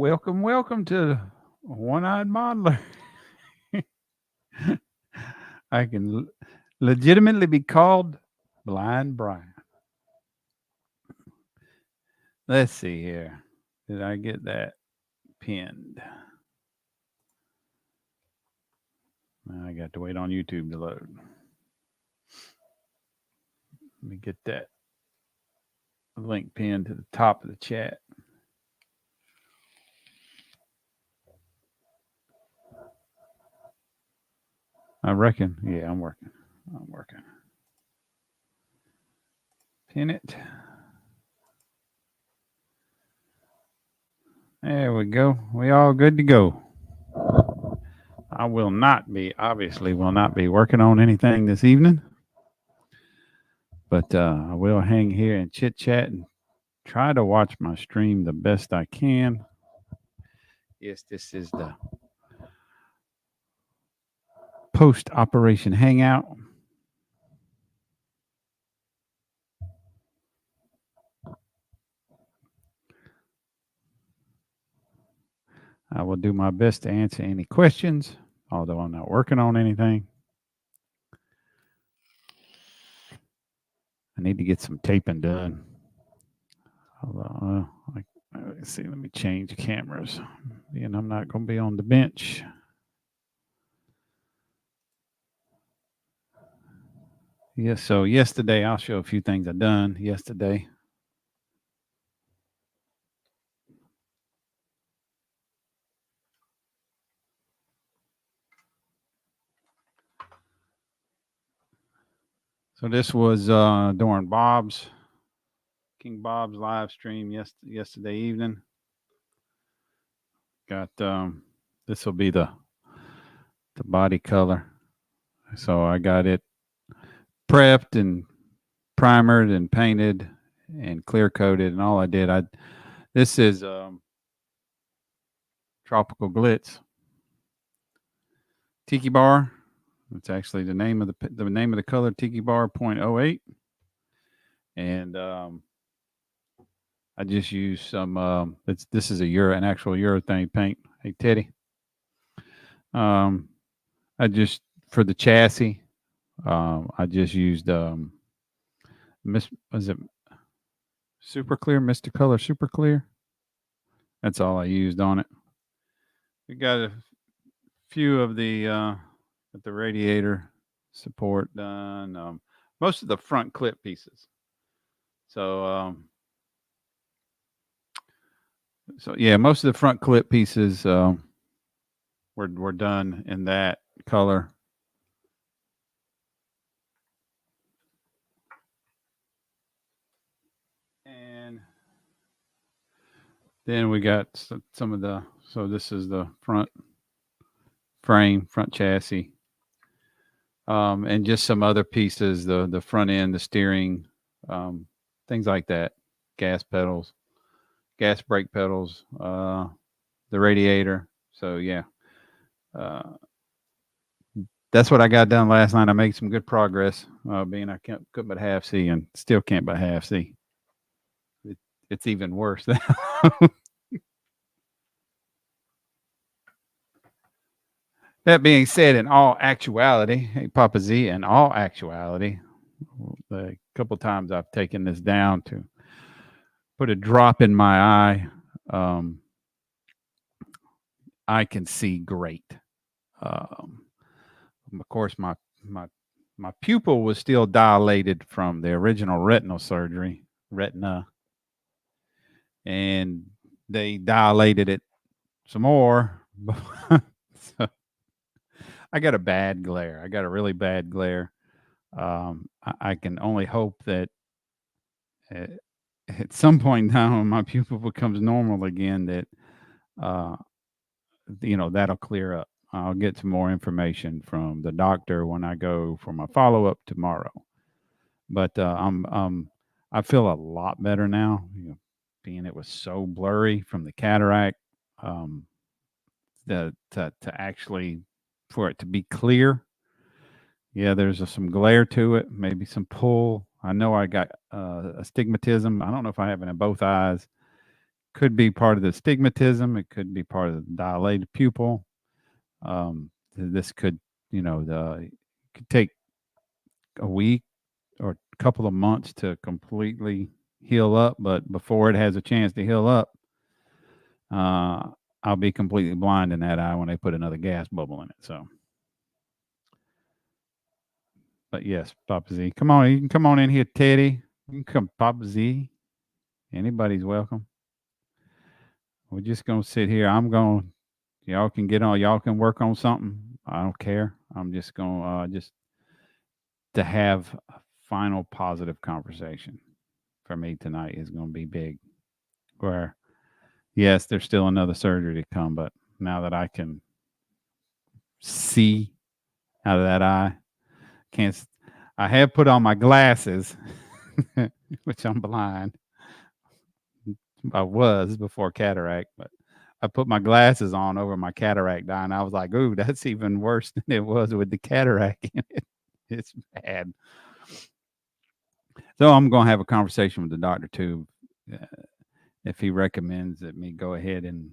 Welcome to One-Eyed Modeler. I can legitimately be called Blind Brian. Let's see here. Did I get that pinned? I got to wait on YouTube to load. Let me get that link pinned to the top of the chat. I reckon. Yeah, I'm working. Pin it. There we go. We all good to go. I obviously will not be working on anything this evening. But I will hang here and chit chat and try to watch my stream the best I can. Yes, this is the post-operation hangout. I will do my best to answer any questions, although I'm not working on anything. I need to get some taping done. Let's see, let me change cameras. And I'm not going to be on the bench. Yes, so yesterday, I'll show a few things I've done yesterday. So this was during King Bob's live stream yesterday evening. Got this will be the body color. So I got it prepped and primered and painted and clear coated, and all I did, this is Tropical Glitz Tiki Bar. It's actually the name of the color, Tiki Bar 0.08, and I just used some. This is an actual urethane paint. Hey Teddy. I just for the chassis. I just used was it Super Clear, Mr. Color Super Clear. That's all I used on it. We got a few of the radiator support done. Most of the front clip pieces. So yeah, most of the front clip pieces were done in that color. And then we got some of the. So this is the front frame, front chassis, and just some other pieces, the front end, the steering, things like that, gas pedals, gas brake pedals, the radiator. So yeah, that's what I got done last night. I made some good progress, being I couldn't but half see and still can't but half see. It's even worse now. That being said, in all actuality, hey, Papa Z, in all actuality, the couple times I've taken this down to put a drop in my eye, I can see great. Of course, my pupil was still dilated from the original retina, and they dilated it some more. So I got a bad glare. I got a really bad glare. I can only hope that at some point in time when my pupil becomes normal again, that that'll clear up. I'll get some more information from the doctor when I go for my follow up tomorrow. But I feel a lot better now. Being it was so blurry from the cataract, to actually for it to be clear. Yeah, there's some glare to it, maybe some pull. I know I got astigmatism. I don't know if I have it in both eyes. could be part of the stigmatism. It could be part of the dilated pupil. This could, could take a week or a couple of months to completely heal up. But before it has a chance to heal up, I'll be completely blind in that eye when they put another gas bubble in it. So, but yes, Papa Z, come on, you can come on in here, Teddy. You can come, Papa Z. Anybody's welcome. We're just gonna sit here. Y'all can get on. Y'all can work on something. I don't care. I'm just gonna just to have a final positive conversation for me tonight is gonna be big. Where yes, there's still another surgery to come, but now that I can see out of that eye, I have put on my glasses, which I'm blind. I was before cataract, but I put my glasses on over my cataract eye, and I was like, "Ooh, that's even worse than it was with the cataract in it. It's bad." So I'm going to have a conversation with the doctor too, if he recommends that me go ahead and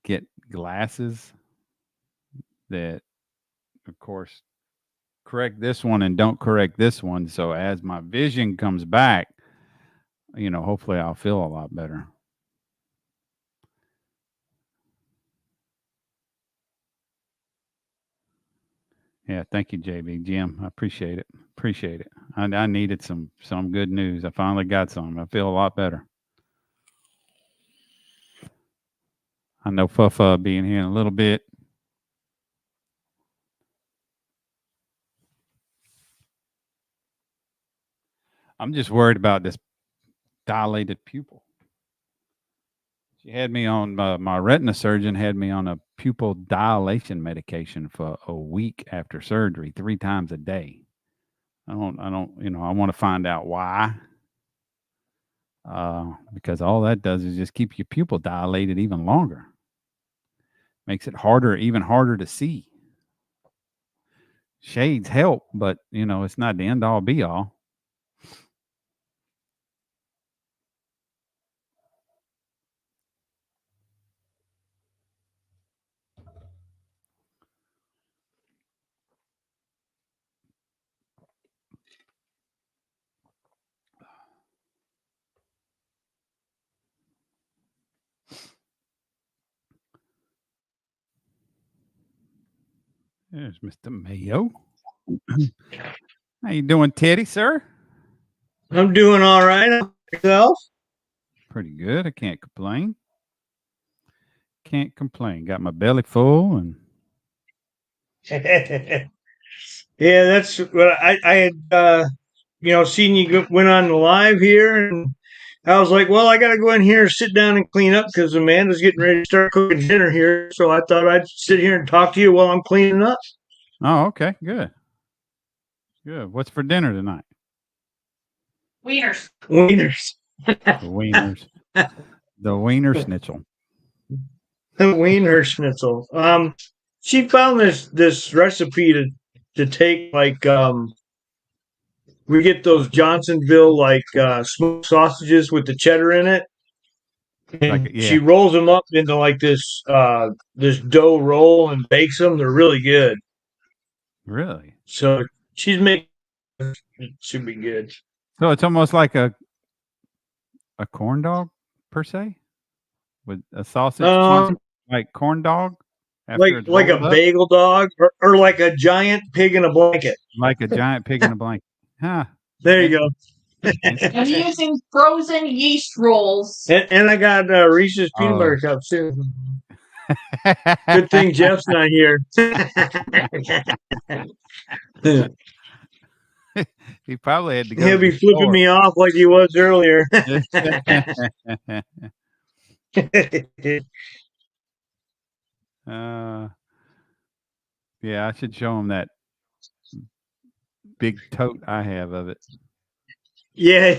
get glasses that, of course, correct this one and don't correct this one. So as my vision comes back, hopefully I'll feel a lot better. Yeah, thank you, JB. Jim, I appreciate it. Appreciate it. I needed some good news. I finally got some. I feel a lot better. I know Fuffa will be in here in a little bit. I'm just worried about this dilated pupil. She had me on my retina surgeon had me on a pupil dilation medication for a week after surgery, 3 times a day. I want to find out why. Because all that does is just keep your pupil dilated even longer. Makes it even harder to see. Shades help, but it's not the end all be all. There's Mr. Mayo. How you doing, Teddy, sir? I'm doing all right. Yourself? Pretty good. I can't complain. Can't complain. Got my belly full and yeah, that's what I had. Seen you went on the live here, and I was like, well, I got to go in here and sit down and clean up because Amanda's getting ready to start cooking dinner here. So I thought I'd sit here and talk to you while I'm cleaning up. Oh, okay, good. Good. What's for dinner tonight? Wieners. Wieners. Wieners. The wiener schnitzel. The wiener schnitzel. She found this recipe to take we get those Johnsonville smoked sausages with the cheddar in it. And she rolls them up into this dough roll and bakes them. They're really good. Really? So she's making it should be good. So it's almost like a corn dog per se, with a sausage, like corn dog. Like a bagel dog, or like a giant pig in a blanket. Like a giant pig in a blanket. Huh. There you go. I'm using frozen yeast rolls. And I got Reese's peanut butter cups too. Good thing Jeff's not here. He probably had to go. He'll be flipping me off like he was earlier. Yeah, I should show him that big tote I have of it. Yeah.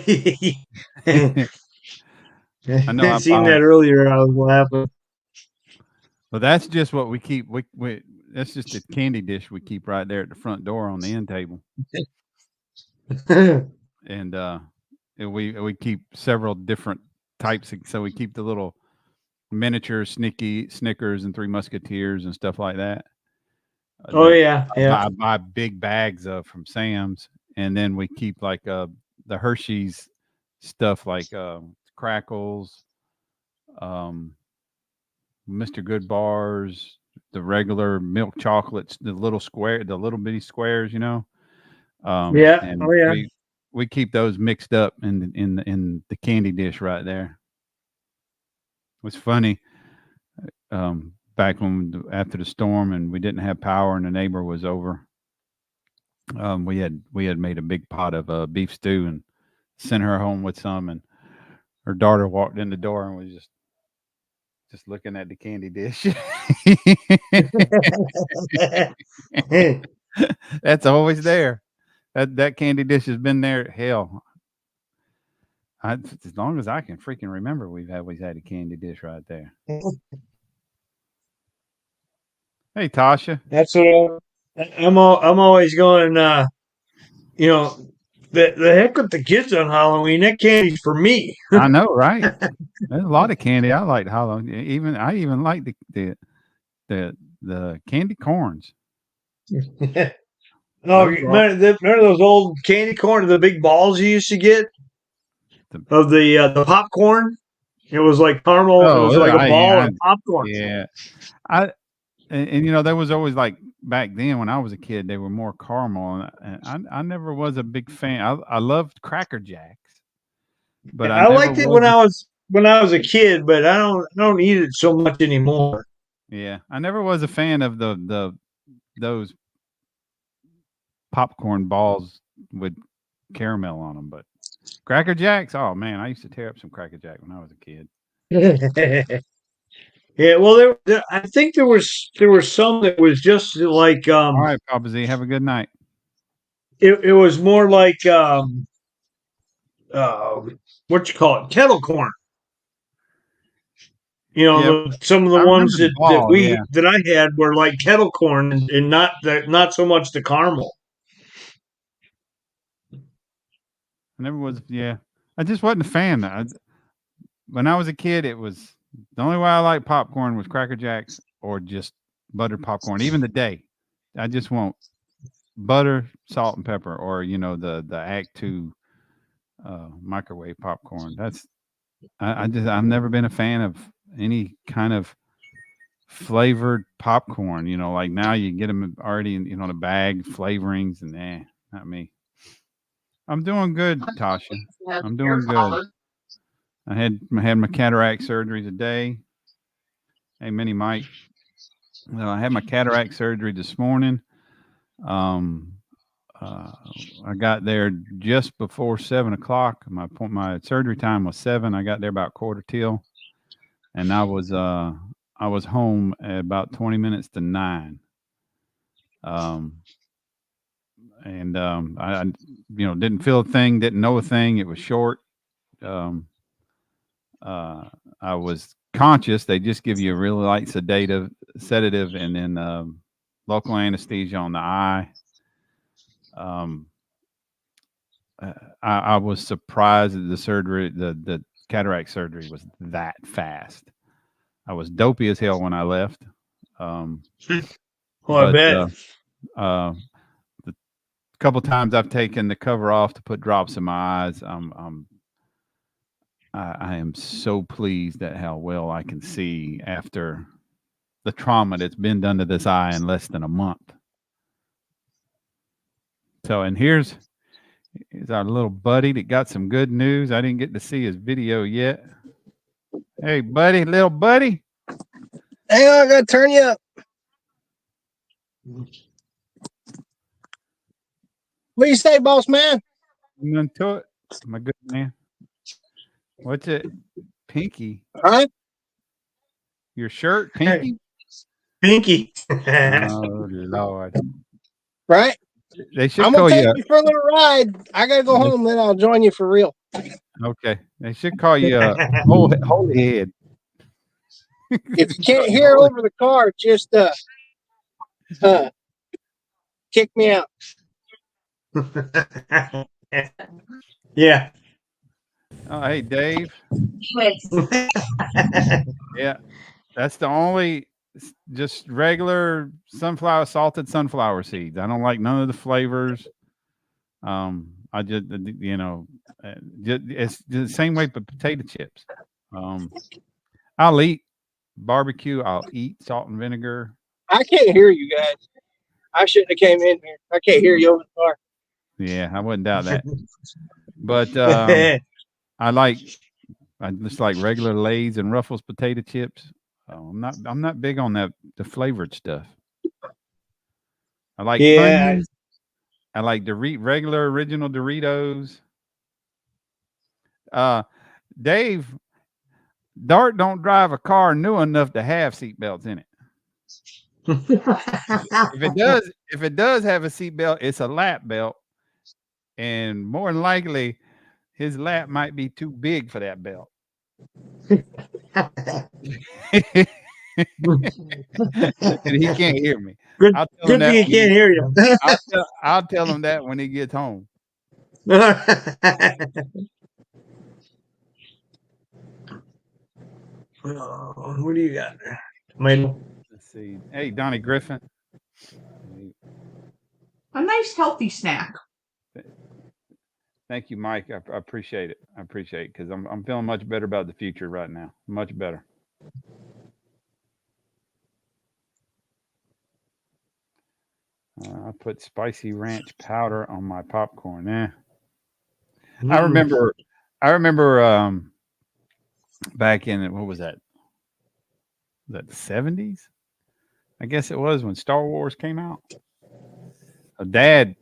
I know. I seen that earlier. I was laughing. Well, that's just what we keep. We that's just a candy dish we keep right there at the front door on the end table. And we keep several different types. So we keep the little miniature Snickers and Three Musketeers and stuff like that. Oh That yeah, yeah. I buy big bags of from Sam's, and then we keep like the Hershey's stuff like crackles, um, Mr. Good bars, the regular milk chocolates, the little bitty squares, Yeah. and Oh yeah. we keep those mixed up in the candy dish right there. It's funny. Back when after the storm and we didn't have power and the neighbor was over, we had made a big pot of beef stew and sent her home with some, and her daughter walked in the door and was just looking at the candy dish. That's always there. That candy dish has been there. Hell, as long as I can freaking remember, we've always had a candy dish right there. Hey, Tasha. That's what I'm always going. You know, the heck with the kids on Halloween. That candy's for me. I know, right? There's a lot of candy I like Halloween. I even like the candy corns. Oh, Those are all remember those old candy corn, the big balls you used to get of the popcorn? It was like caramel. It oh, was like a ball I of popcorn. yeah. I and there was always like back then when I was a kid, they were more caramel, and I never was a big fan. I loved Cracker Jacks, but I I never liked it was. when I was a kid, but I don't eat it so much anymore. Yeah, I never was a fan of those popcorn balls with caramel on them. But Cracker Jacks, oh man, I used to tear up some Cracker Jack when I was a kid. Yeah, well, I think there was some that was just like All right, Papa Z, have a good night. it was more like uh, what you call it, kettle corn. Yeah, Some of the I ones remember the that ball. Yeah, I had were like kettle corn and not so much the caramel. I never was. Yeah, I just wasn't a fan. When I was a kid, it was the only way I liked popcorn was Cracker Jacks or just buttered popcorn. Even today, I just want butter, salt, and pepper, or the Act Two microwave popcorn. I've never been a fan of any kind of flavored popcorn. Like now you get them already in the bag flavorings, and not me. I'm doing good, Tasha. I'm doing good. I had my cataract surgery today. Hey, Mini Mike. I had my cataract surgery this morning. Um, I got there just before 7 o'clock. My surgery time was 7. I got there about quarter till, and I was home at about 20 minutes to 9. And I didn't feel a thing, didn't know a thing. It was short. Um, I was conscious. They just give you a really light sedative, and then local anesthesia on the eye. Um, I was surprised that the cataract surgery was that fast. I was dopey as hell when I left. Well, I But bet. the couple times I've taken the cover off to put drops in my eyes, I am so pleased at how well I can see after the trauma that's been done to this eye in less than a month. So, and here's our little buddy that got some good news. I didn't get to see his video yet. Hey, buddy, little buddy. Hang on, I gotta turn you up. What do you say, boss man? I'm into it, my good man. What's it, Pinky? Huh? Your shirt, Pinky? Pinky. Oh Lord! Right? They should I'm call gonna you. take you for a little ride. I gotta go home, then I'll join you for real. Okay, they should call you holy head. If you can't hear over the car, just kick me out. Yeah. Oh, hey, Dave. Wait. Yeah, that's the only just regular salted sunflower seeds. I don't like none of the flavors. I just it's the same way with potato chips. Um, I'll eat barbecue. I'll eat salt and vinegar. I can't hear you guys. I shouldn't have came in here. I can't hear you over the car. Yeah, I wouldn't doubt that. But I just like regular Lay's and Ruffles potato chips. I'm not big on the flavored stuff. I like Yeah. Funyuns. I like regular original Doritos. Uh, Dave, Dart don't drive a car new enough to have seatbelts in it. If it does have a seatbelt, it's a lap belt, and more than likely, his lap might be too big for that belt. And he can't hear me. Good, I'll tell him good that thing he can't hear you. I'll tell him that when he gets home. Oh, what do you got there? Tomato. Let's see. Hey, Donnie Griffin. A nice healthy snack. Thank you, Mike. I appreciate it. I appreciate it because I'm feeling much better about the future right now. Much better. I put spicy ranch powder on my popcorn. I remember back in what was that? Was that the 70s? I guess it was when Star Wars came out. Dad,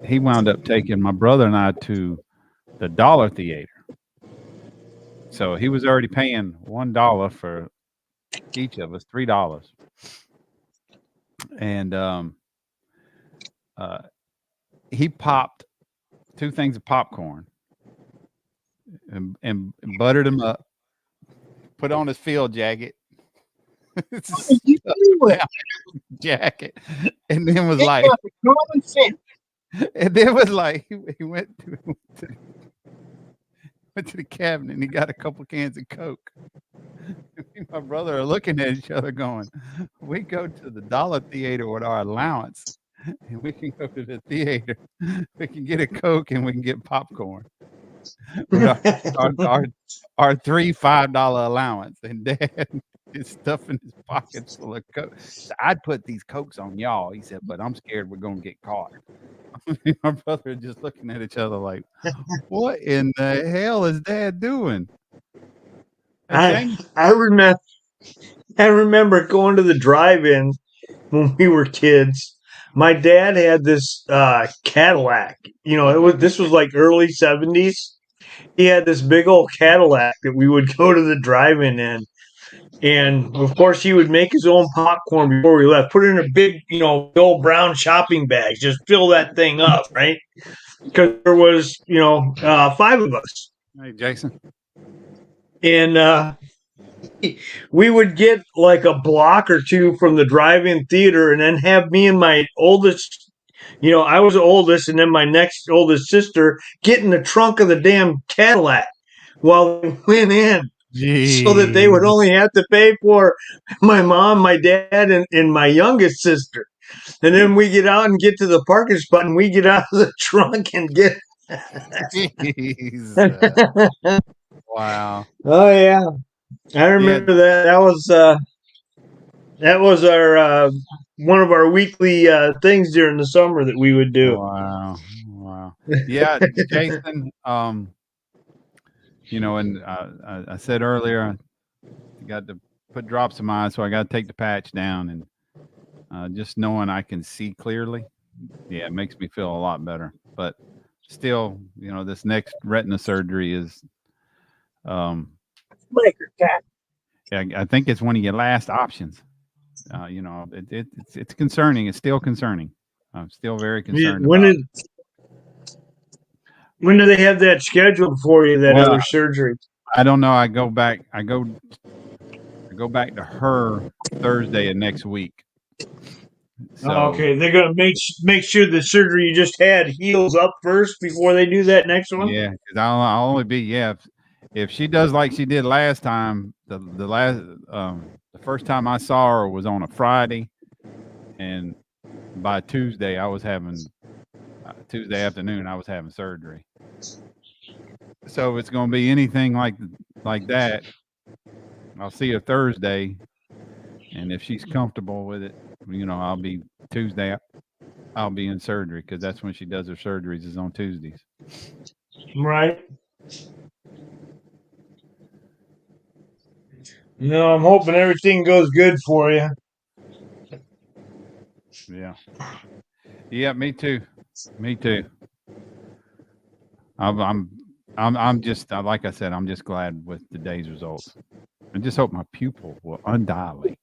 he wound up taking my brother and I to the Dollar Theater. So he was already paying $1 for each of us, $3. And he popped 2 things of popcorn and buttered them up, put on his field jacket. Jacket, and then was like, and then was like, he went to the cabinet and he got a couple cans of Coke. Me and my brother are looking at each other, going, "We go to the Dollar Theater with our allowance, and we can go to the theater. We can get a Coke and we can get popcorn." Our $3 $5 allowance, and Dad is stuffing his pockets full of Coke. So I'd put these Cokes on y'all, he said, but I'm scared we're gonna get caught. My brother are just looking at each other like, what in the hell is Dad doing? I remember going to the drive-in when we were kids. My dad had this Cadillac. This was like early 70s. He had this big old Cadillac that we would go to the drive-in in. And of course, he would make his own popcorn before we left. Put it in a big, old brown shopping bag. Just fill that thing up, right? Because there was, 5 of us. Hey, Jason. And we would get like a block or 2 from the drive-in theater, and then have me and my oldest. I was the oldest, and then my next oldest sister get in the trunk of the damn Cadillac while we went in. Jeez. So that they would only have to pay for my mom, my dad, and my youngest sister. And then we get out and get to the parking spot, and we get out of the trunk and get. Wow. Oh yeah, I remember that. That was our one of our weekly things during the summer that we would do. Wow. Yeah, Jason. And I said earlier, I got to put drops in my eyes, so I got to take the patch down, and just knowing I can see clearly, yeah, it makes me feel a lot better. But still, this next retina surgery is, yeah, I think it's one of your last options. It's concerning. It's still concerning. I'm still very concerned. When do they have that scheduled for you? That other surgery? I don't know. I go back to her Thursday of next week. So, okay, they're gonna make sure the surgery you just had heals up first before they do that next one. Yeah, because I'll only be if she does like she did last time, the first time I saw her was on a Friday, and by Tuesday I was having Tuesday afternoon I was having surgery. So if it's going to be anything like that, I'll see her Thursday, and if she's comfortable with it, I'll be Tuesday. I'll be in surgery because that's when she does her surgeries is on Tuesdays. Right. No, I'm hoping everything goes good for you. Yeah. Yeah, me too. Me too. I'm just like I said, I'm just glad with today's results. I just hope my pupil will undilate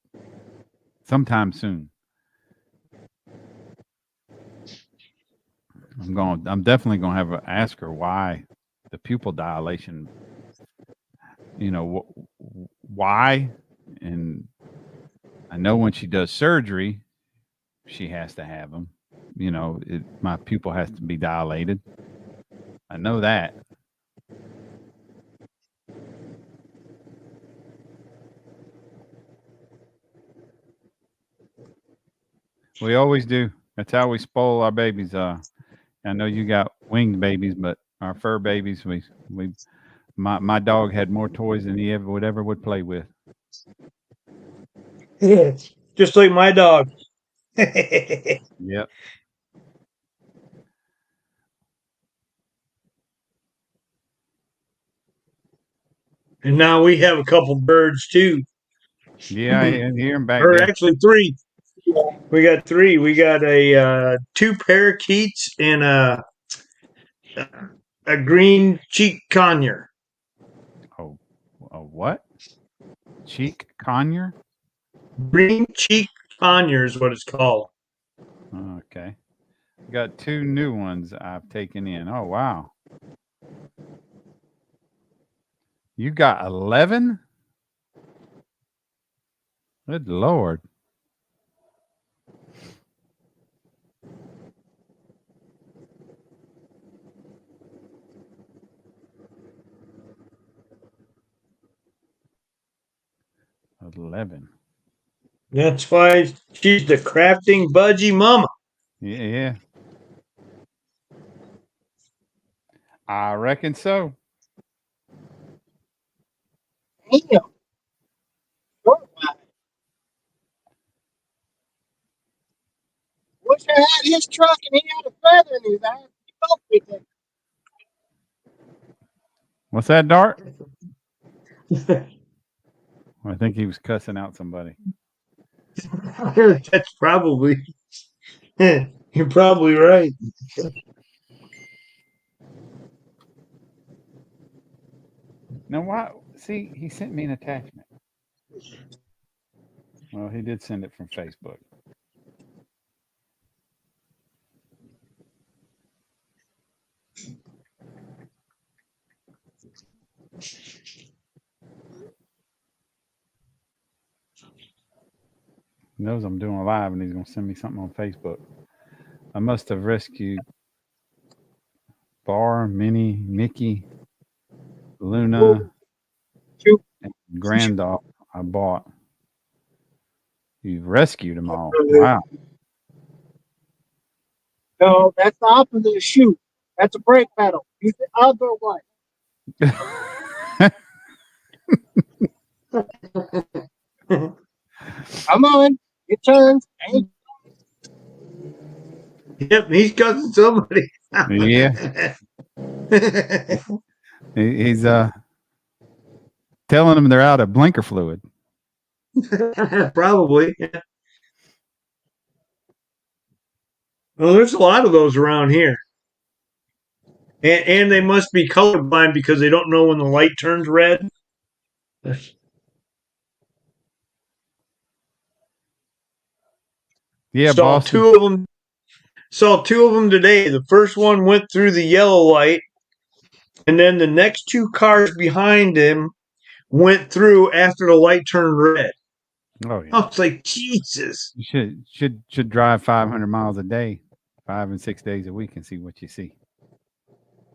sometime soon. I'm definitely gonna have to ask her why the pupil dilation. Why? And I know when she does surgery, she has to have them. My pupil has to be dilated. I know that. We always do. That's how we spoil our babies. I know you got winged babies, but our fur babies, my dog had more toys than he ever would play with. Yeah. Just like my dog. Yep. And now we have a couple birds too. Yeah, I hear him back Or there. actually 3. We got 3. We got a 2 parakeets and a green cheek conure. Oh, what? Cheek conure? Green cheek conure is what it's called. Okay. Got 2 new ones I've taken in. Oh, wow. You got 11? Good Lord. $11. That's why she's the crafting budgie mama. Yeah. I reckon so. Damn. Wish I had his truck and he had a feather in his eye. He both be dead. What's that, Dart? I think he was cussing out somebody. That's probably. You're probably right. Now, why? See, he sent me an attachment. Well, he did send it from Facebook. He knows I'm doing a live and he's going to send me something on Facebook. I must have rescued Bar, Minnie, Mickey, Luna, and Grandolph I bought. You've rescued them all. Wow. No, that's the opposite of shoot. That's a brake pedal. Use the other one. Come on. It turns. Yep, he's cussing somebody. Yeah. He's telling them they're out of blinker fluid. Probably. Yeah. Well, there's a lot of those around here. And they must be colorblind because they don't know when the light turns red. Yeah, saw boss. two of them. Saw 2 of them today. The first one went through the yellow light, and then the next 2 cars behind him went through after the light turned red. Oh yeah. I was like, Jesus. You should drive 500 miles a day, 5 and 6 days a week, and see what you see.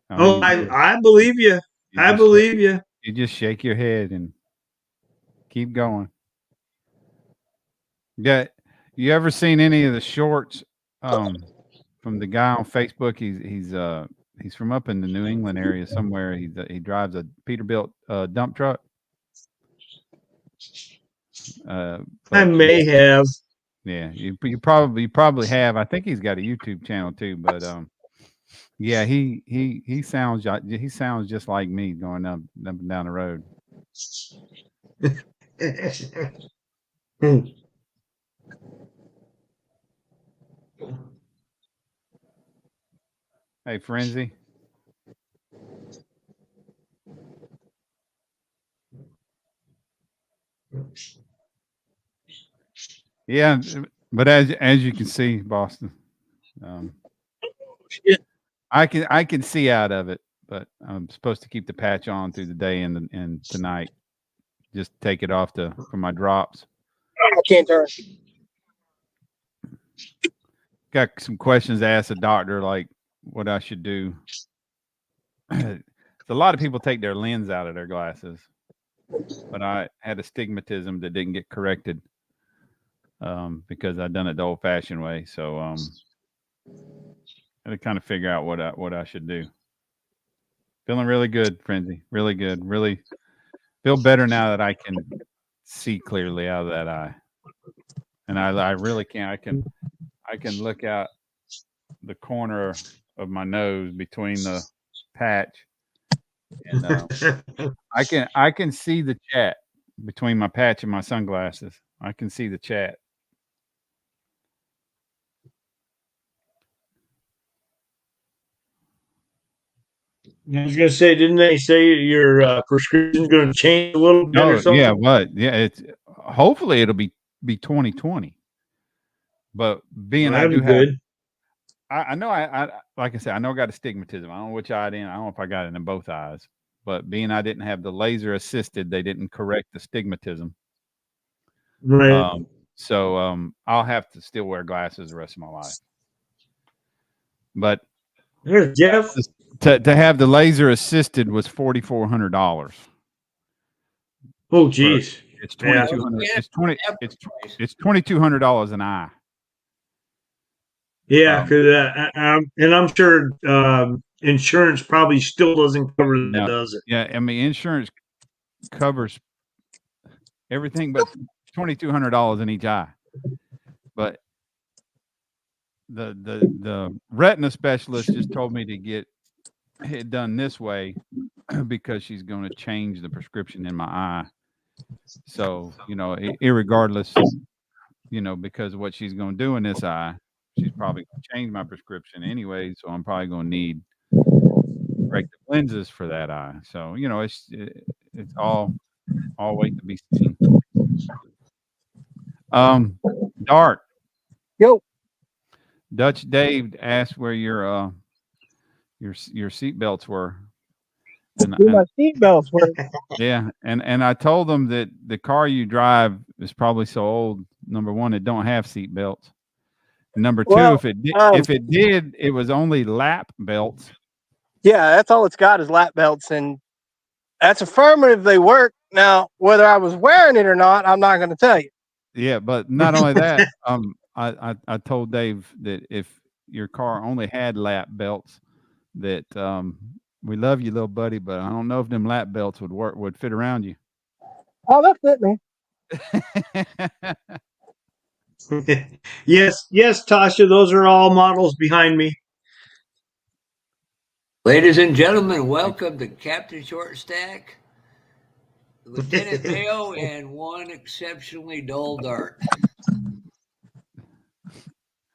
I believe you. I believe you. You just shake your head and keep going. Yeah. You ever seen any of the shorts from the guy on Facebook? He's from up in the New England area somewhere. He drives a Peterbilt dump truck. I But may have. yeah, you probably have. I think he's got a YouTube channel too. But yeah, he sounds just like me going up and down the road. Hey, Frenzy. Yeah, but as you can see, Boston, Shit. I can see out of it, but I'm supposed to keep the patch on through the day and tonight. Just take it off for my drops. I can't turn. Got some questions to ask the doctor, like what I should do. A lot of people take their lens out of their glasses, but I had astigmatism that didn't get corrected because I done it the old-fashioned way. So I had to kind of figure out what I should do. Feeling really good, Frenzy. Really good. Really feel better now that I can see clearly out of that eye, and I really can. I can look out the corner of my nose between the patch, and I can see the chat between my patch and my sunglasses. I can see the chat. I was going to say, didn't they say your prescription's going to change a little bit or something? Yeah, what? Yeah, it's hopefully it'll be 2020. But being Well, I do that'd be have, good. I know I like I said, I know I got astigmatism. I don't know which eye it in. I don't know if I got it in both eyes. But being I didn't have the laser assisted, they didn't correct the astigmatism. Right. So I'll have to still wear glasses the rest of my life. But There's Jeff. to have the laser assisted was $4,400. Oh, geez. It's Yeah. $2,200. It's $2,200 an eye. Yeah, because and I'm sure insurance probably still doesn't cover that, No. does it? Yeah, I mean insurance covers everything but $2,200 in each eye. But the retina specialist just told me to get it done this way because she's going to change the prescription in my eye. So, irregardless, because of what she's going to do in this eye, she's probably going to change my prescription anyway. So I'm probably going to need corrective lenses for that eye. So, it's all wait to be seen. Dart. Yo. Dutch Dave asked where your seatbelts were. My seatbelts were. Yeah, and I told them that the car you drive is probably so old. Number one, it don't have seatbelts. Number two, Well, if it did, it was only lap belts. Yeah, that's all it's got is lap belts, and that's affirmative. They work. Now, whether I was wearing it or not, I'm not going to tell you. Yeah, but not only that, I told Dave that if your car only had lap belts, that we love you, little buddy, but I don't know if them lap belts would fit around you. Oh, that fit me. Yes, Tasha, those are all models behind me. Ladies and gentlemen, welcome to Captain Short Stack, Lieutenant Mayo, and one exceptionally dull Dart.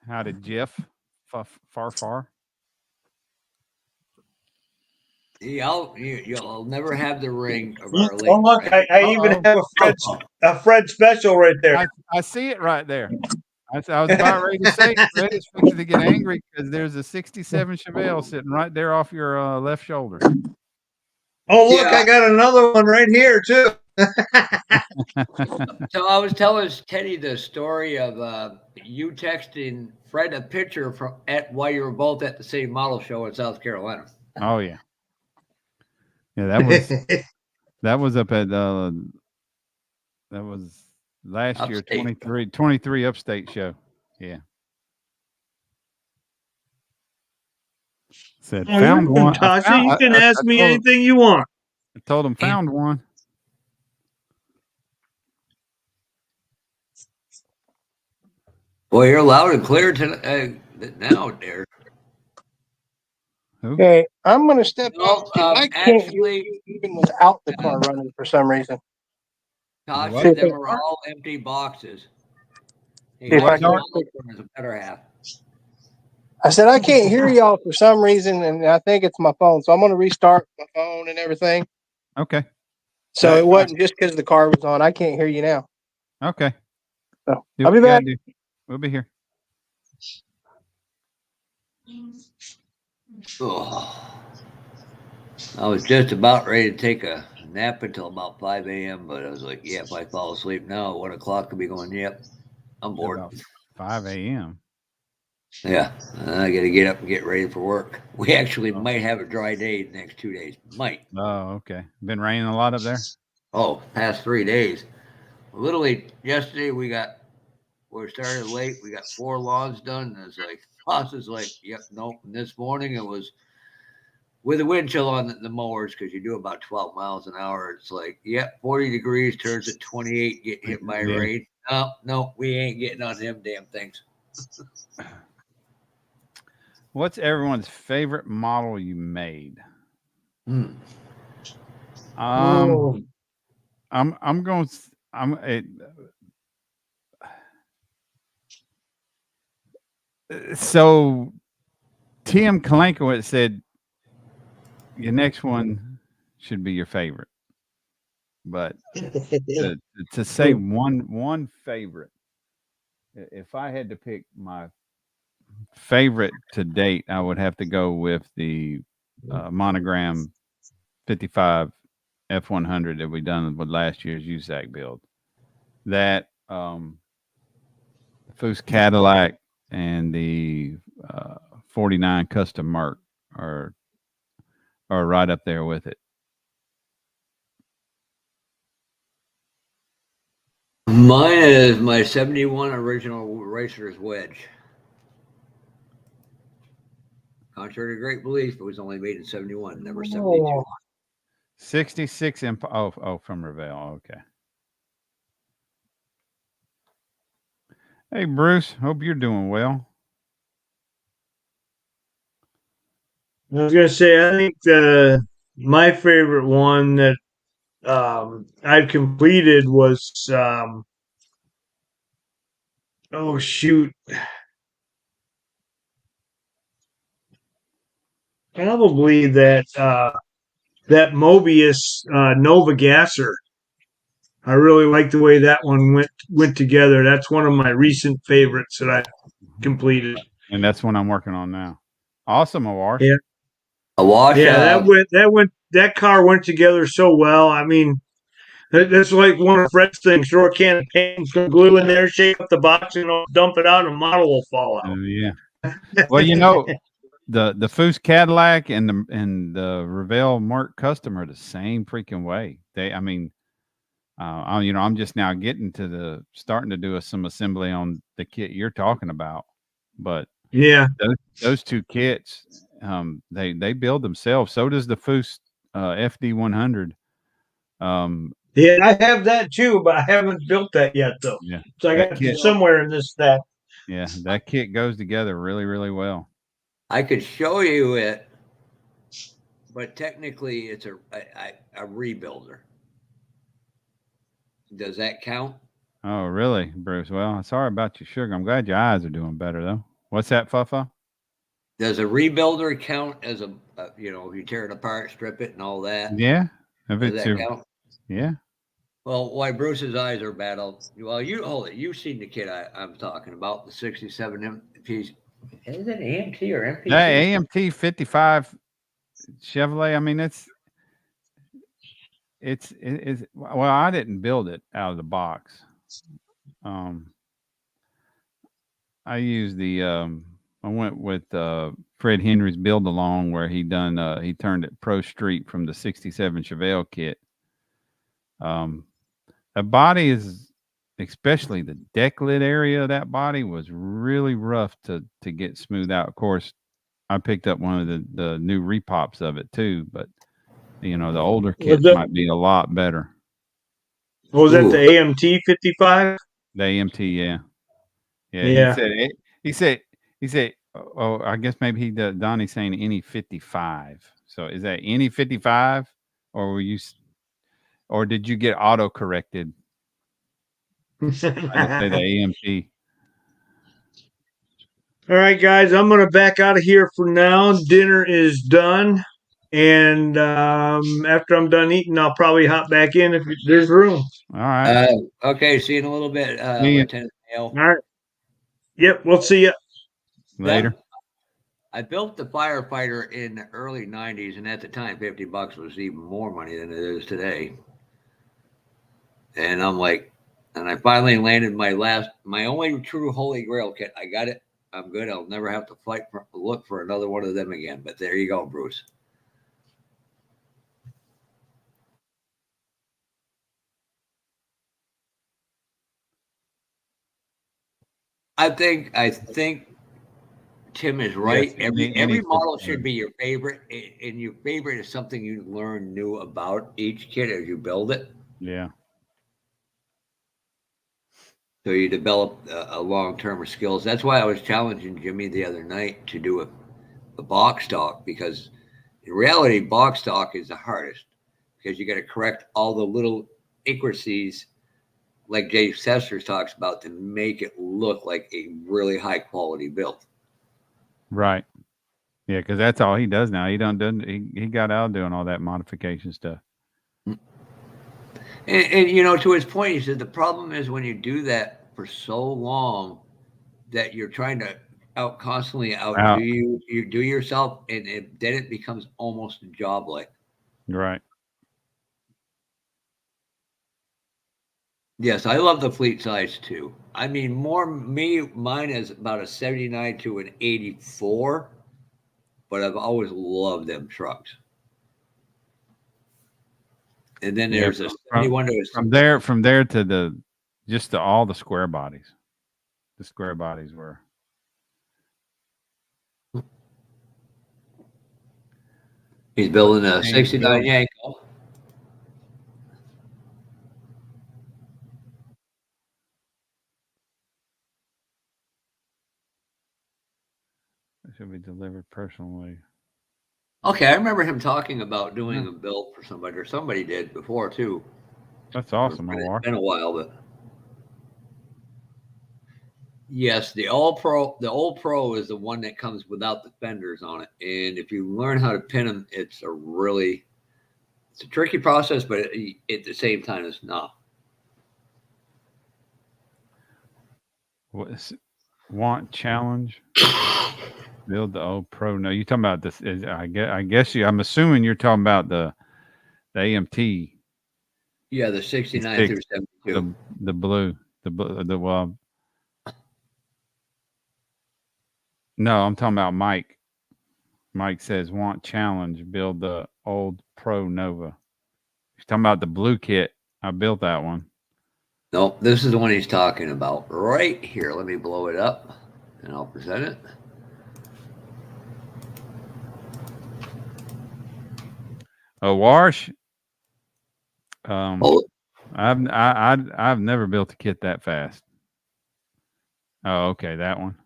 How did Jeff? Far? You'll never have the ring of our late. Oh, look, I even have a Fred special right there. I see it right there. I was about ready to say Fred is fixing to get angry because there's a 67 Chevelle sitting right there off your left shoulder. Oh, look, I got another one right here, too. So I was telling Teddy the story of you texting Fred a picture while you were both at the same model show in South Carolina. Oh, yeah. Yeah, that was That was up at that was last year, Upstate. 23 Upstate show. Yeah. Said Oh, you're found welcome, one. Tasha. You can ask me anything you want. I told him found one. Boy, you're loud and clear now, dear. Who? Okay, I'm going to step out No, because I can't hear actually, you even without the car running for some reason. Tasha, what? them are all empty boxes. Hey, If I here's the can- middle one is the better half. I said I can't hear y'all for some reason, and I think it's my phone. So I'm going to restart my phone and everything. Okay. So it wasn't just because the car was on. I can't hear you now. Okay. So Do I'll what be you gotta back. do. We'll be here. Oh, I was just about ready to take a nap until about 5 a.m., but I was like, yeah, if I fall asleep now at 1 o'clock, I'll be going, yep, I'm bored. About 5 a.m. Yeah, I got to get up and get ready for work. We actually might have a dry day the next 2 days. Might. Oh, okay. Been raining a lot up there? Oh, past 3 days. Literally, yesterday we started late. We got 4 lawns done. And it's like, boss is like, yep, nope. And this morning it was with the wind chill on the mowers because you do about 12 miles an hour. It's like, yep, 40 degrees turns at 28, get hit by Yeah. rain. No, we ain't getting on them damn things. What's everyone's favorite model you made? Hmm. Oh, I'm going. I'm it, so Tim Kalankowitz said your next one should be your favorite, but to say one favorite, if I had to pick my favorite to date, I would have to go with the Monogram 55 F100 that we done with last year's USAC build. That Foose Cadillac and the 49 Custom Merc are right up there with it. Mine is my 71 original Racer's Wedge. Contrary to great belief, it was only made in 71, never 72. 66 from Revell. Okay. Hey Bruce, hope you're doing well. I was gonna say, I think my favorite one that I've completed was oh shoot, probably that Mobius Nova Gasser. I really like the way that one went together. That's one of my recent favorites that I completed. And that's what I'm working on now. Awesome, Awash. Yeah. A wash. Yeah, that car went together so well. I mean, that's like one of Fred's things. Throw a can of paint, some glue in there, shake up the box, and dump it out, and a model will fall out. Yeah. Well, the Foose Cadillac and the Revell Merc Custom are the same freaking way. I'm just now getting to starting to do some assembly on the kit you're talking about, but Yeah, those two kits, they build themselves. So does the Foose FD 100. yeah, I have that too, but I haven't built that yet, though. Yeah, So I got it somewhere in this stack. Yeah, that kit goes together really, really well. I could show you it, but technically it's a rebuilder. Does that count? Oh, really, Bruce? Well, sorry about your sugar. I'm glad your eyes are doing better, though. What's that, Fuffa? Does a rebuilder count as you tear it apart, strip it, and all that? Yeah. Does that count? Yeah. Well, why Bruce's eyes are bad? You've seen the kit I'm talking about, the 67 piece. Is it AMT or MPC? That AMT 55 Chevrolet. I mean, it's well, I didn't build it out of the box. I used I went with Fred Henry's build along where he turned it Pro Street from the 67 Chevelle kit The body is, especially the deck lid area of that body, was really rough to get smooth out. Of course, I picked up one of the new repops of it too, but the older Was kits that might be a lot better. was that Ooh. the AMT 55? The AMT, yeah. He Yeah. said he said oh, I guess maybe Donnie's saying any 55. So is that any 55, or or did you get auto corrected? I just say the AMT. All right, guys, I'm going to back out of here for now. Dinner is done. And after I'm done eating, I'll probably hop back in if there's room. All right. Okay, see you in a little bit, See ya. Lieutenant Hale. All right. Yep, we'll see you. Later. I built the firefighter in the early 90s, and at the time, $50 was even more money than it is today. And I'm like, and I finally landed my only true Holy Grail kit. I got it. I'm good. I'll never have to look for another one of them again. But there you go, Bruce. I think Tim is right. Yes, Every model should be your favorite, and your favorite is something you learn new about each kit as you build it. Yeah. So you develop a long-term skills. That's why I was challenging Jimmy the other night to do a box stock, because in reality, box stock is the hardest because you got to correct all the little intricacies like Jay Sesters talks about to make it look like a really high quality build. Right. Yeah, because that's all he does now. He he got out doing all that modification stuff. And to his point, he said the problem is when you do that for so long that you're trying to constantly outdo you do yourself, and then it becomes almost a job like. Right. Yes, I love the fleet size too. I mean, mine is about a 79 to an 84, but I've always loved them trucks. And then Yeah, there's a 71 to from there to just to all the square bodies. The square bodies were. He's building a 69 Yanko. It should be delivered personally. Okay, I remember him talking about doing a build for somebody, or somebody did before too. That's awesome. It's been a while, but yes, the old pro is the one that comes without the fenders on it. And if you learn how to pin them, it's a tricky process, but at the same time, it's not. Want challenge? Build the old pro. No, you talking about this? I guess I'm assuming you're talking about the AMT. Yeah, the 69 through 72. The blue. No, I'm talking about Mike. Mike says want challenge. Build the old Pro Nova. He's talking about the blue kit. I built that one. No, this is the one he's talking about right here. Let me blow it up and I'll present it. A wash. I've never built a kit that fast. Oh, okay, that one.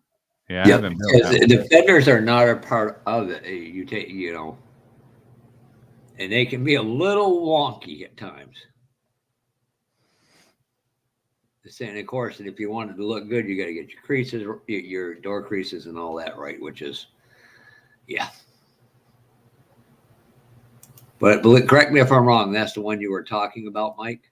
Yeah, I haven't built that one. The fenders are not a part of it. You take, and they can be a little wonky at times. And of course, if you want it to look good, you got to get your creases, your door creases, and all that right. Which is, yeah. But correct me if I'm wrong. That's the one you were talking about, Mike.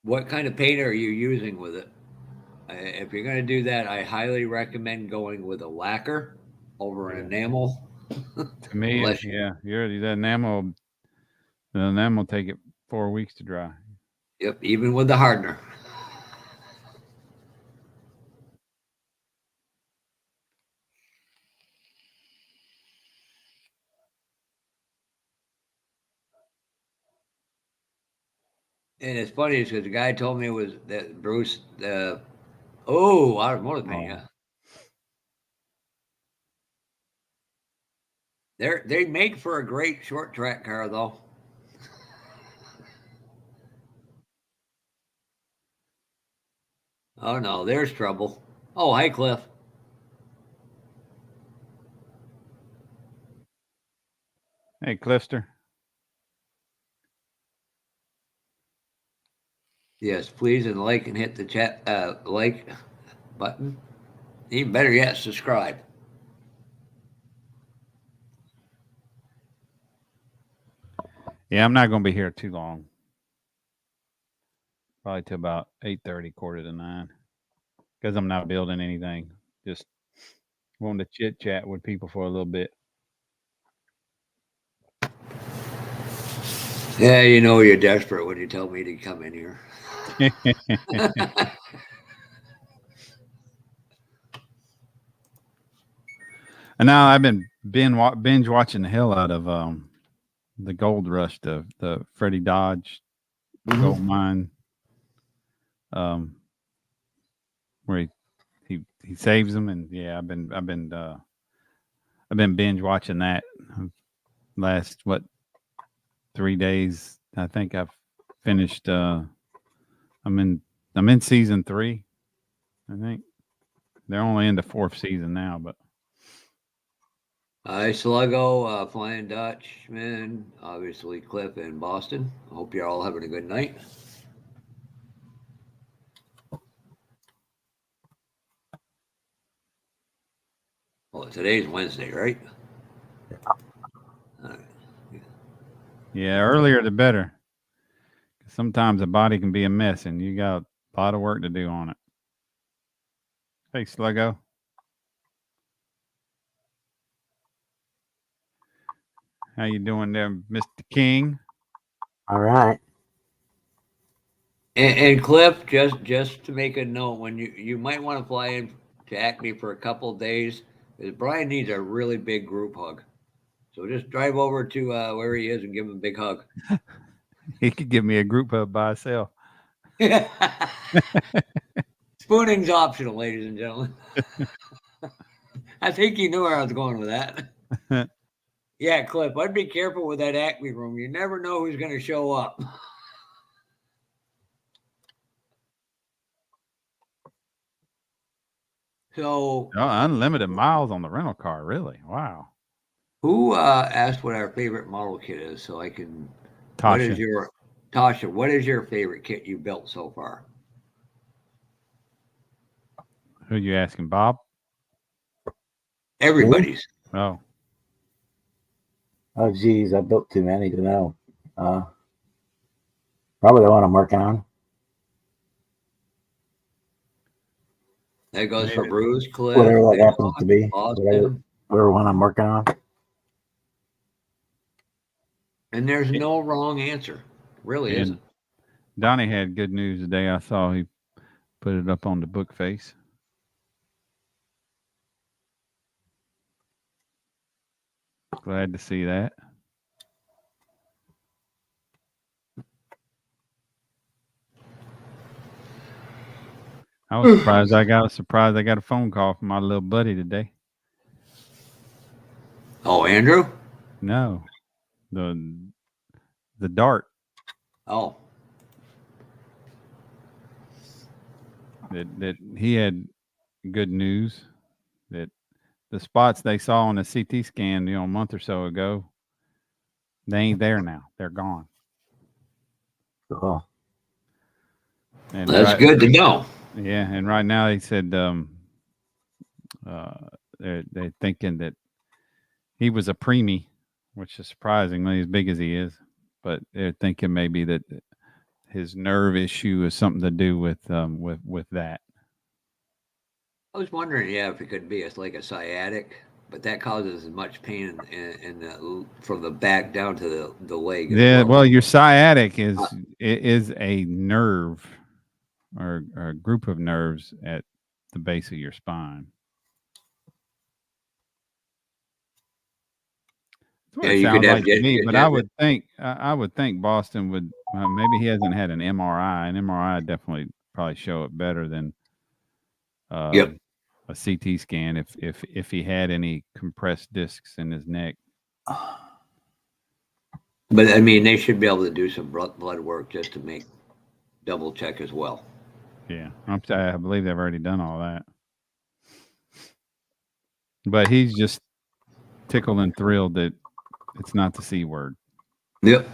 What kind of paint are you using with it? If you're going to do that, I highly recommend going with a lacquer over an enamel. To me, yeah, the enamel take it 4 weeks to dry. Yep, even with the hardener. And it's funny because the guy told me it was that Bruce, automotive mania. They make for a great short track car though. Oh no, there's trouble. Oh, hi Cliff. Hey, Clifster. Yes, please and like and hit the chat like button. Even better yet, subscribe. Yeah, I'm not going to be here too long. Probably till about 8:30, 8:45, because I'm not building anything. Just wanting to chit chat with people for a little bit. Yeah, you know you're desperate when you tell me to come in here. And now I've been binge watching the hell out of the Gold Rush, the Freddie Dodge gold mine, where he saves them, and yeah, I've been binge watching that. Last 3 days, I think I've finished. I'm in season 3. I think they're only in the 4th season now, but. Hi, Sluggo, Flying Dutchman, obviously Cliff in Boston. I hope you're all having a good night. Well, today's Wednesday, right? Yeah, earlier the better. Sometimes the body can be a mess, and you got a lot of work to do on it. Hey, Sluggo. How you doing there, Mr. King? All right. And Cliff, just to make a note, when you might want to fly in to Acme for a couple of days, because Brian needs a really big group hug. So just drive over to where he is and give him a big hug. He could give me a group hug by himself. Spooning's optional, ladies and gentlemen. I think you knew where I was going with that. Yeah, Cliff, I'd be careful with that Acme room. You never know who's going to show up. So, unlimited miles on the rental car, really? Wow. Who asked what our favorite model kit is so I can. Tasha. What is your favorite kit you built so far? Who are you asking, Bob? Everybody's. Oh. Oh, geez, I built too many to know. Probably the one I'm working on. That goes for Bruce, Cliff, whatever that happens to be. Boston. Whatever one I'm working on. And there's no wrong answer. Really isn't. Donnie had good news today. I saw he put it up on the book face. Glad to see that. I was surprised. I got a phone call from my little buddy today. Oh, Andrew? No, the Dart. Oh, that he had good news that the spots they saw on the CT scan, a month or so ago, they ain't there now. They're gone. Cool. And that's good to know. Yeah, and right now he said they're thinking that he was a preemie, which is surprisingly as big as he is, but they're thinking maybe that his nerve issue is something to do with that. I was wondering, if it could be like a sciatic, but that causes as much pain from the back down to the leg. Yeah, well, your sciatic is a nerve or a group of nerves at the base of your spine. That's what Yeah, it you could sounds have like to me. But yeah, I would think Boston would. Maybe he hasn't had an MRI. An MRI definitely probably show it better than yep. a CT scan if he had any compressed discs in his neck. But I mean, they should be able to do some blood work just to make double check as well. Yeah, I believe they've already done all that. But he's just tickled and thrilled that it's not the C word. Yep.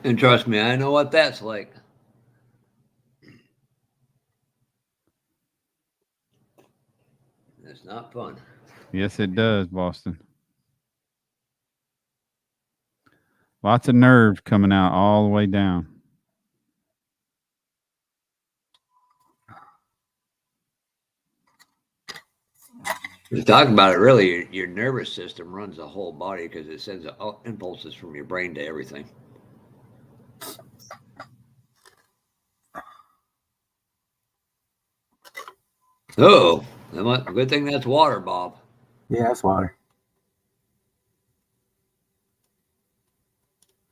And trust me, I know what that's like. It's not fun. Yes, it does, Boston. Lots of nerves coming out all the way down. To talk about it, really, your nervous system runs the whole body because it sends impulses from your brain to everything. Oh, good thing that's water, Bob. Yeah, that's water.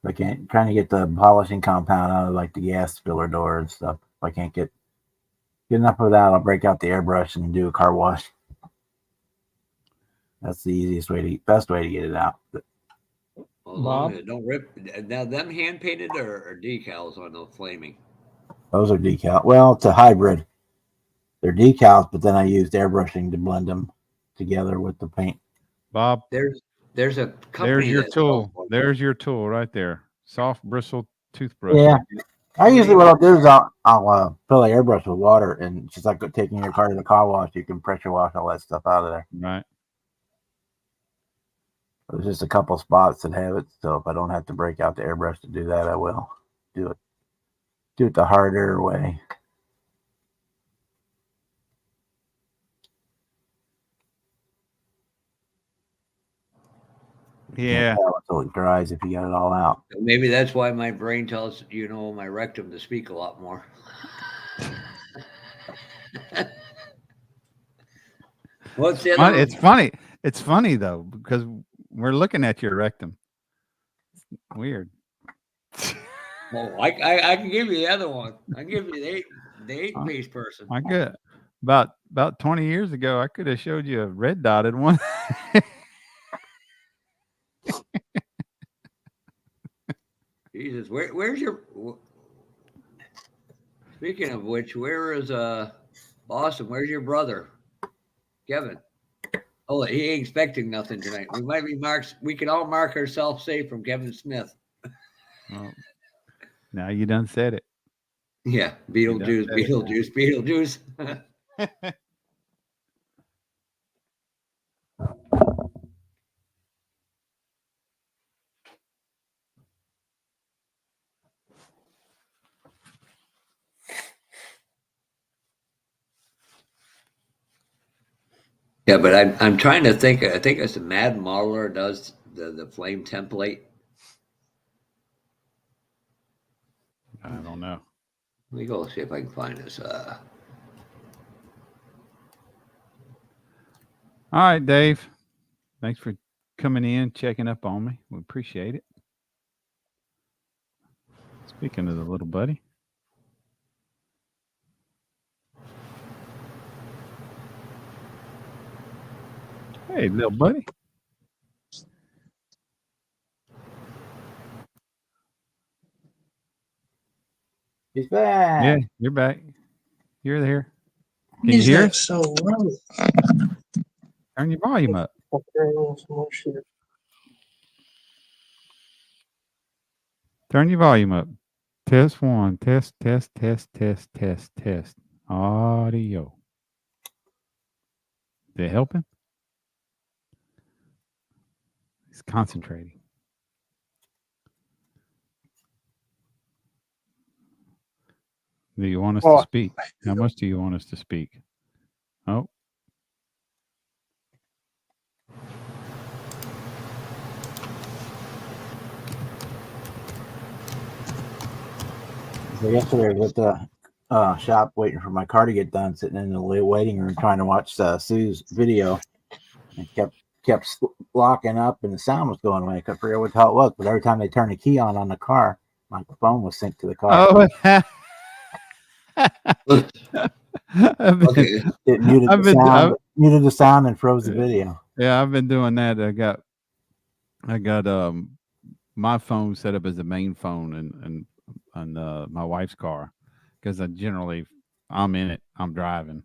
I can't trying to get the polishing compound out of like the gas filler door and stuff. If I can't get enough of that, I'll break out the airbrush and do a car wash. That's the best way to get it out. But Well, as long as it don't rip. Now, them hand painted or decals on the flaming? those are decal. Well, it's a hybrid. They're decals, but then I used airbrushing to blend them together with the paint. Bob, there's a company. There's your tool. There's your tool right there. Soft bristle toothbrush. Yeah. I usually what I'll do is I'll fill the airbrush with water, and just like taking your car to the car wash, you can pressure wash all that stuff out of there. Right. There's just a couple spots that have it, so if I don't have to break out the airbrush to do that, I will do it. Do it the harder way. Yeah. Until it dries if you got it all out. Maybe that's why my brain tells my rectum to speak a lot more. What's the other? It's funny. It's funny though because we're looking at your rectum. Weird. Well, I can give you the other one. I can give you the eight piece person. I could about 20 years ago. I could have showed you a red dotted one. Jesus, where's your? Speaking of which, where is Boston? Where's your brother, Kevin? Oh, he ain't expecting nothing tonight. We might be marked. We can all mark ourselves safe from Kevin Smith. Well, now you done said it. Yeah, Beetlejuice. Yeah, but I'm trying to think. I think it's the Mad Modeler does the flame template. I don't know. Let me go see if I can find this. All right, Dave. Thanks for coming in, checking up on me. We appreciate it. Speaking of the little buddy. Hey, little buddy. He's back. Yeah, you're back. You're here. Can you hear us? So low? Turn your volume up. Turn your volume up. Test one. Test. Audio. Is it helping? He's concentrating. Do you want us to speak? How much do you want us to speak? Oh. So yesterday I was at the shop waiting for my car to get done, sitting in the waiting room trying to watch Sue's video. I kept kept locking up and the sound was going away. I couldn't figure out what the hell it was, but every time they turned the key on the car, my phone was synced to the car. Oh, I've been, Okay. It muted I've the been- sound, muted the sound, and froze the video. yeah, I've been doing that. I got my phone set up as the main phone and my wife's car because I'm in it. I'm driving.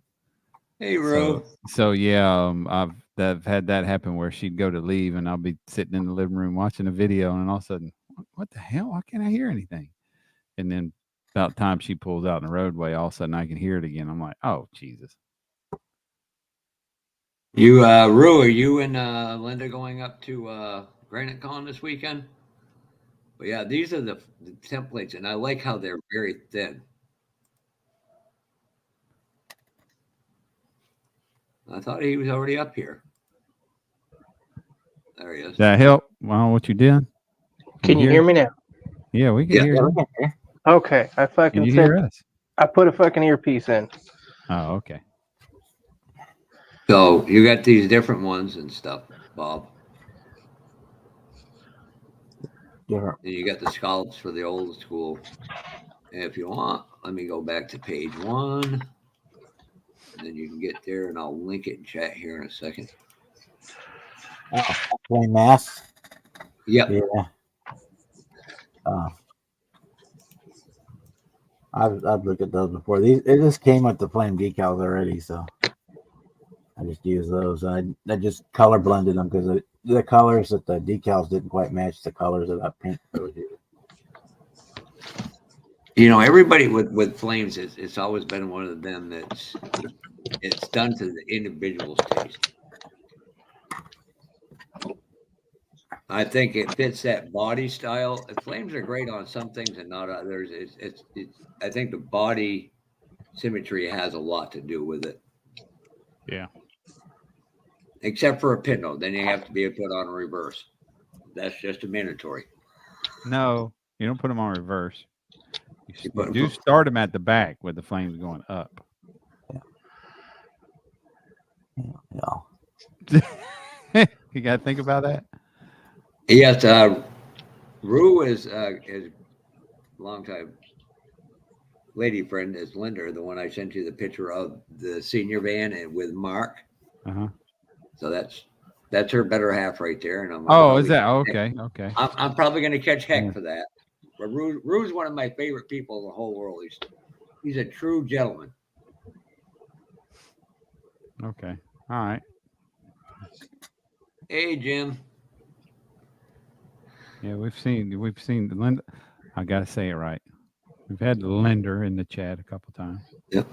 Hey, Ro. So yeah, I've had that happen where she'd go to leave and I'll be sitting in the living room watching a video and all of a sudden, what the hell? Why can't I hear anything? And then about time she pulls out in the roadway, all of a sudden I can hear it again. I'm like, oh Jesus. You, Rue, are you and Linda going up to Granite Con this weekend? But yeah, these are the templates, and I like how they're very thin. I thought he was already up here. There he is. Does that help? Well, what you did? Can you hear me now? Yeah, we can Yeah. hear you. Okay, I Can fucking you said hear us? I put a fucking earpiece in. Oh, okay. So you got these different ones and stuff, Bob. Different. And you got the scallops for the old school. And if you want, let me go back to page 1. And then you can get there, and I'll link it in chat here in a second. Flame masks. Yep. Yeah. I've looked at those before. It just came with the flame decals already, so I just used those. I just color blended them because the colors that the decals didn't quite match the colors of that paint that was used. You know, everybody with flames, it's always been one of them it's done to the individual's taste. I think it fits that body style. Flames are great on some things and not others. It's I think the body symmetry has a lot to do with it. Yeah. Except for a pinto, then you have to be put on reverse. That's just a mandatory. No, you don't put them on reverse. You put 'em do on- start them at the back with the flames going up. Yeah. You got to think about that. Yes, Rue is longtime lady friend is Linda, the one I sent you the picture of the senior van and with Mark. Uh-huh. So that's her better half right there. And Oh, is that okay? Okay. I'm probably going to catch heck Yeah. for that. But Rue's one of my favorite people in the whole world. He's a true gentleman. Okay. All right. Hey, Jim. Yeah, we've seen the Linda. I gotta say it right. We've had the lender in the chat a couple times. Yep.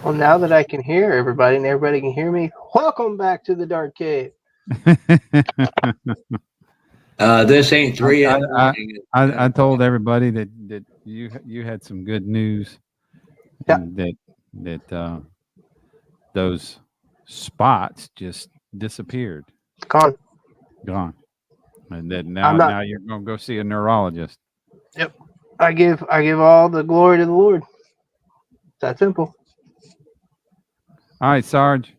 Well, now that I can hear everybody and everybody can hear me, welcome back to the Dark Cave. This ain't 3 in the I- morning. I told everybody that you had some good news. Yeah. And that those spots just disappeared, Gone. gone, and that I'm now not- now you're gonna go see a neurologist. I give all the glory to the Lord. It's that simple. All right, Sarge.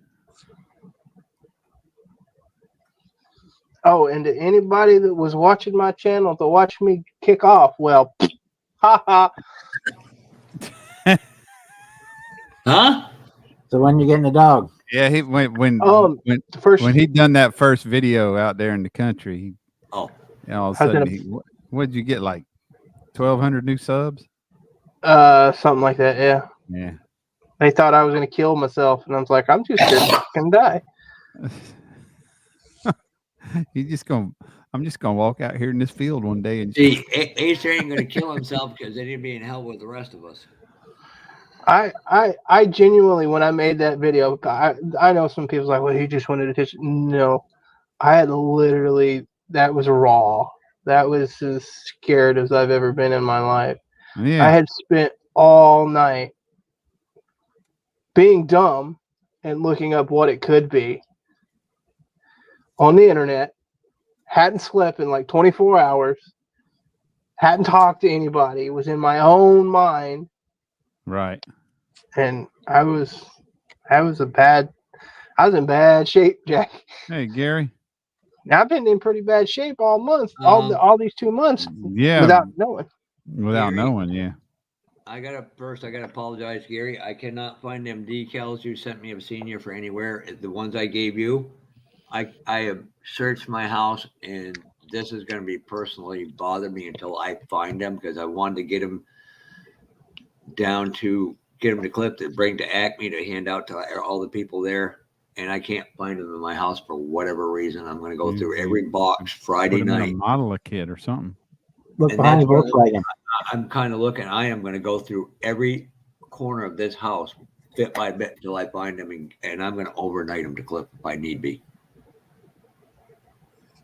Oh, and to anybody that was watching my channel to watch me kick off, well, haha. Huh? So when you getting the dog? Yeah, he when The first when he done that first video out there in the country, he Oh, all of a I was sudden gonna- what did you get, like 1,200 new subs? something like that, yeah. Yeah. They thought I was gonna kill myself, and I was like, I'm just gonna fucking die. I'm just gonna walk out here in this field one day and see, Ace ain't going to kill himself because then he'd be in hell with the rest of us. I genuinely, when I made that video, I know some people's like, well, he just wanted attention. No, I had literally, that was raw. That was as scared as I've ever been in my life. yeah. I had spent all night being dumb and looking up what it could be on the internet. Hadn't slept in like 24 hours. Hadn't talked to anybody. Was in my own mind. Right. And that was a bad I was in bad shape, Jack. Hey, Gary. Now, I've been in pretty bad shape all month, all these 2 months, Yeah, without knowing. without Gary? knowing. Yeah. I gotta apologize, Gary. I cannot find them decals you sent me of senior for anywhere. The ones I gave you, I have searched my house, and this is gonna be personally bother me until I find them because I wanted to get them to clip to bring to Acme to hand out to all the people there. And I can't find them in my house for whatever reason. I'm gonna go through every box Friday Put them in a night. model a kit or something. Look And behind that's what Volkswagen. I'm kind of looking. I am going to go through every corner of this house bit by bit until I find them, and I'm going to overnight them to clip if I need be.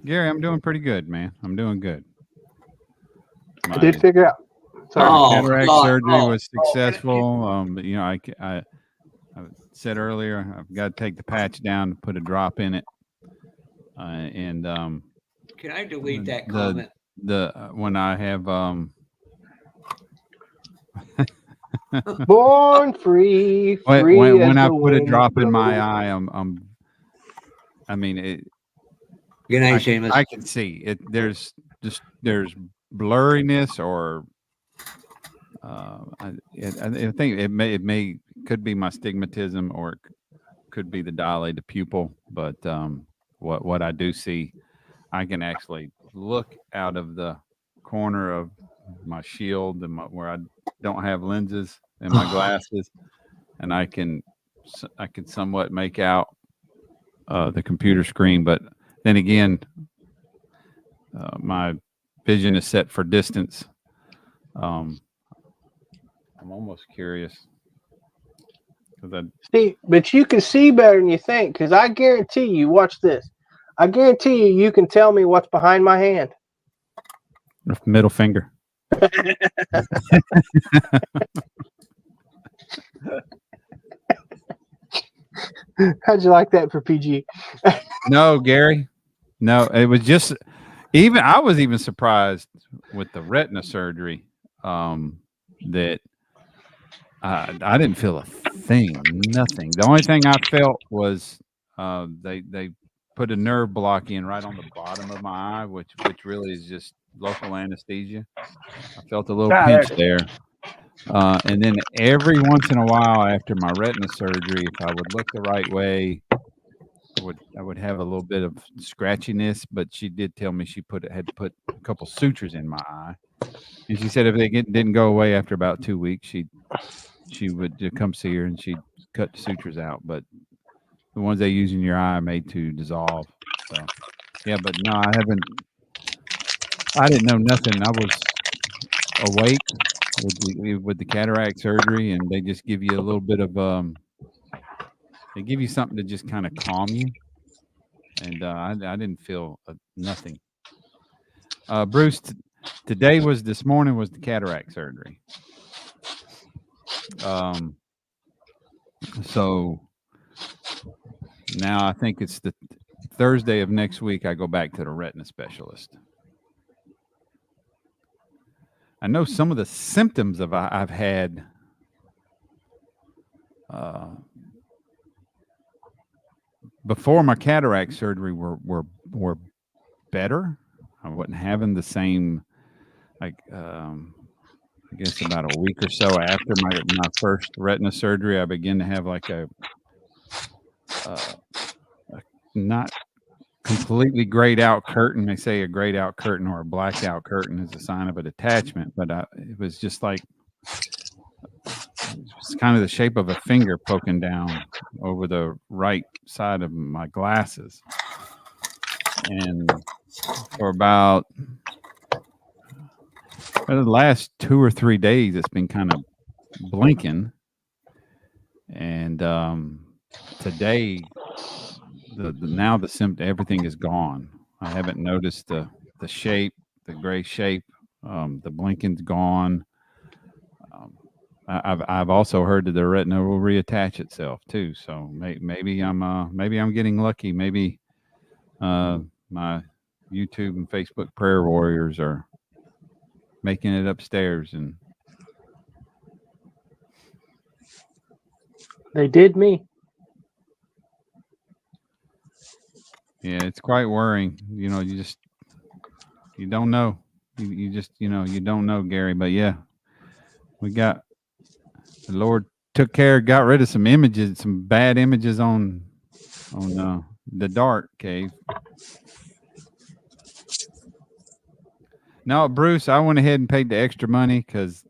Gary, I'm doing pretty good, man. I'm doing good. I did figure out. Sorry. Oh, Cataract God, surgery was and- successful. But you know, I said earlier, I've got to take the patch down, put a drop in it, and Can I delete that comment? when I have Born free, free when as I the put a wind drop in my blows. eye, I mean, Good night, Seamus. I can see it. There's blurriness, or I think it could be my stigmatism, or it could be the dilated pupil. But what I do see, I can actually look out of the corner of my shield and where I don't have lenses in my glasses, and I can somewhat make out the computer screen. But then again, my vision is set for distance. I'm almost curious because See, but you can see better than you think, because I guarantee you, watch this. I guarantee you can tell me what's behind my hand. middle finger. How'd you like that for PG? No, Gary. No, it was just I was even surprised with the retina surgery that I didn't feel a thing, nothing. The only thing I felt was they put a nerve block in right on the bottom of my eye, which really is just local anesthesia. I felt a little pinch there. And then every once in a while after my retina surgery, if I would look the right way, I would have a little bit of scratchiness. But she did tell me she had to put a couple sutures in my eye, and she said if they didn't go away after about 2 weeks, she would come see her and she'd cut the sutures out. But the ones they use in your eye are made to dissolve. So yeah, but no, I didn't know nothing. I was awake with the cataract surgery, and they just give you a little bit of they give you something to just kind of calm you, and I didn't feel nothing. Bruce, this morning was the cataract surgery. So now I think it's the Thursday of next week I go back to the retina specialist. I know some of the symptoms I've had before my cataract surgery were better. I wasn't having the same, like I guess about a week or so after my first retina surgery, I began to have like a not completely grayed out curtain. They say a grayed out curtain or a blacked out curtain is a sign of a detachment, but it was just like it's kind of the shape of a finger poking down over the right side of my glasses. And for about the last 2 or 3 days, it's been kind of blinking. And today, now the symptom, everything is gone. I haven't noticed the shape, the gray shape. The blinking's gone. I've also heard that the retina will reattach itself too. So maybe I'm getting lucky. Maybe my YouTube and Facebook prayer warriors are making it upstairs, and they did me. Yeah, it's quite worrying. You know, you don't know. You just you don't know, Gary. But yeah, we got the Lord took care, got rid of some images, some bad images on the dark cave. No, Bruce, I went ahead and paid the extra money because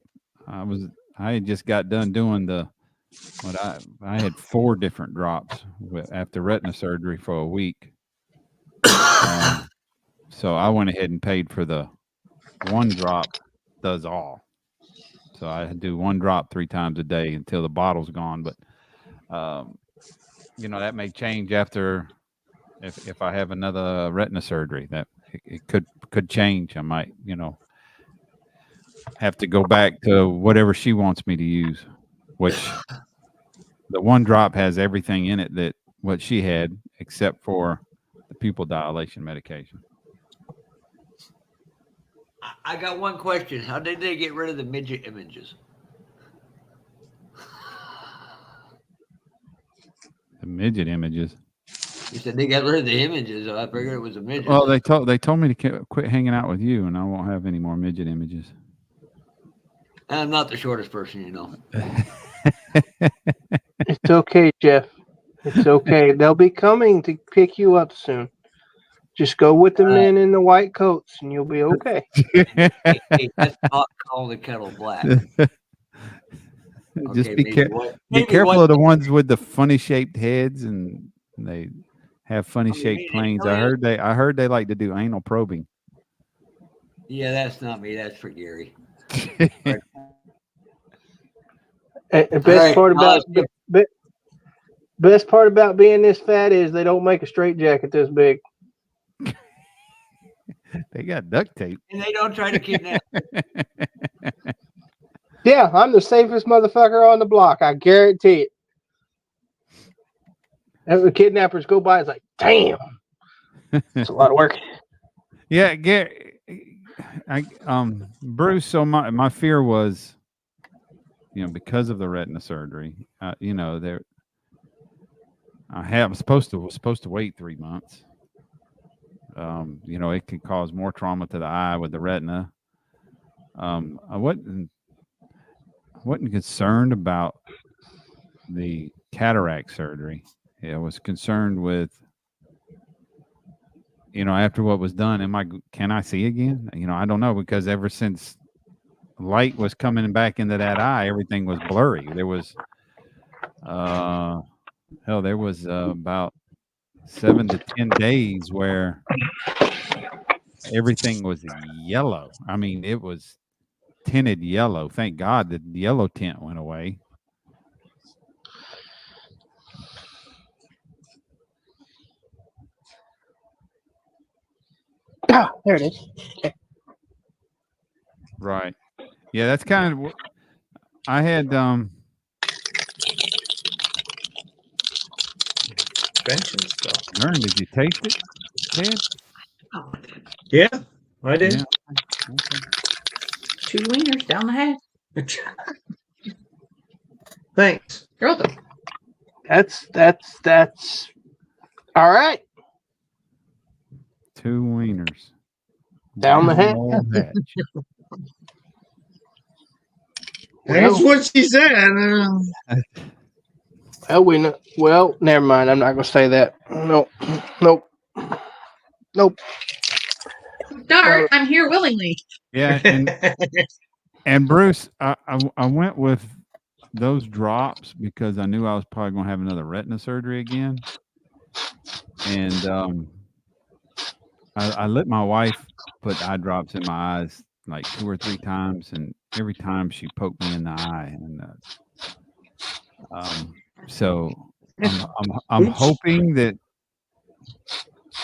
I had just got done doing I had 4 different drops after retina surgery for a week. So I went ahead and paid for the one drop does all. So I do one drop 3 times a day until the bottle's gone. But that may change after if I have another retina surgery. That it could change. I might have to go back to whatever she wants me to use, which the one drop has everything in it that what she had except for the pupil dilation medication. I got one question. How did they get rid of the midget images? The midget images. You said they got rid of the images. So I figured it was a midget. Well, they told me to quit hanging out with you, and I won't have any more midget images. I'm not the shortest person, you know. It's okay, Jeff. It's okay. They'll be coming to pick you up soon. Just go with the men in the white coats, and you'll be okay. Hey, let's not call the kettle black. Just Okay, be careful of the ones with the funny shaped heads, and they have funny shaped planes. I heard they like to do anal probing. Yeah, that's not me. That's for Gary. Best part about being this fat is they don't make a straight jacket this big. They got duct tape. And they don't try to kidnap. Yeah, I'm the safest motherfucker on the block. I guarantee it. And the kidnappers go by, it's like, damn. It's a lot of work. Yeah, Bruce. So my fear was, because of the retina surgery, I was supposed to wait 3 months. It could cause more trauma to the eye with the retina. I wasn't concerned about the cataract surgery. I was concerned with, after what was done, can I see again? I don't know, because ever since light was coming back into that eye, everything was blurry. There was, about 7 to 10 days where everything was yellow. I mean, it was tinted yellow. Thank God the yellow tint went away. Ah, there it is. Okay. Right. Yeah, that's kind of what I had. Bench and stuff. Ern, did you taste it, Ted? Oh, Yeah, I did. Yeah. Okay. 2 wieners down the head. Thanks. You're welcome. That's all right. 2 wieners Down the head. That's what she said. Well, never mind. I'm not gonna say that. Nope. Dart, I'm here willingly. Yeah, and Bruce, I went with those drops because I knew I was probably going to have another retina surgery again, and I let my wife put eye drops in my eyes like 2 or 3 times, and every time she poked me in the eye, and so I'm hoping that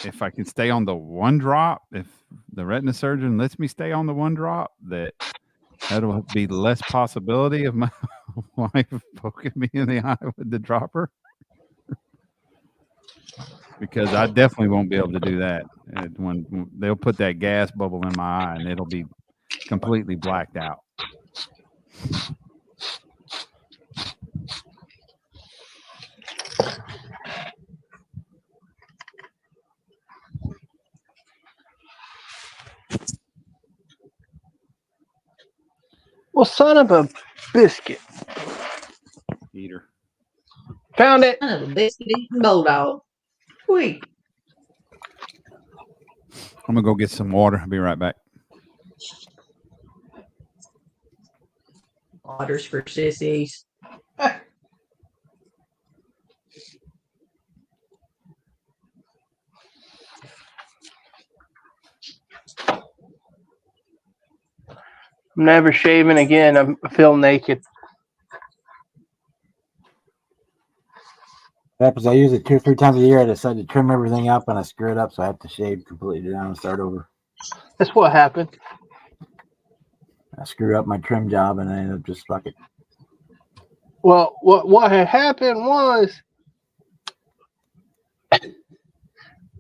if I can stay on the one drop, if the retina surgeon lets me stay on the one drop, that'll be less possibility of my wife poking me in the eye with the dropper. Because I definitely won't be able to do that. When they'll put that gas bubble in my eye, and it'll be completely blacked out. Well, son of a biscuit. Eater. Found it. Son of a biscuit eating bulldog. Wait. I'm gonna go get some water. I'll be right back. Waters for sissies. I'm never shaving again. I feel naked. Happens. I use it 2 or 3 times a year. I decide to trim everything up, and I screw it up, so I have to shave completely down and start over. That's what happened. I screw up my trim job, and I end up just fucking. Well, what had happened was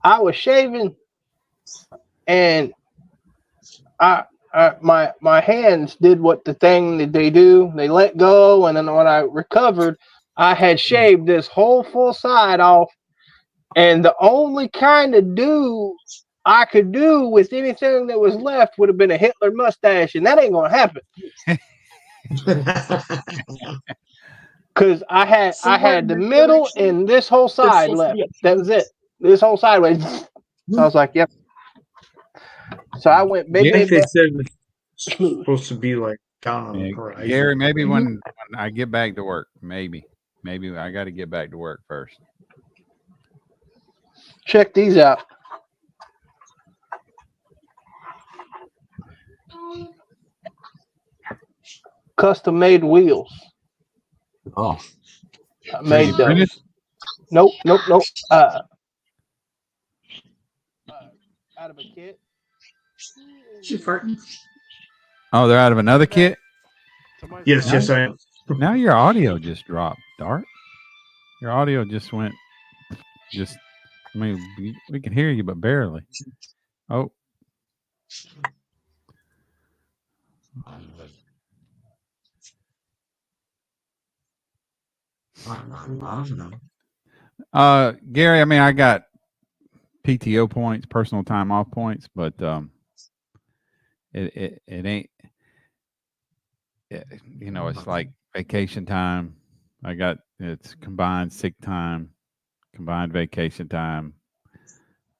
I was shaving, and my hands did what the thing that they do. They let go, and then when I recovered, I had shaved this whole full side off, and the only kind of do I could do with anything that was left would have been a Hitler mustache, and that ain't gonna happen because I had the middle and this whole side left. That was it. This whole sideways. So I was like, yep. So I went big, I think big, they big. said it's supposed to be like down on the Yeah, horizon. Gary, maybe when I get back to work, maybe I got to get back to work first. Check these out. Custom made wheels. Oh, I made you printed? those. Nope. Out of a kit. She farting. Oh, they're out of another kit. Yes, I am. Now your audio just dropped, Dart. Your audio just went. Just, I mean, we can hear you, but barely. Oh. Gary, I mean, I got PTO points, personal time off points, but it ain't. You know, it's like vacation time. It's combined sick time, combined vacation time.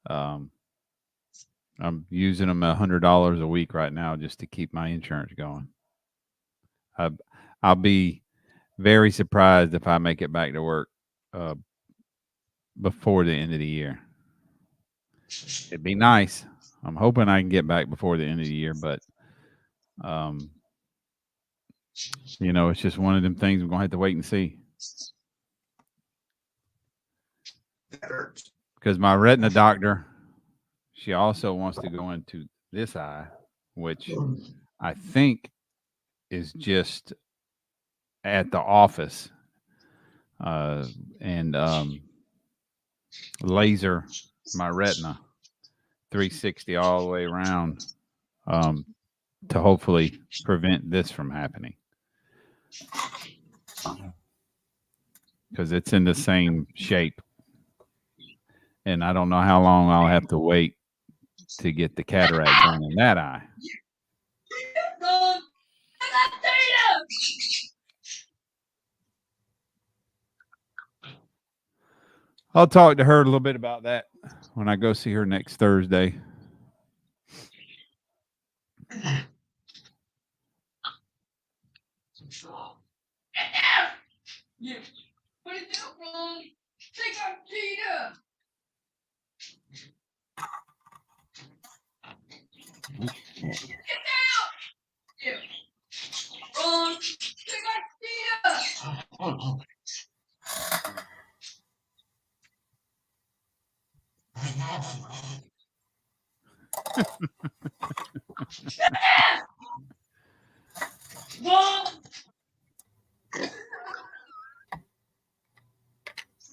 I'm using them $100 a week right now just to keep my insurance going. I'll be very surprised if I make it back to work before the end of the year. It'd be nice. I'm hoping I can get back before the end of the year, but you know, it's just one of them things we're gonna have to wait and see. Because my retina doctor, she also wants to go into this eye, which I think is just at the office, and laser my retina 360 all the way around, to hopefully prevent this from happening. Because it's in the same shape. And I don't know how long I'll have to wait to get the cataract done in that eye. I'll talk to her a little bit about that when I go see her next Thursday.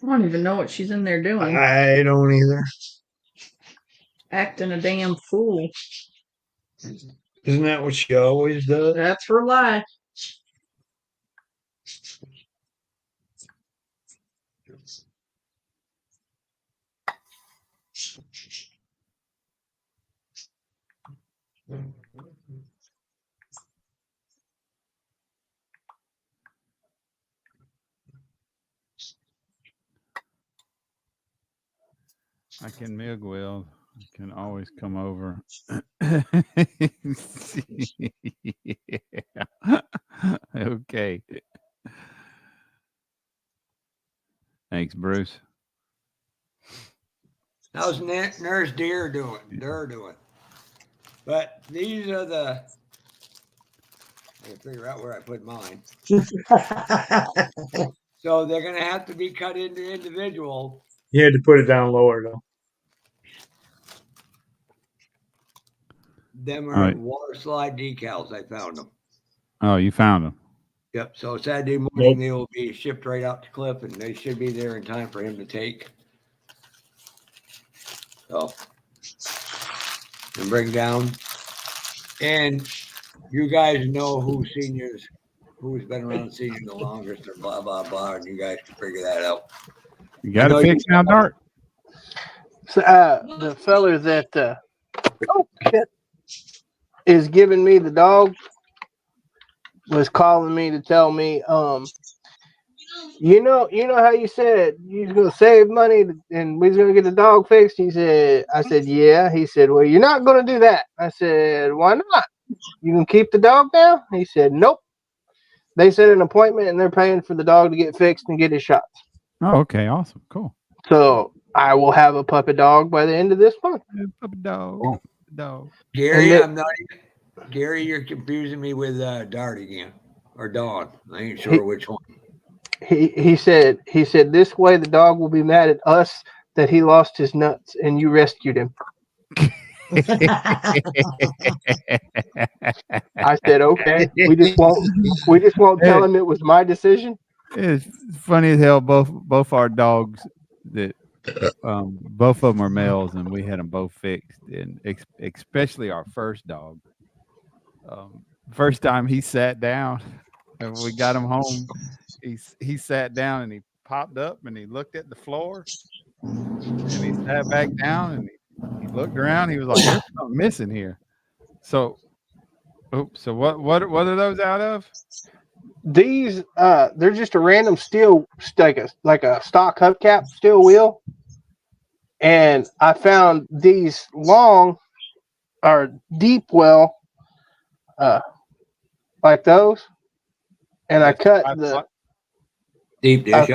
I don't even know what she's in there doing. I don't either. Acting a damn fool. Isn't that what she always does? That's her life. back in Miguel, you can always come over. Yeah. Okay. Thanks, Bruce. How's Nurse Deer doing? But these are the. I can figure out where I put mine. So they're going to have to be cut into individual. You had to put it down lower though. Them All are right. water slide decals. I found them. Oh, you found them. Yep. So Saturday morning Nope. they will be shipped right out to Cliff, and they should be there in time for him to take. So and bring down. And you guys know who's been around seniors the longest, or blah blah blah, and you guys can figure that out. You got to fix now, Dart. So, the feller that is giving me the dog was calling me to tell me, you know how you said you was gonna save money and we was gonna get the dog fixed. I said, yeah. He said, well, you're not gonna do that. I said, why not? You can keep the dog now? He said, nope. They set an appointment and they're paying for the dog to get fixed and get his shots. Oh, okay. Awesome. Cool. So I will have a puppy dog by the end of this month. Puppy dog. Cool. Dog. Gary, Gary, you're confusing me with Dart again, or Dawn. I ain't sure which one. He said this way the dog will be mad at us that he lost his nuts and you rescued him. I said, okay. We just won't tell him it was my decision. It's funny as hell. Both our dogs that both of them are males, and we had them both fixed. And especially our first dog. First time he sat down, and we got him home. He sat down and he popped up and he looked at the floor, and he sat back down and he looked around. He was like, "There's something missing here." So, so what are those out of? These they're just a random steel, like a stock hubcap steel wheel. And I found these long or deep well like those. And I cut the deep dish.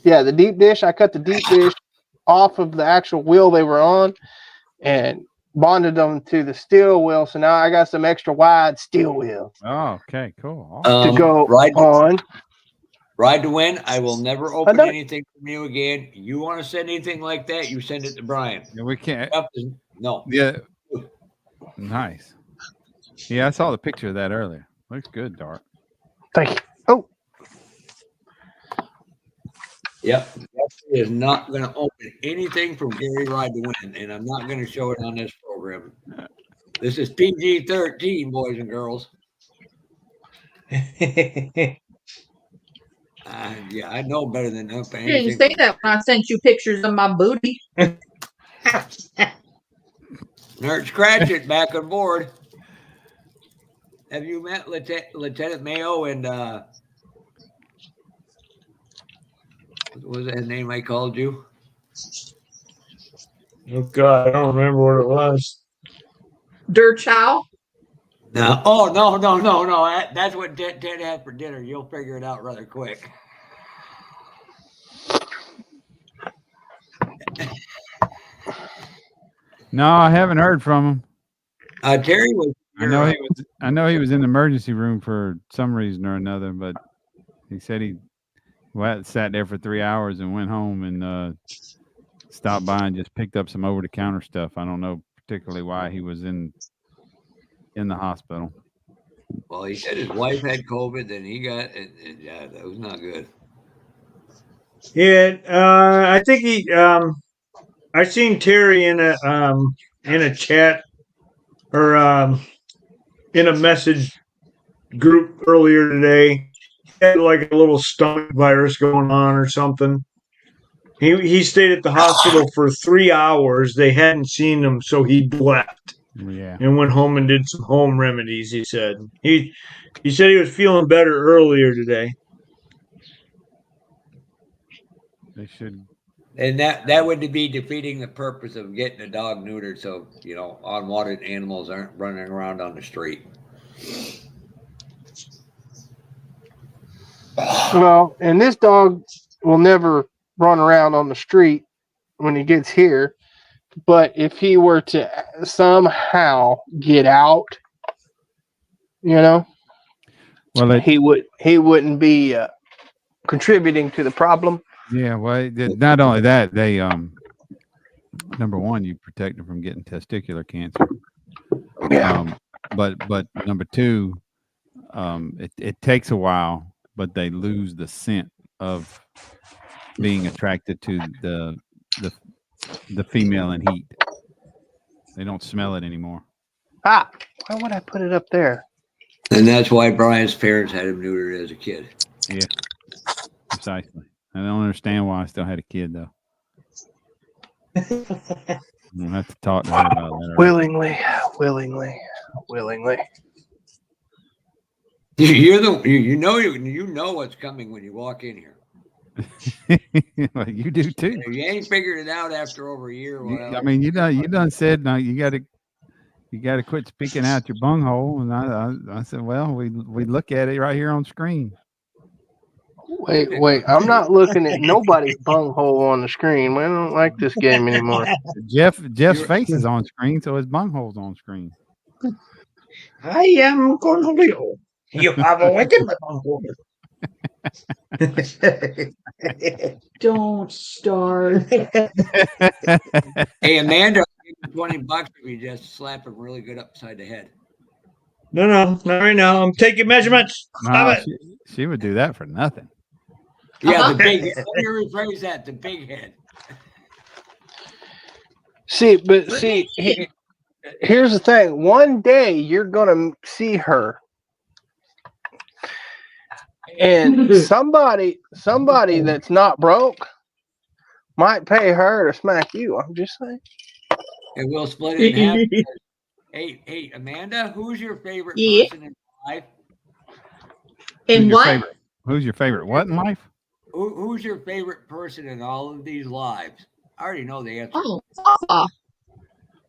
The deep dish. I cut the deep dish off of the actual wheel they were on and bonded them to the steel wheel. So now I got some extra wide steel wheels. Oh, okay, cool. To go on. Ride to win. I will never open anything from you again. You want to send anything like that, you send it to Brian. Yeah, we can't. No. Yeah. Nice. Yeah, I saw the picture of that earlier. Looks good, Dart. Thank you. Oh. Yep. He is not going to open anything from Gary Ride to Win, and I'm not going to show it on this program. This is PG-13, boys and girls. Yeah, I know better than that. You didn't say that when I sent you pictures of my booty. Nerd Scratch It back on board. Have you met Lieutenant Mayo and what was that name I called you? Oh God, I don't remember what it was. Chow? No. Oh no. That's what Ted had for dinner. You'll figure it out rather quick. No, I haven't heard from him. Terry was. I know he was in the emergency room for some reason or another, but he said he sat there for 3 hours and went home and stopped by and just picked up some over-the-counter stuff. I don't know particularly why he was in the hospital. Well, he said his wife had COVID, and he got it. Yeah, that was not good. Yeah, I think I seen Terry in a chat or in a message group earlier today. He had like a little stomach virus going on or something. He stayed at the hospital for 3 hours. They hadn't seen him, so he left. Yeah. And went home and did some home remedies. He said he said he was feeling better earlier today. They should. And that would be defeating the purpose of getting a dog neutered, so unwanted animals aren't running around on the street. Well, and this dog will never run around on the street when he gets here. But if he were to somehow get out, Well, he wouldn't be contributing to the problem. yeah. Well, not only that, they number one, you protect them from getting testicular cancer. Yeah. But number two, it takes a while, but they lose the scent of being attracted to the female in heat. They don't smell it anymore. Why would I put it up there? And that's why Brian's parents had him neutered as a kid. Yeah, precisely. I don't understand why I still had a kid though. I'll have to talk to her about that. Willingly. You know what's coming when you walk in here. Well, you do too. You ain't figured it out after over a year. I mean, you done said no. You got to quit speaking out your bunghole. And I said, well, we look at it right here on screen. Wait. I'm not looking at nobody's bunghole on the screen. I don't like this game anymore. Jeff's face is on screen, so his bunghole's on screen. I am Cornelio. You have awakened my bunghole. Don't start. Hey, Amanda, I'll give you $20 if you just slap him really good upside the head. No, not right now. I'm taking measurements. Stop it. She would do that for nothing. Yeah, the big head. Let me rephrase that. The big head. See, here's the thing. One day you're gonna see her, and somebody that's not broke might pay her to smack you. I'm just saying. And we'll split it in half. Hey, Amanda, who's your favorite person in life? In what? Who's your favorite? What in life? Who's your favorite person in all of these lives? I already know the answer. Oh, Fafa.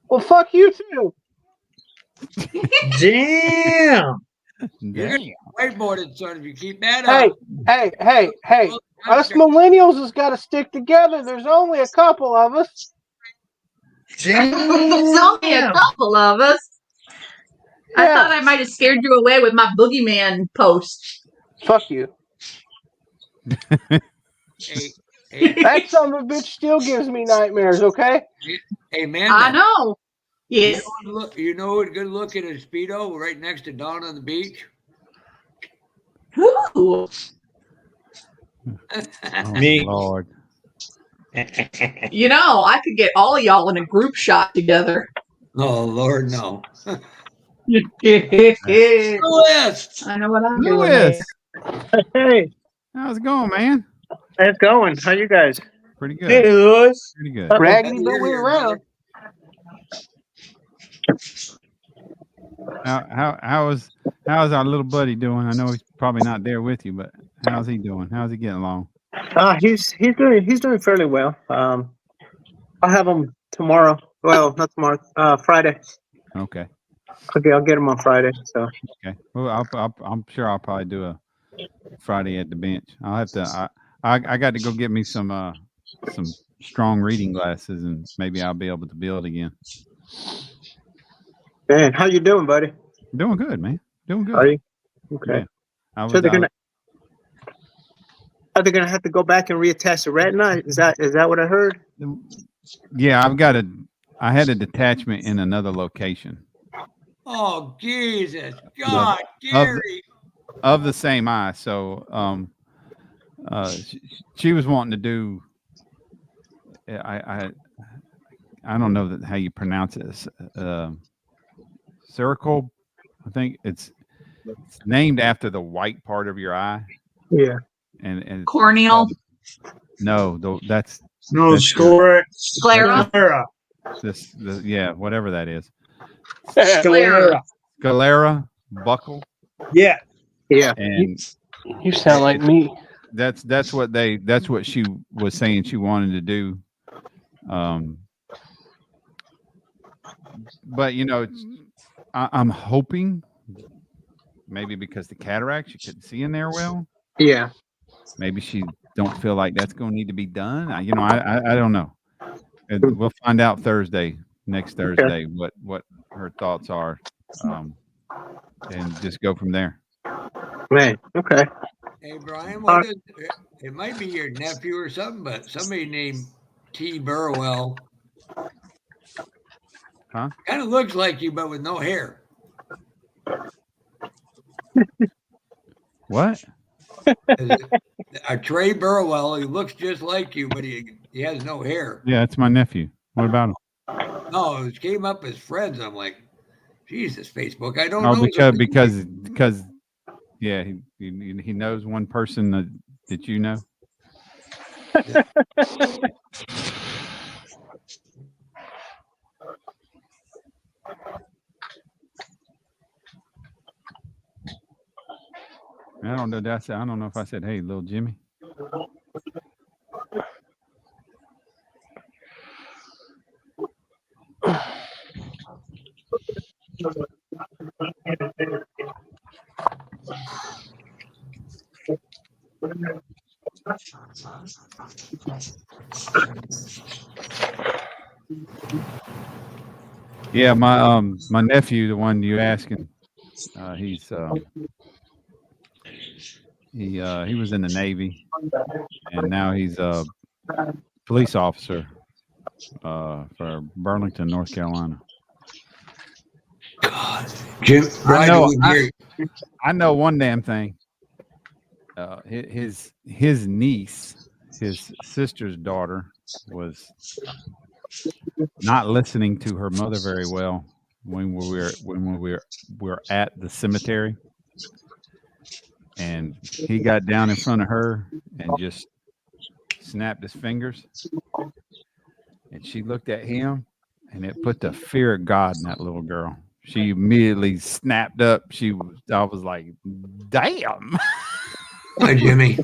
Well, fuck you too. Damn. You're gonna get whiteboarded, son, if you keep that up. Hey. Us millennials has got to stick together. There's only a couple of us. There's only a couple of us. I thought I might have scared you away with my boogeyman post. Fuck you. Hey, that son of a bitch still gives me nightmares, okay? Hey, Amanda. I know. Yes. You know what good looking is Speedo right next to Dawn on the beach? Ooh. Me. Lord. You know, I could get all of y'all in a group shot together. Oh, Lord, no. Louis. I know what I'm doing. Louis, Hey, how's it going, man? how's it going? How you guys? Pretty good. Hey, Louis. Pretty good. Raggedy, but we're around. How's our little buddy doing? I know he's probably not there with you, but how's he doing? How's he getting along? He's doing fairly well. I'll have him tomorrow. Well, not tomorrow. Friday. Okay. Okay, I'll get him on Friday. So. Okay. Well, I'm sure I'll probably do a Friday at the bench. I'll have to. I got to go get me some strong reading glasses, and maybe I'll be able to build again. Man, how you doing, buddy? Doing good, man. Doing good. Are you? Okay. Yeah. So are they gonna have to go back and reattach the retina? Is that what I heard? Yeah, I had a detachment in another location. Oh, Jesus. God, Gary. Of the same eye. So she was wanting to do I don't know how you pronounce it. Circle. I think it's named after the white part of your eye. Yeah. And Corneal. That's Sclera. Yeah, whatever that is. Sclera. Buckle. Yeah. Yeah. And You sound like me. that's what she was saying she wanted to do. But I'm hoping maybe because the cataracts you couldn't see in there well. Yeah. Maybe she don't feel like that's going to need to be done. I don't know. We'll find out next Thursday, what her thoughts are, and just go from there. Man. Okay. Hey, Brian, Uh, it might be your nephew or something, but somebody named T. Burwell Huh? kind of looks like you, but with no hair. What? A Trey Burwell, he looks just like you, but he has no hair. Yeah, it's my nephew. What about him? No, it came up as friends. I'm like, Jesus, Facebook. I don't know. Because yeah, he knows one person that you know. I don't know. I don't know if I said, "Hey, little Jimmy." Yeah, my nephew, the one you asking, he's he was in the Navy, and now he's a police officer for Burlington, North Carolina. God, Jim, I know one damn thing. His niece, his sister's daughter, was not listening to her mother very well when we were at the cemetery, and he got down in front of her and just snapped his fingers, and she looked at him, and it put the fear of God in that little girl. She immediately snapped up. I was like, damn. Hi, Jimmy.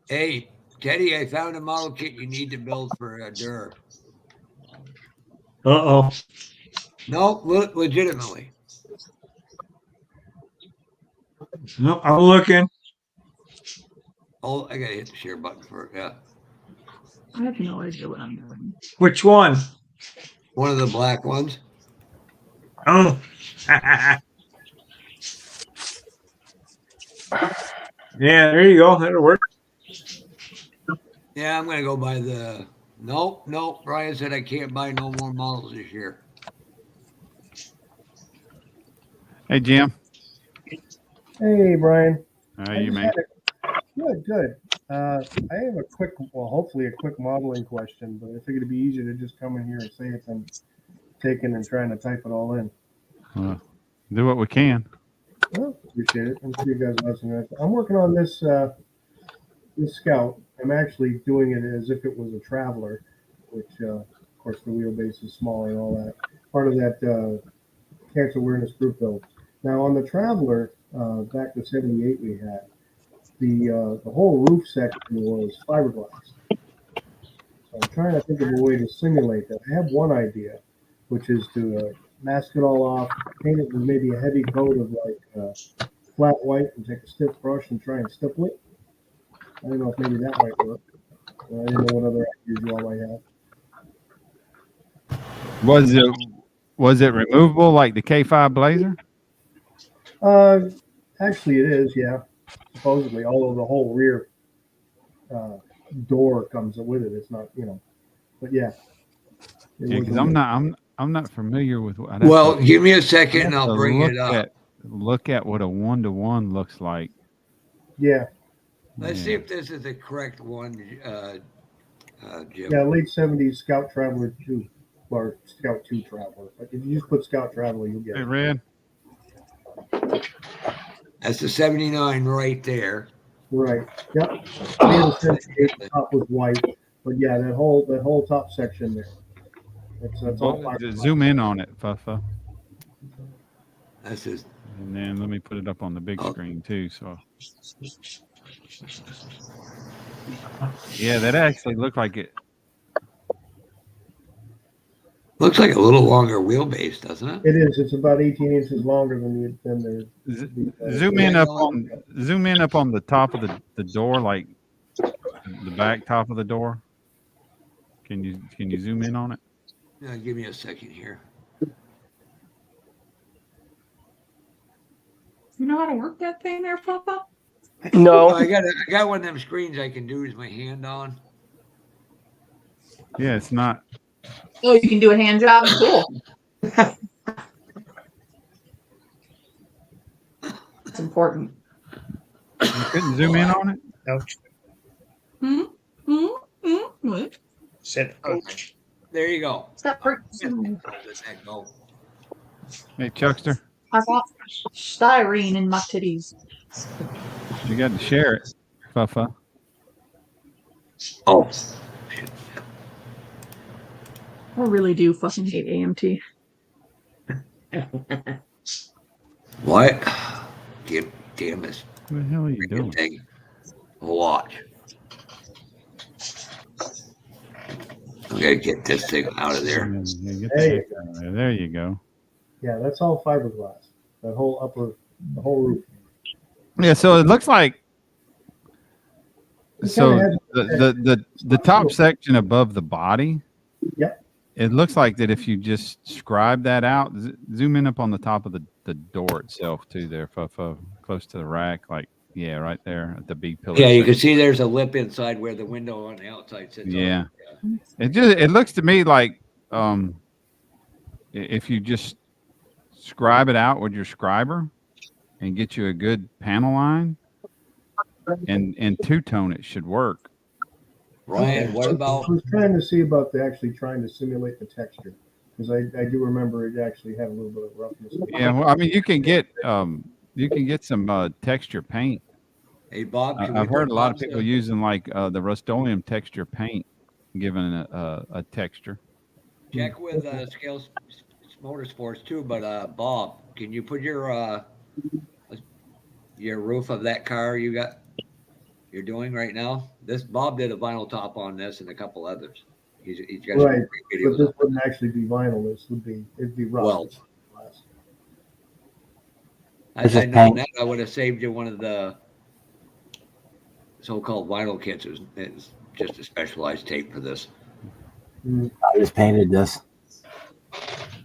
Hey, Teddy, I found a model kit you need to build for Dur. Uh-oh. No, legitimately. No, I'm looking. Oh, I gotta hit the share button for it. Yeah. I have no idea what I'm doing. Which one? One of the black ones. Oh. Yeah, there you go. That'll work. Yeah, I'm gonna go buy the. Nope. Brian said I can't buy no more models this year. Hey, Jim. Hey, Brian. How are you, man? Good. I have hopefully a quick modeling question, but I figured it'd be easier to just come in here and say it than taking and trying to type it all in. Do what we can. Well, appreciate it. I'm sure you guys are listening. I'm working on this Scout. I'm actually doing it as if it was a Traveler, which, of course, the wheelbase is smaller and all that. Part of that cancer awareness group build. Now, on the Traveler, back to 78 we had, the whole roof section was fiberglass. So I'm trying to think of a way to simulate that. I have one idea, which is to mask it all off, paint it with maybe a heavy coat of like flat white, and take a stiff brush and try and stipple it. I don't know if maybe that might work. I don't know what other ideas you all might have. Was it removable like the K5 Blazer? Actually, it is, yeah. Supposedly, although the whole rear door comes with it. It's not, but yeah. Yeah, because I'm not familiar with. Well, give me a second and I'll bring it up. Look at what a 1-to-1 looks like. Yeah. Let's see if this is the correct one, Jim. Yeah, late 70s Scout Traveler 2 or Scout 2 Traveler. But if you just put Scout Traveler, you'll get it. Red. That's the 79 right there. Right. Yep. The top was white, but yeah, that whole top section there. That's all. Zoom in on it, That's just. And then let me put it up on the big screen too. So Yeah, that actually looked like it. Looks like a little longer wheelbase, doesn't it? It is. It's about 18 inches longer than Zoom in up on the top of the door, like the back top of the door. Can you zoom in on it? Yeah, give me a second here. You know how to work that thing there, Papa? No. Oh, I got one of them screens I can do with my hand on. Yeah, it's not. Oh, you can do a hand job? Cool. It's important. You couldn't zoom in on it. Ouch. What? Said ouch. There you go. Stop hurting. Let that go. Hey, Chuckster, I got styrene in my titties. you got to share it, Fuffa. Oh, I really do fucking hate AMT. what? Damn this What the hell are you doing? thing. Watch. I'm gonna get this thing out of there. Yeah, get the heck out of there. There you go. Yeah, that's all fiberglass. The whole roof. Yeah, so it looks like It so kinda has- the top section above the body. Yep. It looks like that if you just scribe that out, zoom in up on the top of the door itself too. There, Fuffa, close to the rack, like yeah, right there at the B pillar. Yeah, you section. can see there's a lip inside where the window on the outside sits. Yeah. It looks to me like if you just scribe it out with your scriber and get you a good panel line and two-tone, it should work. Ryan, what about? I was trying to see about actually trying to simulate the texture because I do remember it actually had a little bit of roughness. Yeah, well, I mean you can get some texture paint. Hey, Bob, I've heard a lot of people using like the Rust-Oleum texture paint, giving a texture. check with Scales Motorsports too. But Bob, can you put your roof of that car you're doing right now? This Bob did a vinyl top on this and a couple others. He's got some Right, great but videos. this wouldn't actually be vinyl. It'd be rough. Well, This is I know paint. that I would have saved you one of the so-called vinyl kits. It's just a specialized tape for this. I just painted this.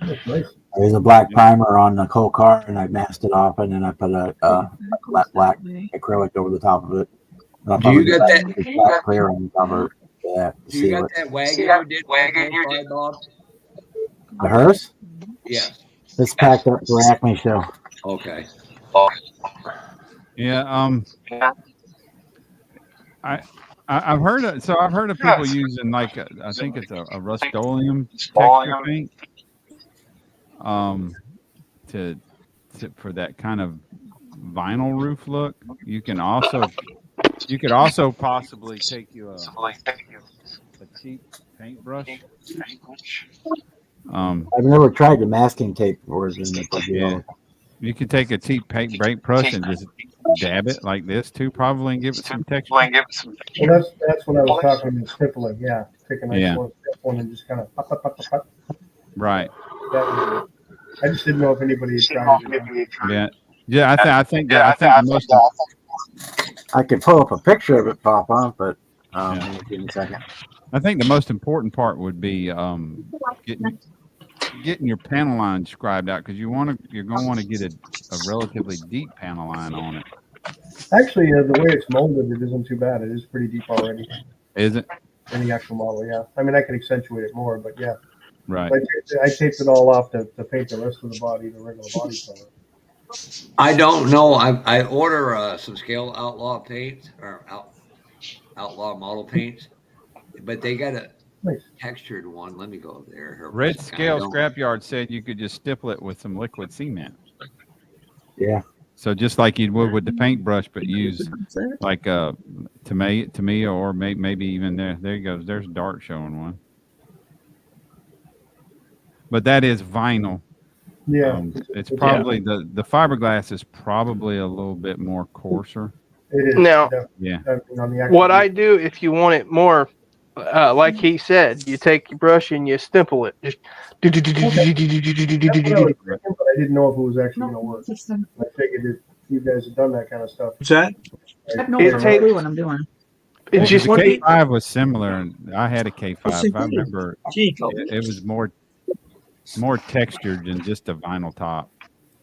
That's nice. There's a black primer on the whole car, and I masked it off, and then I put a black acrylic over the top of it. Do you get that? Black clear on the cover. Yeah, Do you got that wagon you did, Bob? The hearse? Yes. It's packed up for Acme show. Okay. Yeah, I've heard of people using like I think it's a Rust-Oleum texture paint to for that kind of vinyl roof look. You could also possibly take you a cheap paintbrush. I've never tried the masking tape version. Yeah. You could take a cheap paintbrush and just dab it like this too, probably, and give it some texture. Well, that's what I was talking about stippling. Yeah, take a nice one and just kind of pop. Right. I just didn't know if anybody had tried it. Yeah. I think the most. I could pull up a picture of it, Papa, but give me a second. I think the most important part would be getting your panel line scribed out because you're going to want to get a relatively deep panel line on it. Actually, the way it's molded, it isn't too bad. It is pretty deep already. Is it? In the actual model, yeah. I mean, I can accentuate it more, but yeah. Right. I taped it all off to paint the rest of the body, the regular body color. I don't know. I order some Scale Outlaw paints or Outlaw model paints, but they got a textured one. Let me go there. Red Scale Scrapyard said you could just stipple it with some liquid cement. Yeah. So just like you would with the paintbrush, but use like Tamiya or maybe even there. There you go. There's Dart showing one. But that is vinyl. Yeah. It's probably the fiberglass is probably a little bit more coarser. It is. Now, Yeah. On the actual what I do if you want it more, like he said, you take your brush and you stipple it. Just That's what I was thinking, but I didn't know if it was actually going to work. I figured if you guys had done that kind of stuff. What's that? I have no It fucking takes- clue what I'm doing. It Because just the K5 was similar, and I had a K5. I remember Chico. it was more textured than just a vinyl top.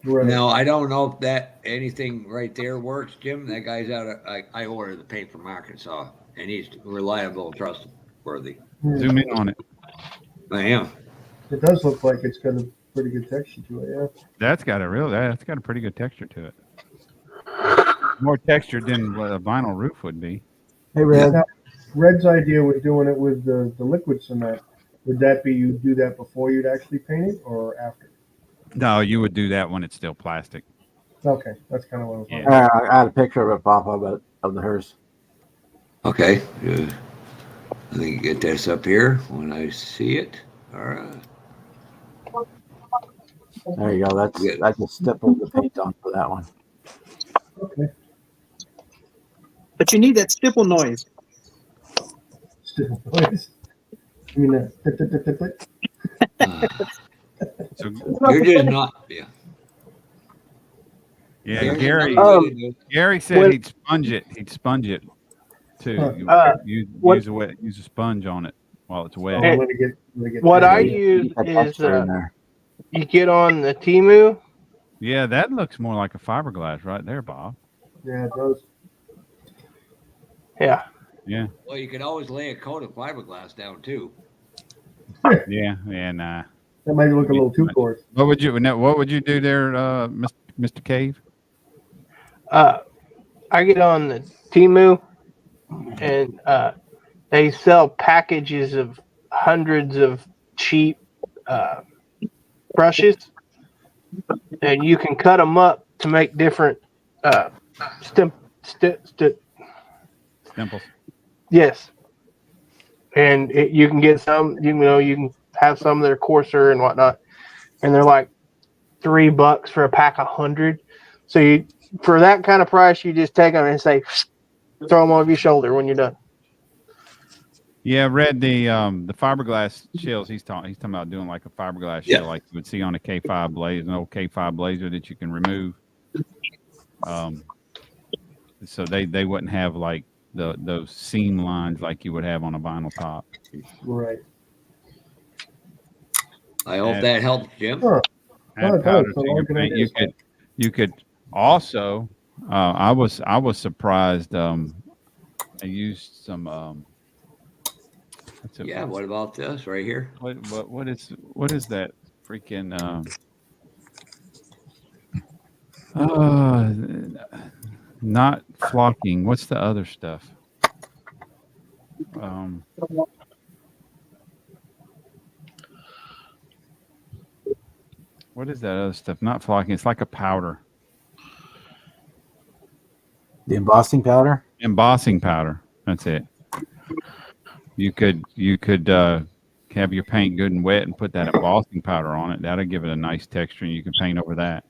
Right. Now I don't know if that anything right there works, Jim. That guy's out of. I ordered the paint from Arkansas, and he's reliable and trustworthy. Zoom in on it. I am. It does look like it's got a pretty good texture to it. Yeah. That's got a pretty good texture to it. More textured than what a vinyl roof would be. Hey, Red. Now, Red's idea with doing it with the liquid cement, would that be you do that before you'd actually paint it or after? No, you would do that when it's still plastic. Okay, that's kind of what I was Yeah. wondering. I had a picture of it pop up of the hearse. Okay. Good. I think get this up here when I see it. All right. There you go. I just stippled the paint on for that one. Okay. But you need that stipple noise. Still noise. I mean, that. So You're just not. Yeah. yeah, There's Gary. another way to do it. Gary said When- he'd sponge it. He'd sponge it too. Use a sponge on it while it's wet. Oh, let me get what that. I You use get that is texture in there. you get on the Timu. Yeah, that looks more like a fiberglass right there, Bob. Yeah, it does. Yeah. Yeah, Well, you could always lay a coat of fiberglass down too. yeah, and That might look a little too coarse. what would you do there, Mr. Cave? I get on the Timu, and they sell packages of hundreds of cheap brushes, and you can cut them up to make different Dimples. yes. And you can get some, you can have some that are coarser and whatnot, and they're like $3 for a pack of 100. So for that kind of price, you just take them and say, throw them over your shoulder when you're done. Yeah, Red, the fiberglass shells. He's talking about doing like a fiberglass shell, like you would see on a K5 blazer, an old K5 blazer that you can remove. So they wouldn't have like those seam lines like you would have on a vinyl top. Right. I hope that helps, Jim. Huh. Add Oh, it powder does. to I your like an paint. idea. You could also. I was surprised. I used some. What's it, Yeah. What about this right here? what is that freaking? Not flocking. What's the other stuff? What is that other stuff? Not flocking. It's like a powder. The embossing powder. Embossing powder. That's it. You could have your paint good and wet and put that embossing powder on it. That'll give it a nice texture, and you can paint over that.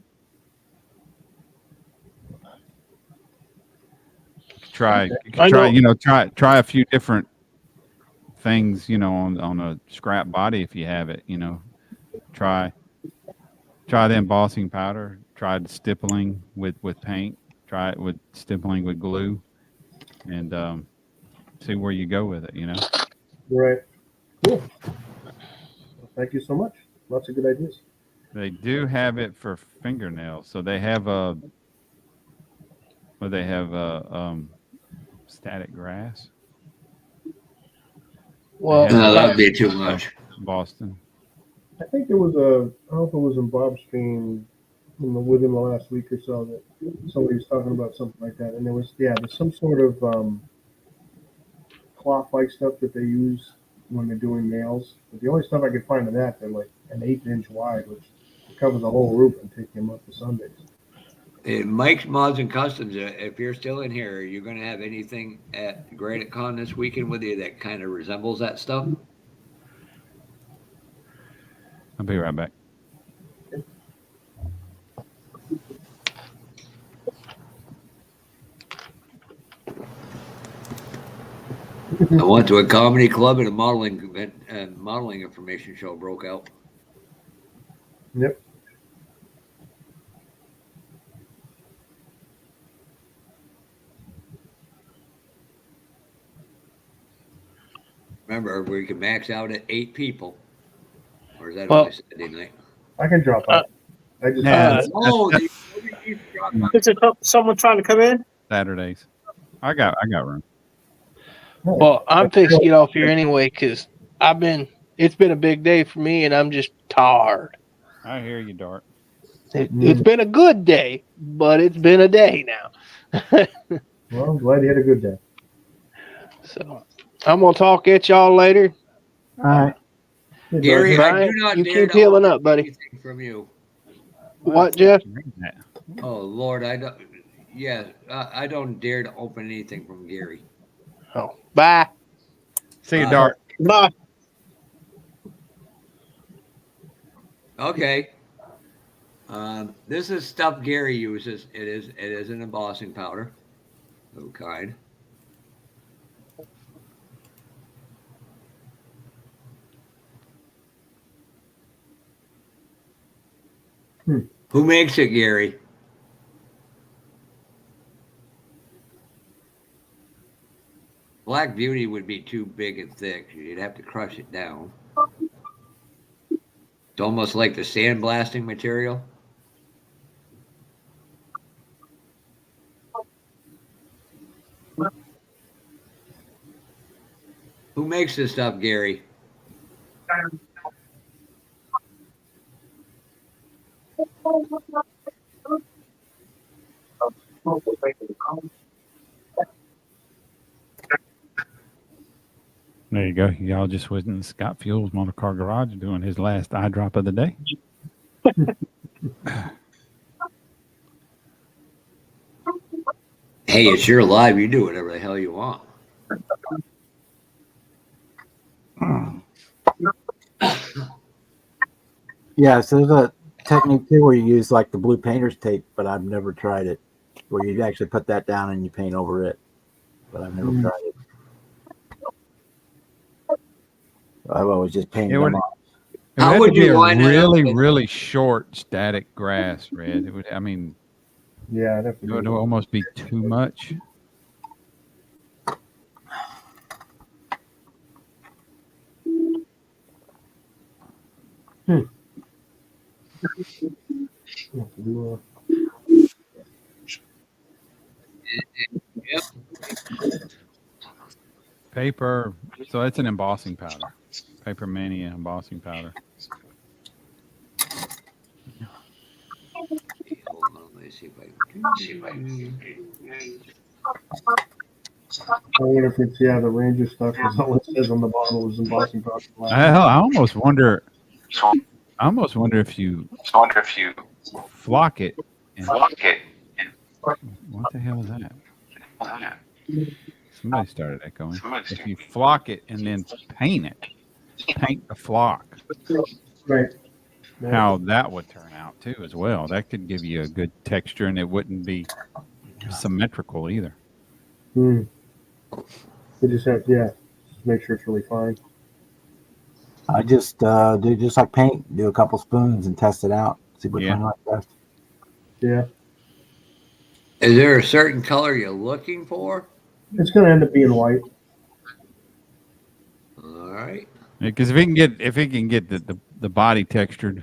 Try a few different things, on a scrap body if you have it. Try the embossing powder. Try the stippling with paint. Try it with stippling with glue, and see where you go with it. Right. Cool. Well, thank you so much. Lots of good ideas. They do have it for fingernails, so they have static grass. Well, No, that'd be too much. Boston. I think there was I don't know if it was in Bob's stream within the last week or so that somebody was talking about something like that. And there's some sort of cloth-like stuff that they use when they're doing nails. But the only stuff I could find of that, they're like an 1/8 wide, which covers the whole roof and take them up to Sundays. Mike's Mods and Customs, if you're still in here, are you going to have anything at Granite Con this weekend with you that kind of resembles that stuff? I'll be right back. I went to a comedy club and a modeling event, and modeling information show broke out. Yep. Remember, we can max out at 8 people. Or is that Well, only Saturday night? I can drop out. I just Yeah, Oh, Is it someone trying to come in? Saturdays. I got room. well, I'm fixing to get off here anyway because it's been a big day for me and I'm just tired. I hear you, Dart. It's been a good day, but it's been a day now. Well, I'm glad you had a good day. So I'm gonna talk at y'all later. All right. Hey, Gary, Darcy. I do not you dare keep to healing order up, buddy. anything from you. What, Jeff? Oh Lord, I don't. Yeah, I don't dare to open anything from Gary. Oh, bye. See you, Dart. Bye. Okay. This is stuff Gary uses. It is an embossing powder. Oh, kind. Who makes it, Gary? Black Beauty would be too big and thick. You'd have to crush it down. It's almost like the sandblasting material. Who makes this stuff, Gary? There you go. Y'all just witnessed Scott Fuel's Motor Car Garage doing his last eye drop of the day. Hey, it's your live. You do whatever the hell you want. Yeah, so there's a technique too where you use like the blue painter's tape, but I've never tried it. Where you actually put that down and you paint over it, but I've never tried it. I've always just painted them off. It How would would have to be you a line that up really, with- really short static grass, Red. It would. I mean, Yeah, I'd have to it do would that. almost be too much. Have to do, Yep. Paper. So it's an embossing powder. Paper Mania embossing powder. Hold on, let me see if I can. I wonder if it's the Ranger stuff because all it says on the bottle is embossing powder. I almost wonder. I almost wonder if you flock it. And, what the hell is that? Somebody started echoing. If you flock it and then paint the flock. Right. How that would turn out too, as well. That could give you a good texture, and it wouldn't be symmetrical either. You just have, just make sure it's really fine. I just do just like paint, do a couple spoons and test it out, see which one I like best. Yeah. Is there a certain color you're looking for? It's going to end up being white. All right. Because if he can get the body textured,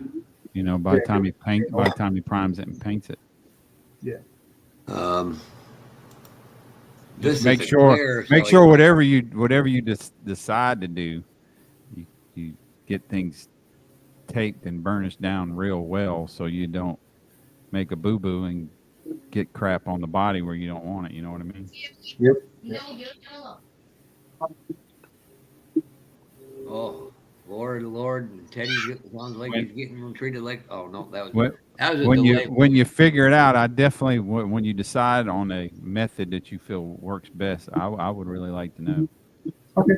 by the time he primes it and paints it. Yeah. Just make sure whatever you decide to do, you get things taped and burnished down real well, so you don't make a boo boo and get crap on the body where you don't want it. You know what I mean? Yep. Oh, Lord, and Teddy sounds like he's getting treated like. Oh no, that was when you figure it out. I definitely, when you decide on a method that you feel works best, I would really like to know. Okay.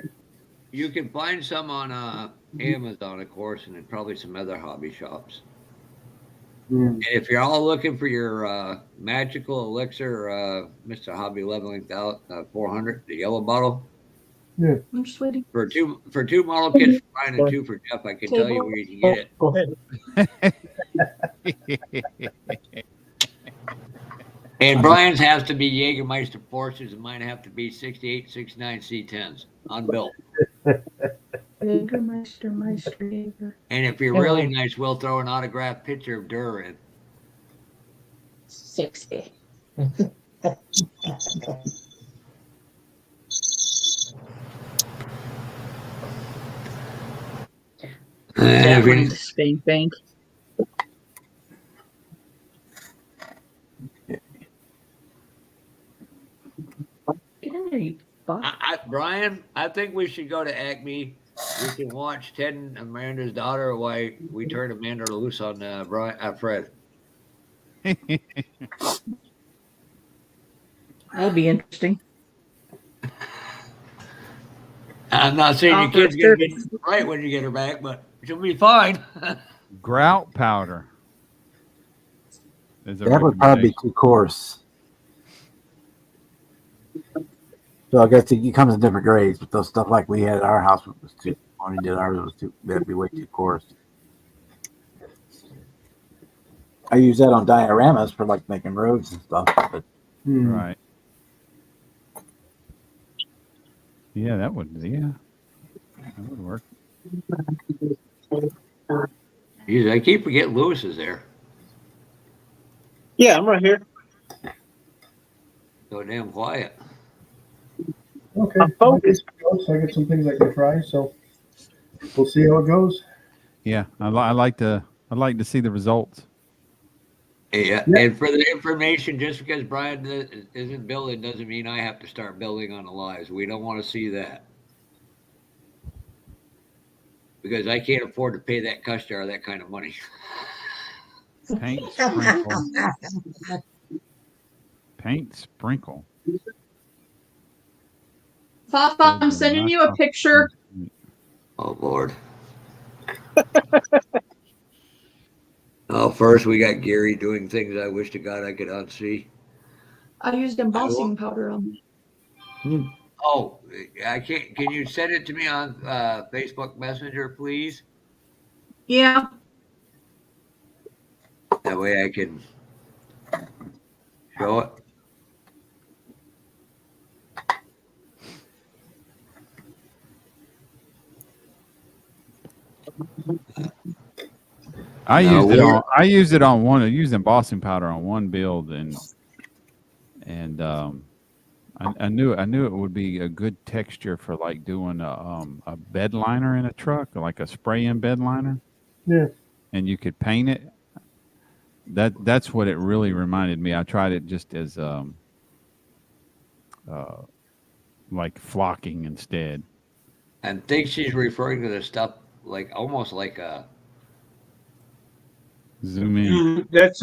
You can find some on Amazon, of course, and then probably some other hobby shops. And if you're all looking for your magical elixir, Mr. Hobby Leveling 400, the yellow bottle, I'm just waiting. For two model kits for Brian and two for Jeff, I can tell you where you can get it. Go ahead. And Brian's has to be Jägermeister Porsches, and mine have to be 68, 69 C10s, unbuilt. Jäger. And if you're really nice, we'll throw an autographed picture of Durr in. 60. And if you- Spank bank. Get in there, you fuck. Brian, I think we should go to Acme. We can watch Ted and Amanda's daughter while we turn Amanda loose on Fred. That'll be interesting. I'm not saying your kid's going to get right when you get her back, but she'll be fine. Grout powder. That would probably be too coarse. So I guess it comes in different grades, but those stuff like we had at our house was too. When we did ours, it was too. That'd be way too coarse. I use that on dioramas for like making roads and stuff. But Right. Yeah, that would. Yeah, that would work. I keep forgetting Lewis is there. Yeah, I'm right here. So damn quiet. Okay. I'm focused. So I get some things I can try. So we'll see how it goes. Yeah, I like to see the results. Yeah, and for the information, just because Brian isn't building doesn't mean I have to start building on the lives. We don't want to see that. Because I can't afford to pay that customer that kind of money. Paint sprinkle. Paint sprinkle. Fafa, I'm sending you a picture. Oh, Lord. Oh, first we got Gary doing things I wish to God I could unsee. I used embossing powder on it. Oh, I can't. Can you send it to me on Facebook Messenger, please? Yeah. That way I can show it. I used it on one. I used embossing powder on one build, and I knew it would be a good texture for like doing a bed liner in a truck, like a spray-in bed liner. Yeah. And you could paint it. That's what it really reminded me. I tried it just as like flocking instead. I think she's referring to the stuff like almost like a. Zoom in. That's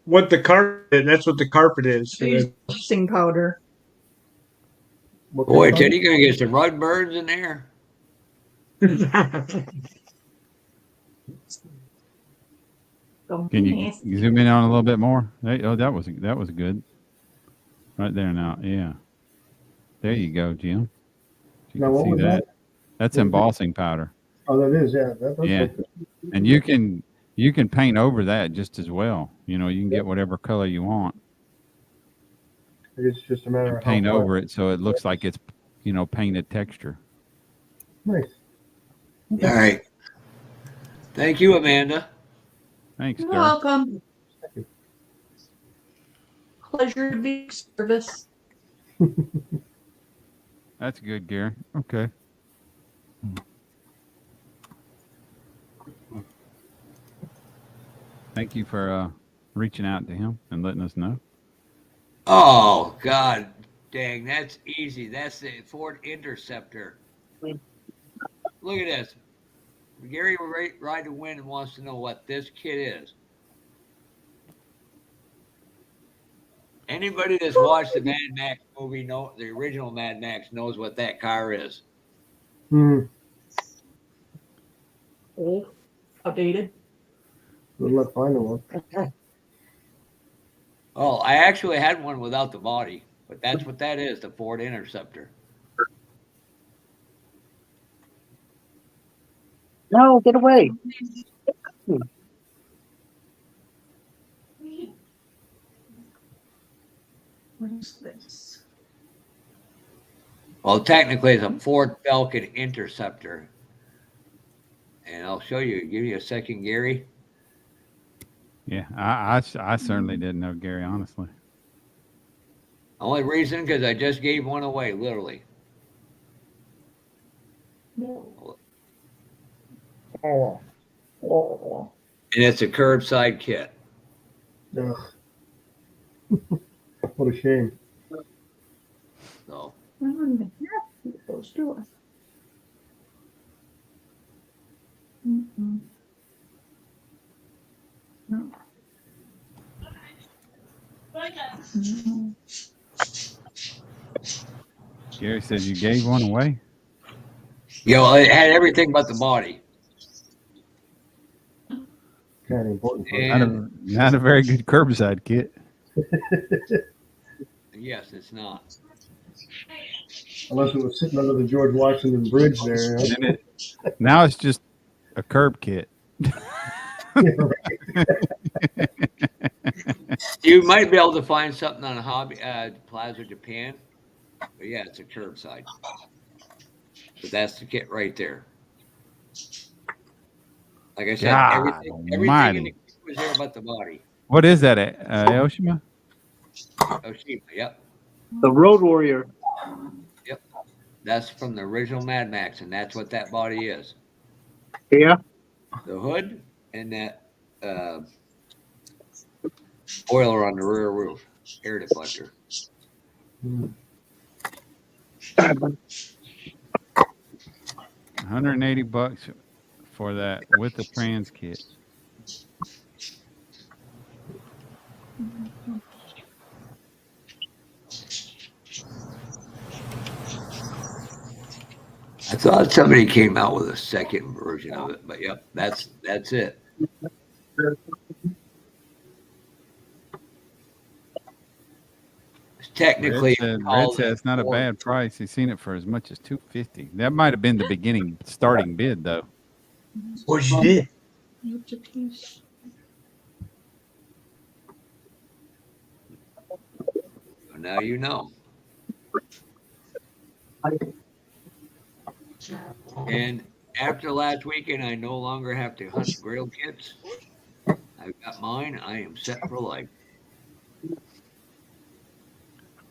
what the carpet. That's what the carpet is. I used embossing powder. Boy, Teddy, gonna get some rug burns in there. Can you zoom in on a little bit more? Oh, that was good. Right there now. Yeah. There you go, Jim. You Now, can what see was that. that? That's embossing powder. Oh, that is, yeah. That does Yeah. look good. And you can paint over that just as well. You know, you can get whatever color you want. It's just a matter of Paint how far. over it so it looks like it's, painted texture. Nice. All right. Thank you, Amanda. Thanks, You're Dirk. welcome. Pleasure to be of service. That's good, Gary. Okay. Thank you for reaching out to him and letting us know. Oh, God dang, that's easy. That's the Ford Interceptor. Look at this. Gary Ride to Win wants to know what this kit is. Anybody that's watched the Mad Max movie, the original Mad Max, knows what that car is. Old, outdated. Good luck finding one. Oh, I actually had one without the body, but that's what that is, the Ford Interceptor. No, get away. What is this? Well, technically, it's a Ford Falcon Interceptor. And I'll show you. Give you a second, Gary. Yeah, I certainly didn't know Gary, honestly. Only reason because I just gave one away, literally. Oh. And it's a curbside kit. Ugh. What a shame. So I don't even have those, do I? Mm-mm. No. No. Gary said you gave one away. it had everything but the body. Kind of important. For And Not a very good curbside kit. yes, it's not. Unless it was sitting under the George Washington Bridge there. You know? Now it's just a curb kit. Yeah, right. You might be able to find something on Hobby Plaza Japan. But yeah, it's a curbside. But that's the kit right there. Like I said, God everything in almighty. the kit was there but the body. What is that? Oshima? Oshima, yep. The Road Warrior. Yep. That's from the original Mad Max, and that's what that body is. Yeah. The hood and that spoiler on the rear roof, air deflector. Hmm. 180 bucks for that with the trans kit. I thought somebody came out with a second version of it, but yep, that's it. It's technically Red said it's not a bad price. He's seen it for as much as $250. That might have been the beginning starting bid though. What you did? So now you know. And after last weekend, I no longer have to hunt grail kits. I've got mine. I am set for life.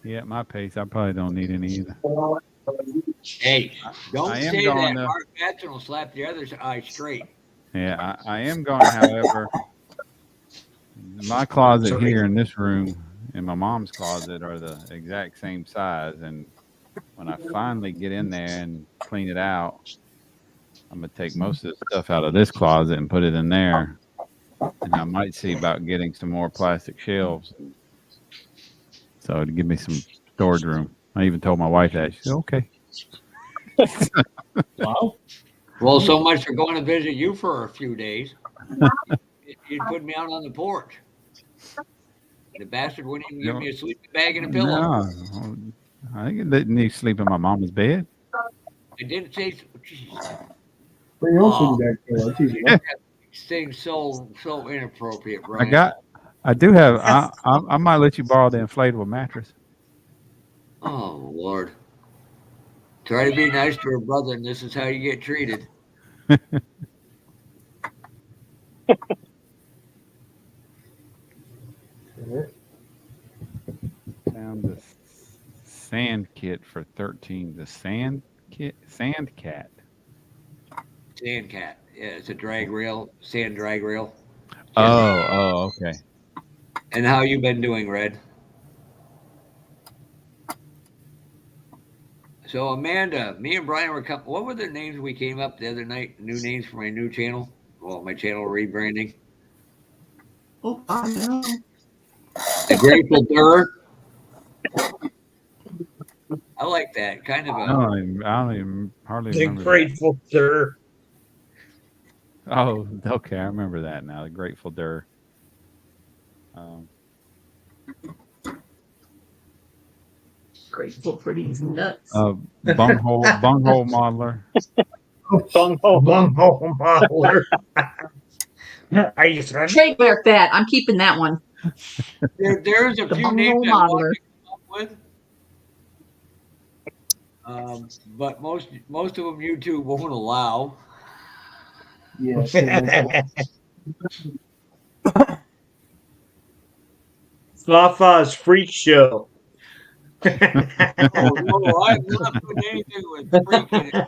Yeah, at my pace, I probably don't need any either. Hey, don't I am say going that. to- Mark Batson will slap the other eye straight. Yeah, I am going, however. My closet here in this room and my mom's closet are the exact same size. And when I finally get in there and clean it out, I'm going to take most of the stuff out of this closet and put it in there. And I might see about getting some more plastic shelves. So to give me some storage room. I even told my wife that. She said, okay. Wow. Well, so much for going to visit you for a few days. You'd put me out on the porch. The bastard wouldn't even give me a sleeping bag and a pillow. No, I didn't need to sleep in my mama's bed. I didn't say. Geez. Bring your own sleeping bag. It's easy. That thing's so inappropriate, Brian. I do have. I might let you borrow the inflatable mattress. Oh Lord! Try to be nice to her brother, and this is how you get treated. Found the sand kit for 13. The sand cat. Sand cat. Yeah, it's a drag rail, sand drag rail. Oh, okay. And how you been doing, Red? So Amanda, me and Brian were what were the names we came up the other night? New names for my new channel? Well, my channel rebranding. Oh, I know. The Grateful Dirt. I like that. Kind of I a don't even hardly The remember. Grateful Sir. That. Oh, okay. I remember that now. The Grateful Dir. Grateful for these nuts. Bunghole modeler. Bunghole. Bunghole modeler. I used to Trademark that. I'm keeping that one. There's a The few names bunghole I want modeler. to come up with, but most of them YouTube won't allow. Yes. Fafa's Freak Show. Oh no, I'm not putting anything with freak in it.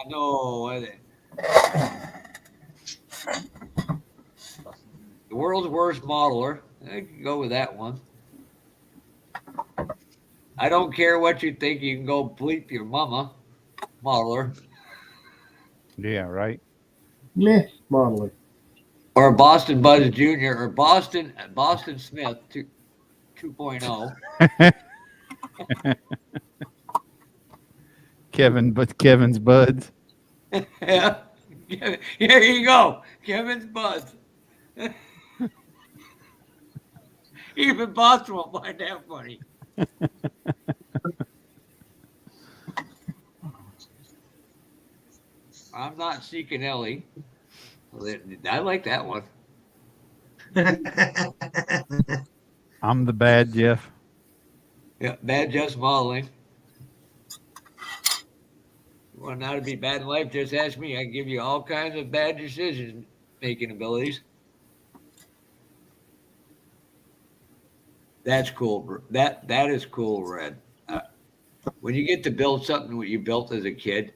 No, the world's worst modeler. I can go with that one. I don't care what you think. You can go bleep your mama, modeler, Yeah, right. Meh, modeler. or Boston Buzz Jr. or Boston Smith 2.0. Kevin's buds. Yeah, here you go, Kevin's Buzz. Even Boston won't find that funny. I'm not seeking Ellie. I like that one. I'm the bad Jeff. Yeah, bad just modeling. You want now to be bad in life? Just ask me. I can give you all kinds of bad decision making abilities. That's cool. That is cool, Red. When you get to build something what you built as a kid,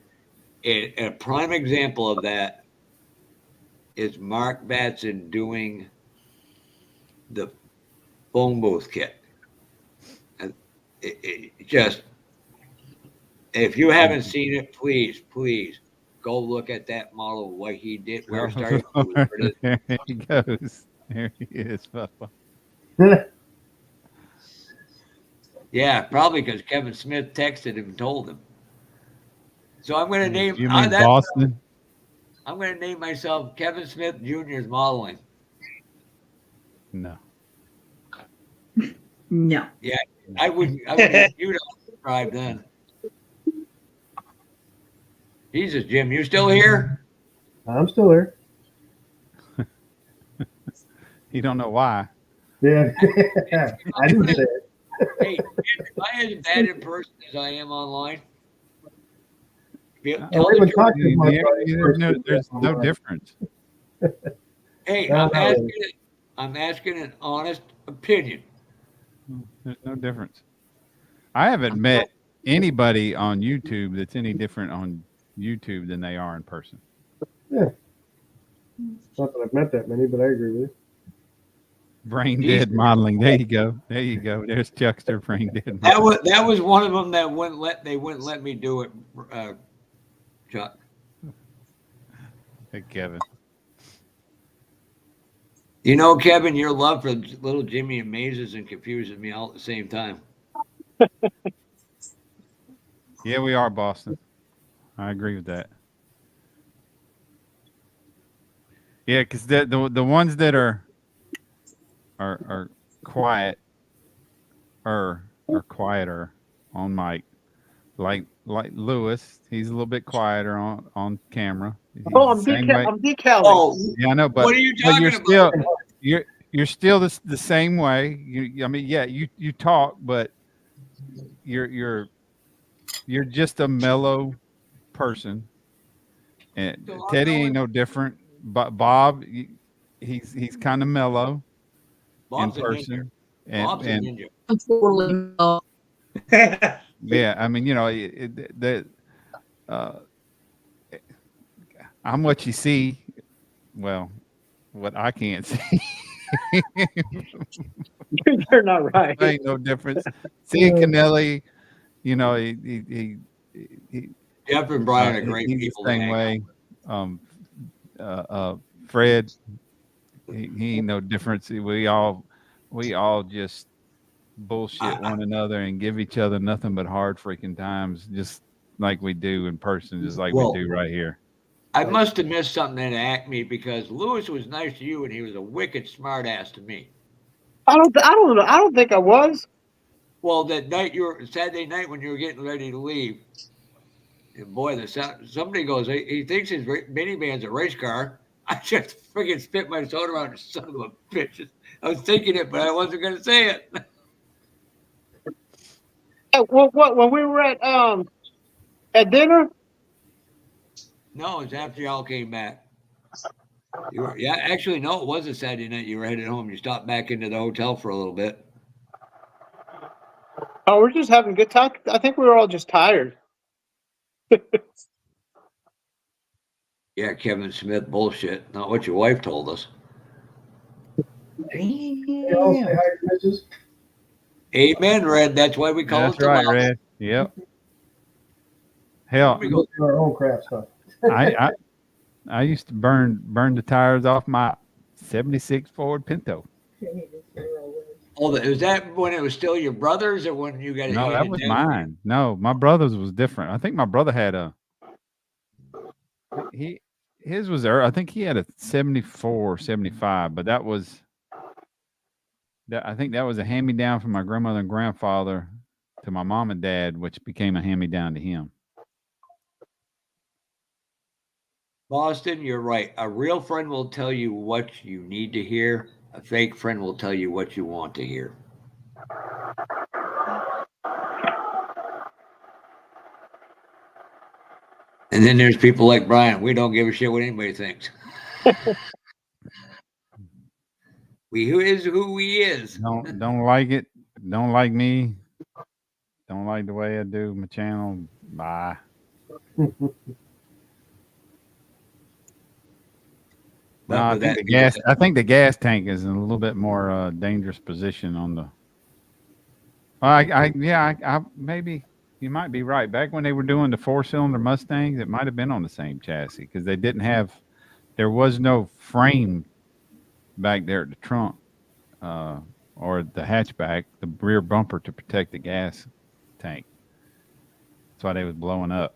and a prime example of that is Mark Batson doing the phone booth kit. And it just, if you haven't seen it, please go look at that model. What he did, where it started. Where it is. There he goes. There he is, Papa. Yeah, probably because Kevin Smith texted him and told him. So I'm going to name. You mean Boston? I'm going to name myself Kevin Smith Jr.'s modeling. No. No. Yeah, I wouldn't. You'd subscribe then. Jesus, Jim, you still here? I'm still there. You don't know why. Yeah. I didn't say it. Hey, am I as bad in person as I am online? I don't even talk to my There's no difference. Hey, No, I'm asking an honest opinion. There's no difference. I haven't met anybody on YouTube that's any different on YouTube than they are in person. Yeah. Not that I've met that many, but I agree with you. Brain dead modeling. There you go. There you go. There's Chuckster brain dead modeling. That was one of them that wouldn't let me do it, Chuck. Hey, Kevin. You know, Kevin, your love for little Jimmy amazes and confuses me all at the same time. Yeah, we are Boston. I agree with that. Yeah, because the ones that are quiet are quieter on mic. Like Lewis, he's a little bit quieter on camera. Oh, I'm decaling. Oh, yeah, I know, but what are you talking you're about? still you're still the same way. I mean, yeah, you talk, but you're just a mellow person. And So Teddy ain't no different. But Bob, he's kind of mellow Bob's in a ninja. person. Bob's a And ninja. I'm totally no. yeah, I mean, I'm what you see. Well, what I can't see. You're not right. Ain't no difference. Seeing Kennelly, he Jeff and Brian are great he's people. the same way. Fred, he ain't no difference. We all just bullshit one another and give each other nothing but hard freaking times, just like we do in person, just like we do right here. I must have missed something at Acme because Lewis was nice to you and he was a wicked smart ass to me. I don't think I was. Well, that night Saturday night when you were getting ready to leave, boy, somebody goes, he thinks his minivan's a race car. I just freaking spit my soda out, son of a bitch. I was thinking it, but I wasn't going to say it. What when we were at dinner? No, it's after y'all came back. Yeah, actually, no, it was a Saturday night. You were headed home. You stopped back into the hotel for a little bit. Oh, we're just having a good time. I think we were all just tired. Yeah, Kevin Smith bullshit. Not what your wife told us. Hey, I'll say hi to Mrs. Amen, Red. That's why we call That's it the right, love. Red. Yep. Hell, Somebody goes, Our own crap stuff. I used to burn the tires off my '76 Ford Pinto. oh, was that when it was still your brother's, or when you got it No, that handed was down? mine. No, my brother's was different. I think my brother had his was there. I think he had a 74, 75, but I think that was a hand me down from my grandmother and grandfather to my mom and dad, which became a hand me down to him. Boston, you're right. A real friend will tell you what you need to hear. A fake friend will tell you what you want to hear. And then there's people like Brian. We don't give a shit what anybody thinks. Who is who he is. Don't like it. Don't like me. Don't like the way I do my channel. Bye. No, I think the gas tank is in a little bit more dangerous position on the. I maybe you might be right. Back when they were doing the 4-cylinder Mustangs, it might have been on the same chassis because they didn't have. There was no frame back there at the trunk or the hatchback, the rear bumper to protect the gas tank. That's why they was blowing up.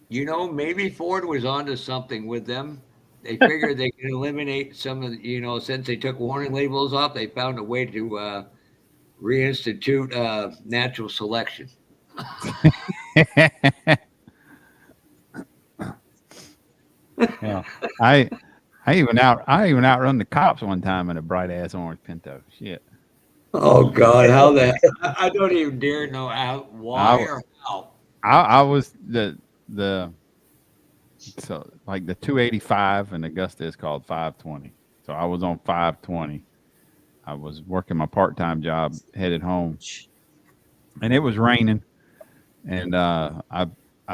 You know, maybe Ford was onto something with them. They figured they could eliminate some of the, since they took warning labels off, they found a way to reinstitute natural selection. Yeah, I even outrun the cops one time in a bright ass orange Pinto. Shit. Oh God, how that? I don't even dare know why or how. I was so like the 285 and Augusta is called 520. So I was on 520. I was working my part-time job, headed home, and it was raining. And I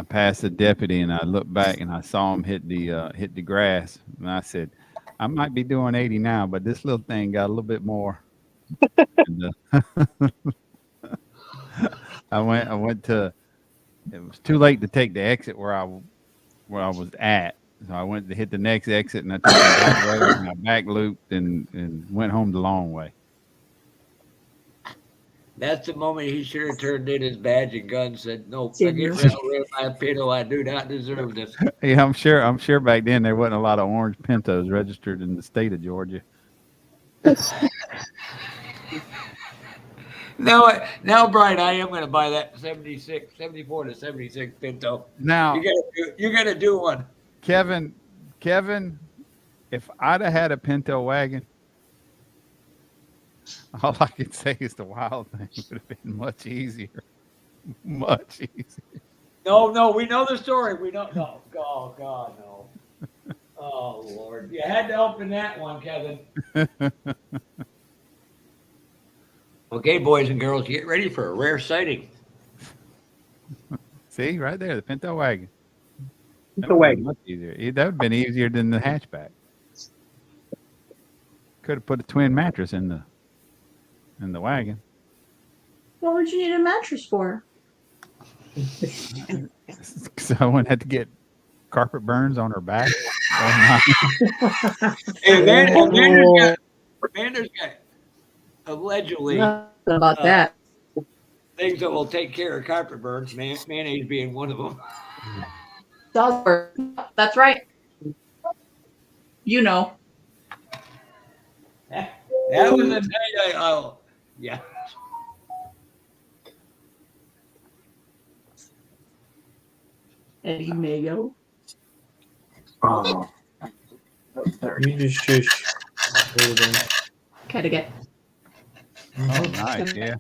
passed the deputy, and I looked back, and I saw him hit the grass, and I said, I might be doing 80 now, but this little thing got a little bit more. And, I went to. It was too late to take the exit where I was at. So I went to hit the next exit, and I took the back road, and I back looped and went home the long way. That's the moment he should have turned in his badge and gun and said, "No, I get rid of my Pinto. I do not deserve this." Yeah, I'm sure back then there wasn't a lot of orange Pintos registered in the state of Georgia. Now, Brian, I am going to buy that 74 to 76 Pinto. Now you got to do one, Kevin. If I'd have had a Pinto wagon, all I can say is the wild thing would have been much easier. Much easier. No, we know the story. We don't know. Oh God, no. Oh Lord, you had to open that one, Kevin. Okay, boys and girls, get ready for a rare sighting. See, right there, the Pinto wagon. The wagon. Much easier. That would have been easier than the hatchback. Could have put a twin mattress in the wagon. What would you need a mattress for? So I wouldn't have to get carpet burns on her back. And Amanda's got allegedly Nothing about that. things that will take care of carpet burns. Mayonnaise being one of them. That's right. You know. That was a night. Yeah. Eddie Mayo. Oh, You just shush. Kattegat. Oh, nice. Yeah.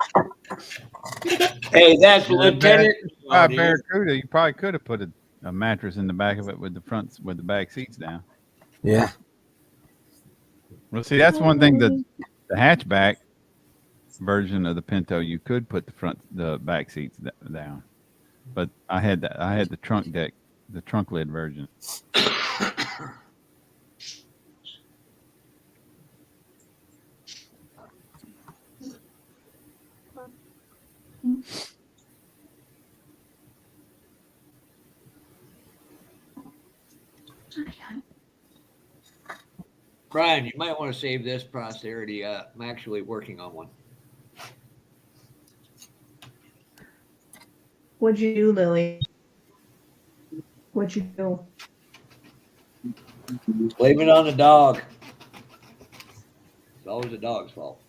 Hey, that's Yeah, Lieutenant. Barracuda, you probably could have put a mattress in the back of it with the back seats down. yeah. Well, see, that's one thing. The hatchback version of the Pinto, you could put the back seats down, but I had the trunk lid version. Brian, you might want to save this posterity. I'm actually working on one. What'd you do, Lily? What'd you do? Blame it on the dog. It's always the dog's fault.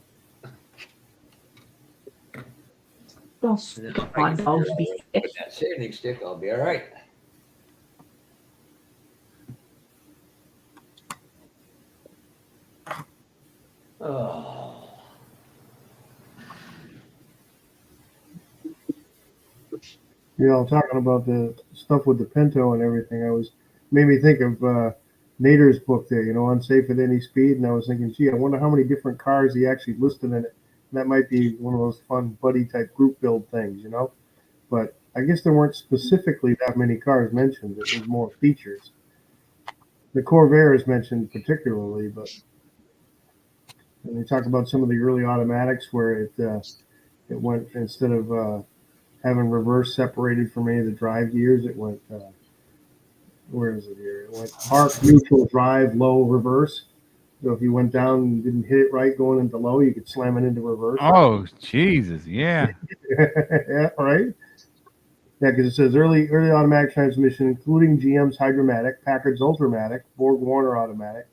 Don't And then if my I can dogs figure be out where to sick. put that sanding stick, I'll be all right. Oh. Talking about the stuff with the Pinto and everything, made me think of Nader's book there, Unsafe at Any Speed. And I was thinking, gee, I wonder how many different cars he actually listed in it. And that might be one of those fun buddy type group build things, But I guess there weren't specifically that many cars mentioned. It was more features. The Corvair is mentioned particularly, and they talk about some of the early automatics where it went, instead of having reverse separated from any of the drive gears, it went, where is it here? It went park, neutral, drive, low, reverse. So if you went down and didn't hit it right going into low, you could slam it into reverse. Oh, Jesus. Yeah. Yeah, right. Yeah, because it says early automatic transmission, including GM's Hydromatic, Packard's Ultramatic, Borg Warner Automatic,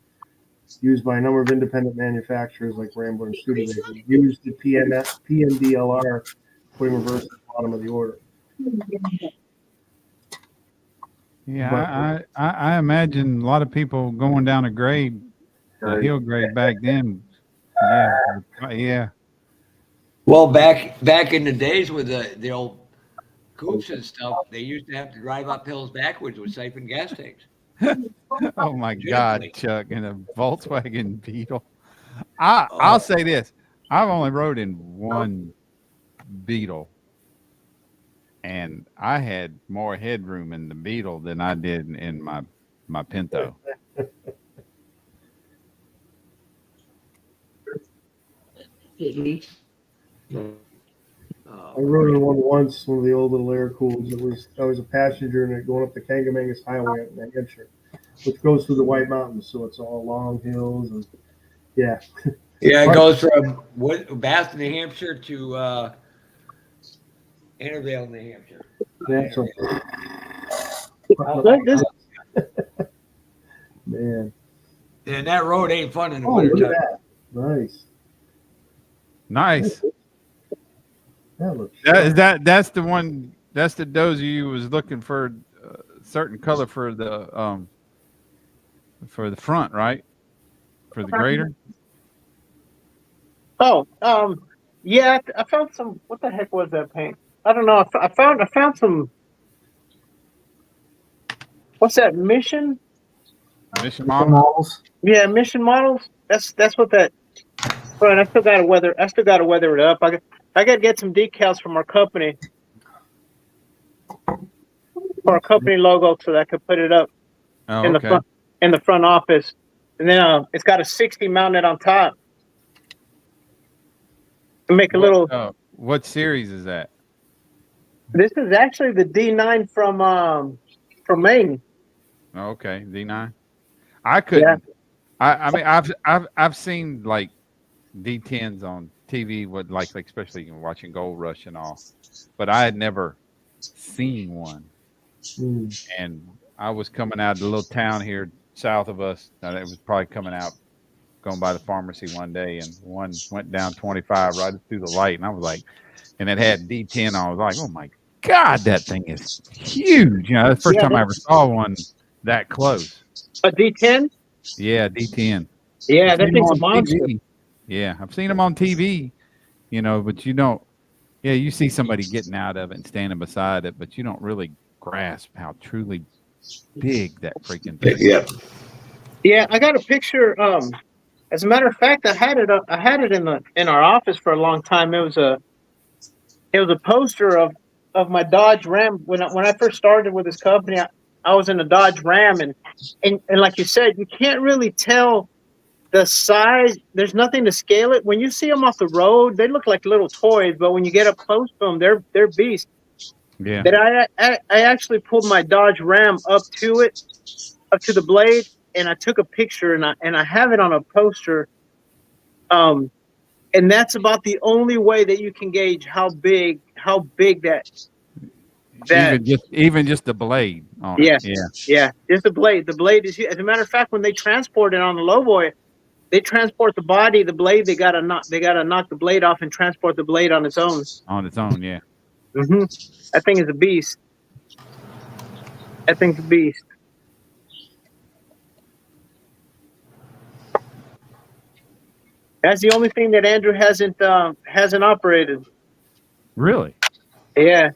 used by a number of independent manufacturers like Rambler and Studebaker, used the PNDLR, putting reverse at the bottom of the order. Yeah, I imagine a lot of people going down a hill grade back then. Yeah. Well, back in the days with the old coupes and stuff, they used to have to drive up hills backwards with siphon gas tanks. Oh my God, Legitimately. Chuck, in a Volkswagen Beetle. I'll say this: I've only rode in one Beetle, and I had more headroom in the Beetle than I did in my Pinto. I rode in one once, one of the old little air cools. I was a passenger in it going up the Kangamangas Highway up in New Hampshire, which goes through the White Mountains, so it's all long hills and yeah. Yeah, it goes from Bath, New Hampshire to Intervale, New Hampshire. Yeah, so, man. And that road ain't fun in the Oh, look winter at time. that. Nice. That looks That's the one. That's the dozy you was looking for a certain color for the front, right? For the grader. Oh, yeah. I found some. What the heck was that paint? I don't know. I found some. What's that? Mission models. Yeah, mission models. That's what that. Right. I still got to weather it up. I got to get some decals from our company for our company logo so that I could put it up in the front office. And then it's got a 60 mounted on top. To make a little. What series is that? This is actually the D9 from Maine. Okay, D9. I couldn't. Yeah. I mean, I've seen like D10s on TV with like especially watching Gold Rush and all, but I had never seen one. And I was coming out of the little town here south of us. It was probably coming out, going by the pharmacy one day, and one went down 25 right through the light, and I was like, and it had D10 on. I was like, oh my God, that thing is huge. You know, the first time I ever saw one that close. A D10? Yeah, D10. Yeah, I've that seen 'em thing's a on monster. TV. Yeah, I've seen them on TV, you know, but you don't. Yeah, you see somebody getting out of it and standing beside it, but you don't really grasp how truly big that freaking thing is. Yeah. Yeah, I got a picture. As a matter of fact, I had it in our office for a long time. It was a poster of my Dodge Ram. When I first started with this company, I was in a Dodge Ram, and like you said, you can't really tell the size. There's nothing to scale it. When you see them off the road, they look like little toys, but when you get up close to them, they're beasts. Yeah. That I actually pulled my Dodge Ram up to the blade, and I took a picture, and I have it on a poster. And that's about the only way that you can gauge how big that. Even just the blade on Yeah, it. yeah. Just the blade. The blade is, as a matter of fact, when they transport it on the lowboy, they transport the body, the blade. They gotta knock the blade off and transport the blade on its own. On its own, yeah. Mm-hmm. That thing is a beast. That thing's a beast. That's the only thing that Andrew hasn't operated. Really? Yeah.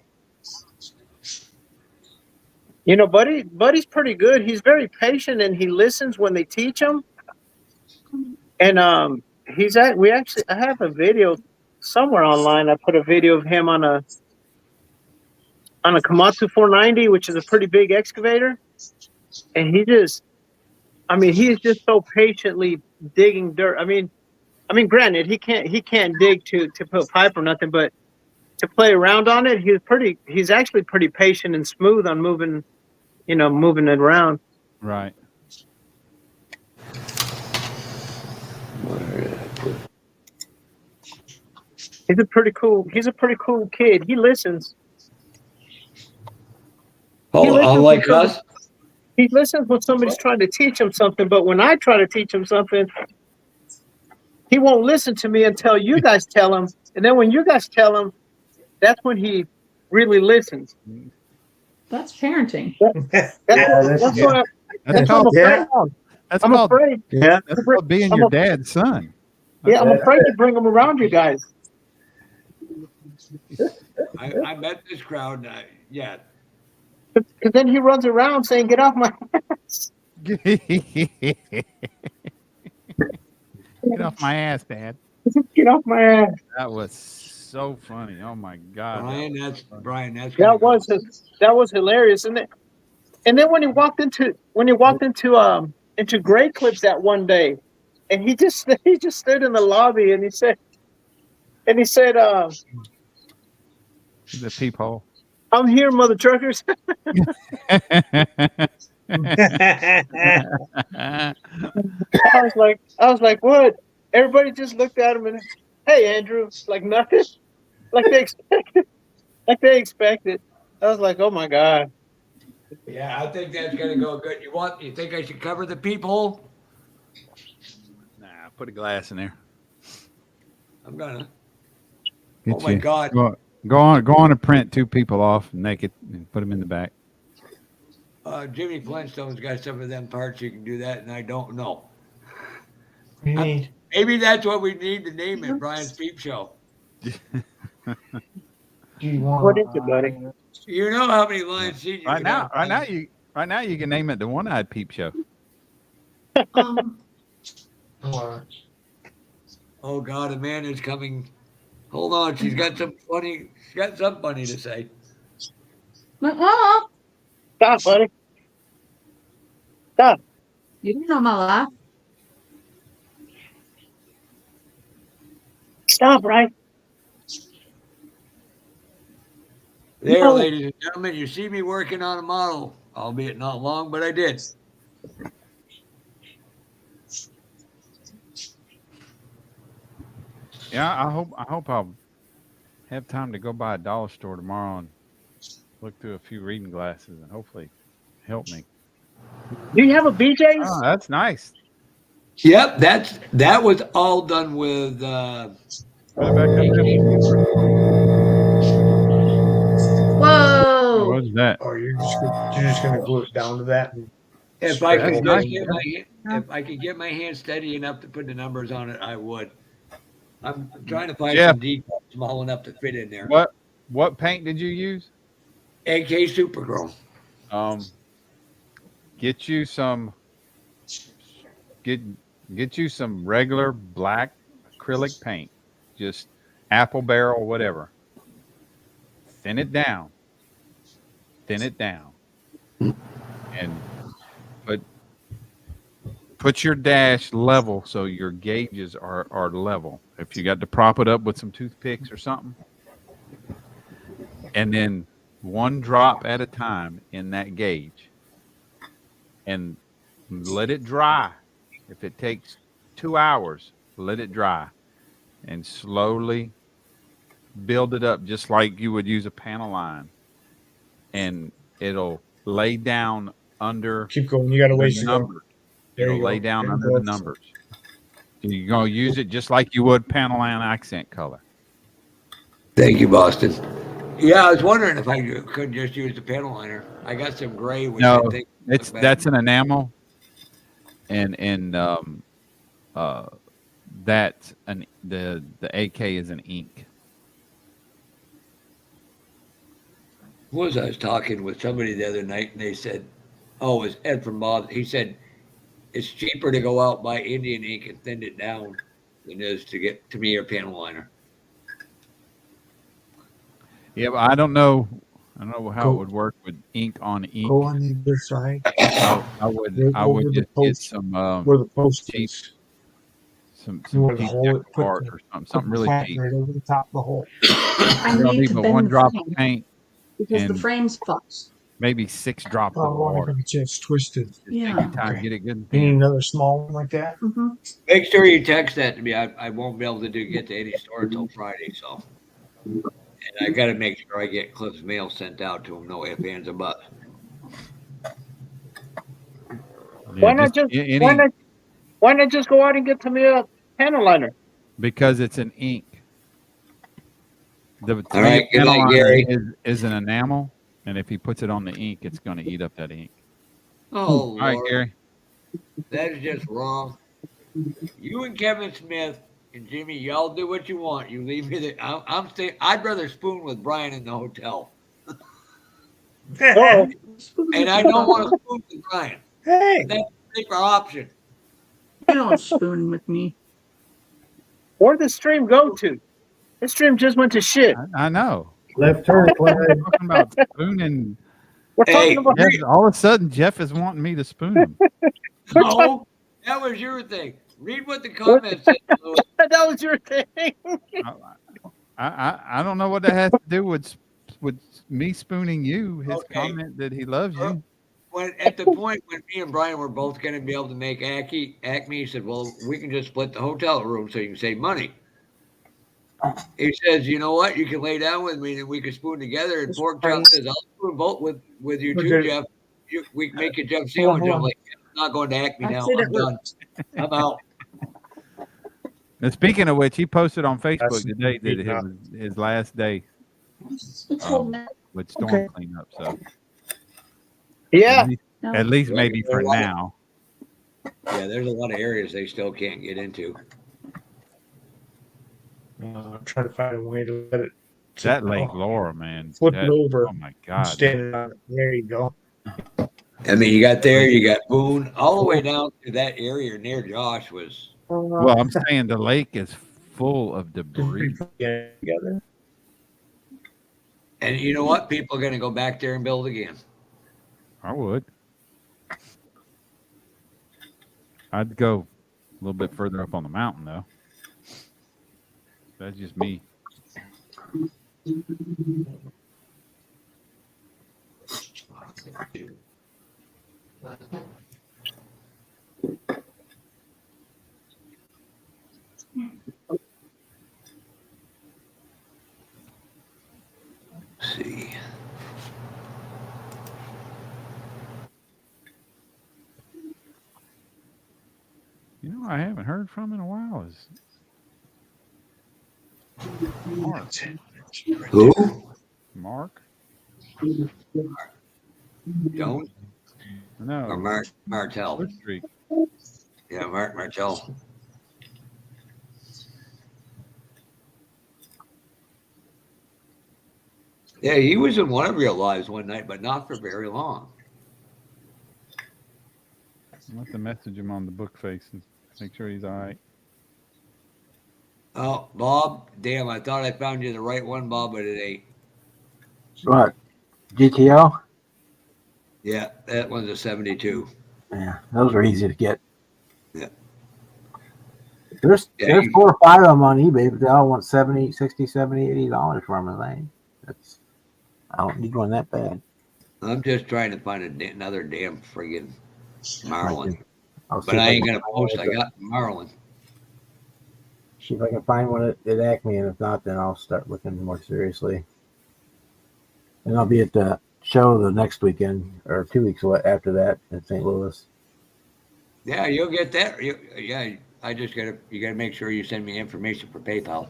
You know, Buddy's pretty good. He's very patient and he listens when they teach him. And I have a video somewhere online. I put a video of him on a Komatsu 490, which is a pretty big excavator. And he is just so patiently digging dirt. I mean, granted, he can't dig to put pipe or nothing, but to play around on it, he's actually pretty patient and smooth on moving it around. Right. He's a pretty cool kid. He listens. Unlike us? He listens when somebody's trying to teach him something, but when I try to teach him something, he won't listen to me until you guys tell him. And then when you guys tell him, that's when he really listens. That's parenting. That's what I'm afraid. Yeah. That's called being your dad's son. Yeah, I'm afraid to bring him around you guys. I met this crowd. Yeah. Because then he runs around saying, "Get off my ass." Get off my ass, Dad. Get off my ass. That was so funny. Oh my God. Brian, that's that was hilarious. And then when he walked into Great Clips that one day, and he just stood in the lobby and he said the peephole. "I'm here, mother truckers." I was like, what? Everybody just looked at him and, "Hey, Andrew," like nothing, like they expected. I was like, oh my God. Yeah, I think that's gonna go good. You think I should cover the peephole? Nah, put a glass in there. I'm gonna. Get Oh my God. Go on and print two people off naked and put them in the back. Jimmy Flintstone's got some of them parts. You can do that, and I don't know. Maybe that's what we need to name it, Brian's Peep Show. What is it, buddy? You know how many lions seed you Right now you can name it the One-Eyed Peep Show. Oh God, Amanda's coming. Hold on, she's got something funny to say. Stop, buddy. Stop. You didn't know my life. Stop, right? There, ladies and gentlemen, you see me working on a model, albeit not long, but I did. Yeah, I hope I'll have time to go by a dollar store tomorrow and look through a few reading glasses and hopefully help me. Do you have a BJ's? Oh, that's nice. Yep, that was all done with. Whoa. What is that? Or you're just gonna glue it down to that. And If I spread could it. nice. just if I could get my hand steady enough to put the numbers on it, I would. I'm trying to find Jeff. some decals small enough to fit in there. What paint did you use? AK Super Grow. Get you some get you some regular black acrylic paint, just apple barrel, whatever. Thin it down, and put your dash level so your gauges are level. If you got to prop it up with some toothpicks or something, and then one drop at a time in that gauge, and let it dry. If it takes 2 hours, let it dry, and slowly build it up just like you would use a panel line, and it'll lay down under keep going. You got to the wait to go. numbers. There It'll you lay go. down There you under go. the numbers. You're going to use it just like you would panel line accent color. Thank you, Boston. Yeah, I was wondering if I could just use the panel liner. I got some gray, which I No, think that's an enamel, and that's the AK is an ink. I was talking with somebody the other night, and they said, "Oh, it was Ed from Bob." He said it's cheaper to go out and buy Indian ink and thin it down than it is to get to me a panel liner. Yeah, but I don't know how Go- it would work with ink on ink. Go on the other side. I would over the just get post, some where the post cheap is. some Where the cheap hole it put art the- or something Put the really plant cheap. right over the top of the hole. I You don't need need to but bend one the drop frame of paint, because the and frame's fucked. maybe 6 drops Oh, I of wonder water. if it's just twisted. Just take Yeah. your time, Okay. get it good and You need thin. another small one like that? Mm-hmm. Make sure you text that to me. I won't be able to get to any store until Friday, so. And I got to make sure I get Cliff's mail sent out to him. No ifs, ands, or buts. Why not just why not just go out and get to me a panel liner? because it's an ink. The All right, good panel night, liner Gary. is an enamel, and if he puts it on the ink, it's going to eat up that ink. Oh, All right, Lord, Gary. that is just wrong. You and Kevin Smith and Jimmy, y'all do what you want. You leave me there. I'm staying. I'd rather spoon with Brian in the hotel, Oh, and I don't want to spoon with Brian. Hey, That's a safer option. You don't spoon with me. where'd the stream go to? This stream just went to shit. I know. Left turn, Clyde. We're talking about spooning. We're Hey, talking about Jeff, all of a sudden, Jeff is wanting me to spoon him. No, that was your thing. Read what the comments said. Louis. that was your thing. I don't know what that has to do with me spooning you. His Okay. comment that he loves you. When at the point when me and Brian were both going to be able to make Acme, he said, "Well, we can just split the hotel room so you can save money." He says, "You know what? You can lay down with me and we can spoon together." And Pork Chop says, "I'll spoon both with you too, Okay. Jeff. We can make a Jeff Hold sandwich." on. I'm like, "I'm not going to Acme I now. said I'm it done. I'm out." Now, speaking of which, he posted on Facebook That's today that neat, it huh? was his last day It's holding it. with storm Okay. cleanup. So Yeah. No. at least Yeah, maybe for they're right. now. Yeah, there's a lot of areas they still can't get into. I'm trying to find a way to let it. That Lake Laura, man. Flip that- it over. Oh my God. Standing on it. There you go. I mean, you got there, you got Boone, all the way down to that area near Josh was. Well, I'm saying the lake is full of debris. Get together. And you know what? People are going to go back there and build again. I would. I'd go a little bit further up on the mountain, though. That's just me. Let's see. You know, I haven't heard from in a while is Mark. Who? Mark. Jones No, or Martell? Bush Street. Yeah, Martell. Yeah, he was in one of your lives one night, but not for very long. I'll have to message him on the book face and make sure he's all right. Oh, Bob, damn! I thought I found you the right one, Bob, but it ain't. What? GTO? Yeah, that one's a 72. Yeah, those are easy to get. Yeah. There's Yeah, 4 or 5 of them on eBay, but they all want $70, $60, $70, $80 for them. I don't need one that bad. I'm just trying to find another damn friggin' Marlin. I'll see But if I ain't can gonna find post. one I at the- got Marlin. See if I can find one at Acme, and if not, then I'll start looking more seriously. And I'll be at the show the next weekend or 2 weeks after that in St. Louis. Yeah, you'll get that. Yeah, I just you gotta make sure you send me information for PayPal.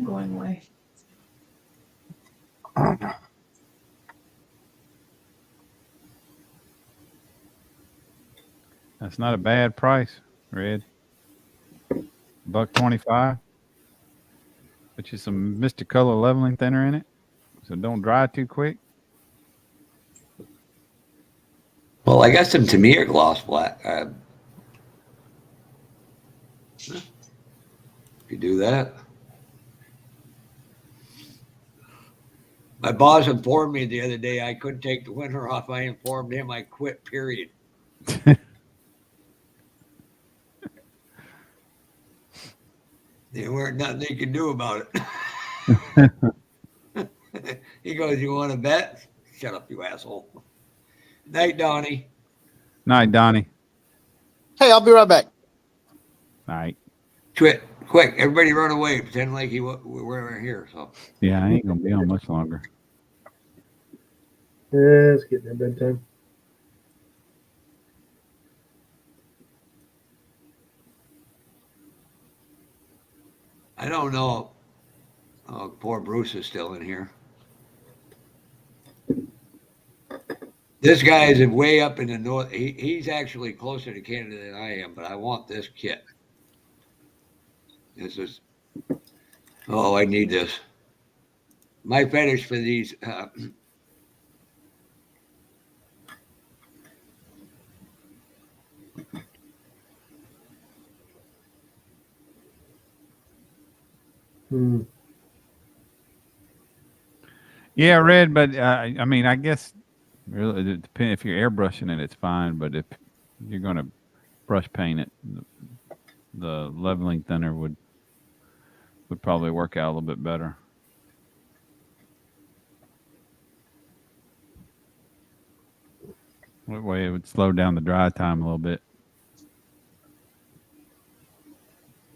Going away. That's not a bad price, Red. $1.25. Put you some Mr. Color leveling thinner in it, so it don't dry too quick. Well, I got some Tamiya gloss black. You do that. My boss informed me the other day I couldn't take the winter off. I informed him I quit, period. There weren't nothing they could do about it. He goes, "You want to bet?" Shut up, you asshole. Night, Donnie. Night, Donnie. Hey, I'll be right back. Night. Quick, everybody run away. Pretend like we weren't here. So Yeah, I ain't gonna be on much longer. Yeah, it's getting their bedtime. I don't know. Oh, poor Bruce is still in here. This guy is way up in the north. He's actually closer to Canada than I am, but I want this kit. This is. Oh, I need this. My fetish for these. Yeah, Red, but I mean, I guess really it depends. If you're airbrushing it, it's fine. But if you're gonna brush paint it, the leveling thinner would probably work out a little bit better. That way, it would slow down the dry time a little bit.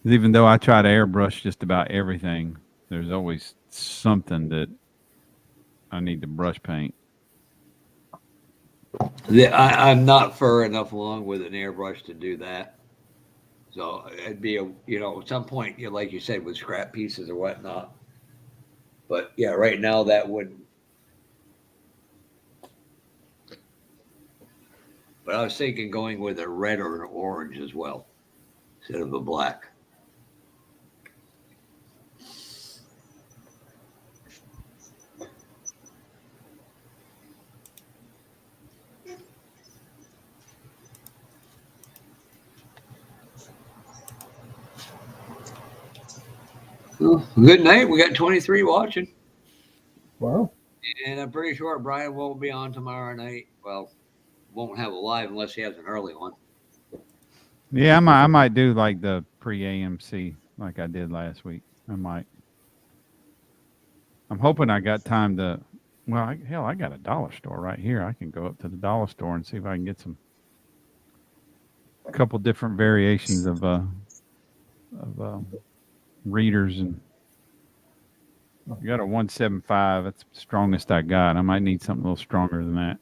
Even though I try to airbrush just about everything, there's always something that I need to brush paint. I'm not fur enough along with an airbrush to do that. So it'd be at some point, like you said, with scrap pieces or whatnot. But yeah, right now that wouldn't. But I was thinking going with a red or an orange as well, instead of a black. Well, good night. We got 23 watching. Wow. And I'm pretty sure Brian won't be on tomorrow night. Well, won't have a live unless he has an early one. Yeah, I might do like the pre-AMC like I did last week. I might. I'm hoping I got time to. Well, I got a dollar store right here. I can go up to the dollar store and see if I can get a couple different variations of readers. And I got a 175. That's the strongest I got. I might need something a little stronger than that.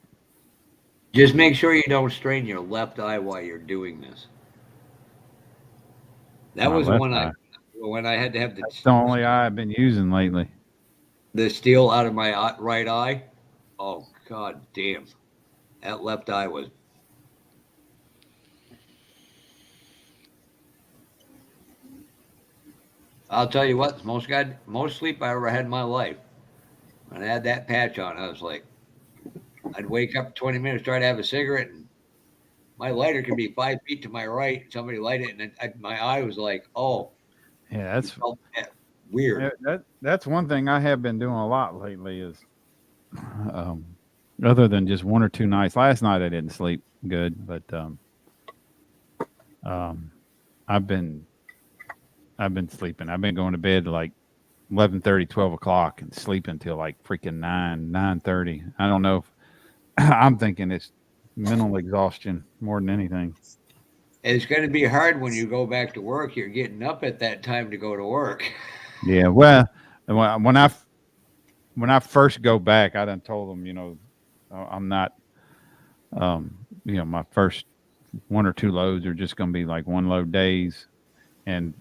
Just make sure you don't strain your left eye while you're doing this. That My was the left one eye. when I had to have That's the only eye I've been using lately. the steel out of my right eye. Oh God damn, that left eye was. I'll tell you what, most sleep I ever had in my life. When I had that patch on, I was like, I'd wake up 20 minutes, try to have a cigarette, and my lighter could be 5 feet to my right. Somebody light it, and then my eye was like, oh, Yeah, you felt that weird. that's one thing I have been doing a lot lately is um, other than just one or two nights. Last night I didn't sleep good, but um, I've been sleeping. I've been going to bed like 11:30, 12 o'clock, and sleeping till like freaking 9:30. I don't know if I'm thinking it's mental exhaustion more than anything. It's going to be hard when you go back to work. You're getting up at that time to go to work. Yeah, well, when I first go back, I done told them, I'm not, my first one or two loads are just going to be like one load days, and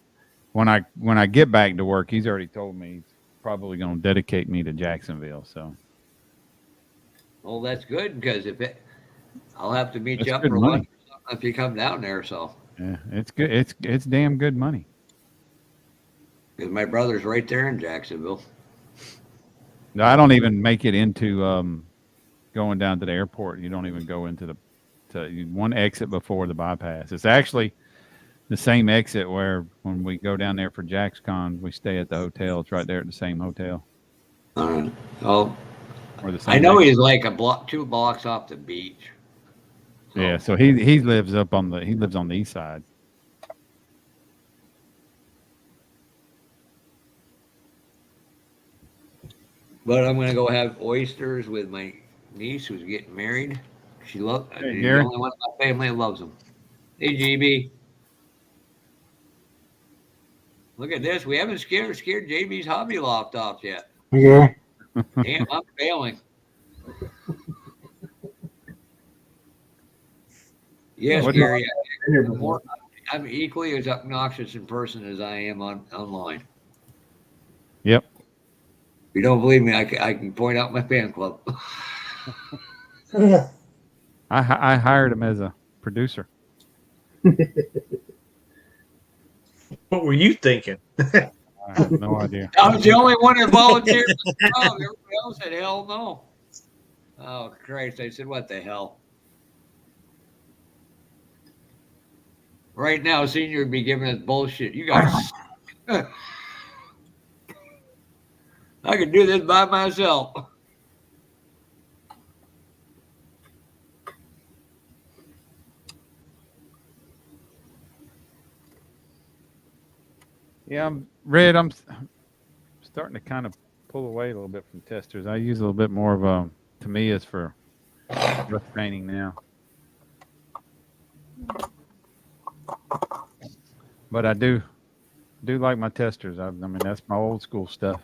when I get back to work, he's already told me he's probably going to dedicate me to Jacksonville. So Well, that's good because I'll have to meet that's you up good for lunch money. if you come down there. So Yeah, it's good. It's damn good money. because my brother's right there in Jacksonville. No, I don't even make it into going down to the airport. You don't even go into one exit before the bypass. It's actually the same exit where when we go down there for JaxCon, we stay at the hotel. It's right there at the same hotel. Oh, Or the I same know exit. he's like 2 blocks off the beach. So, Yeah, so he lives on the east side. but I'm gonna go have oysters with my niece who's getting married. She's Hey the Gary. only one in my family that loves them. Hey GB, look at this. We haven't scared JB's hobby loft off yet. Yeah. Damn, I'm failing. Yes, What? Gary. Been here I'm before. more. I'm equally as obnoxious in person as I am online. Yep. If you don't believe me, I can point out my fan club. I hired him as a producer. What were you thinking? I have no idea. I was the only one that volunteered for the job. Everybody else said, hell no. Oh, Christ. I said, what the hell? Right now, Senior would be giving us bullshit. You guys, I can do this by myself. Yeah, I'm starting to kind of pull away a little bit from testers. I use a little bit more of Tamiya's for rough painting now. But I do like my testers. I mean, that's my old school stuff.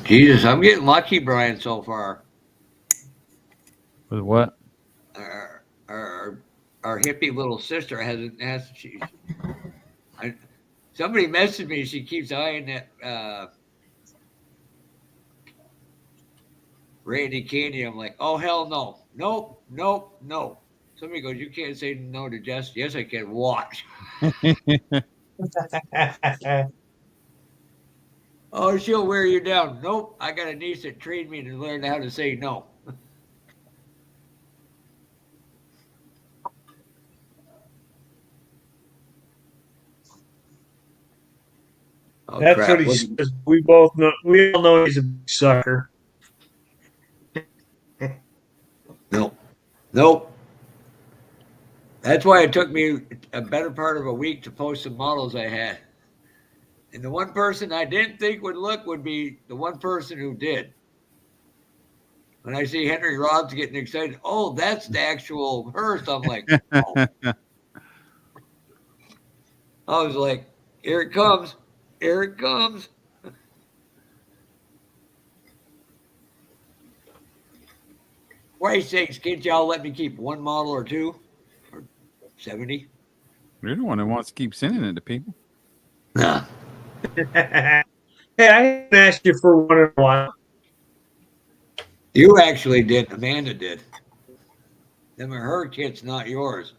Jesus, I'm getting lucky, Brian, so far. With what? Our hippie little sister somebody messaged me. She keeps eyeing that Randy Candy. I'm like, oh hell no, nope, nope, no. Somebody goes, you can't say no to Jess. Yes, I can. Watch. Oh, she'll wear you down. Nope, I got a niece that trained me to learn how to say no. Oh, That's crap. what he says. We both know. We all know he's a big sucker. Nope. Nope. That's why it took me a better part of a week to post some models I had. And the one person I didn't think would look would be the one person who did. When I see Henry Robb's getting excited, oh, that's the actual hearse. I'm like, oh. I was like, here it comes. Here it comes. Christ's sakes, can't y'all let me keep one model or two? Or 70? You're the one that wants to keep sending it to people. Nah. Hey, I haven't asked you for one in a while. You actually did. Amanda did. Them are her kids, not yours.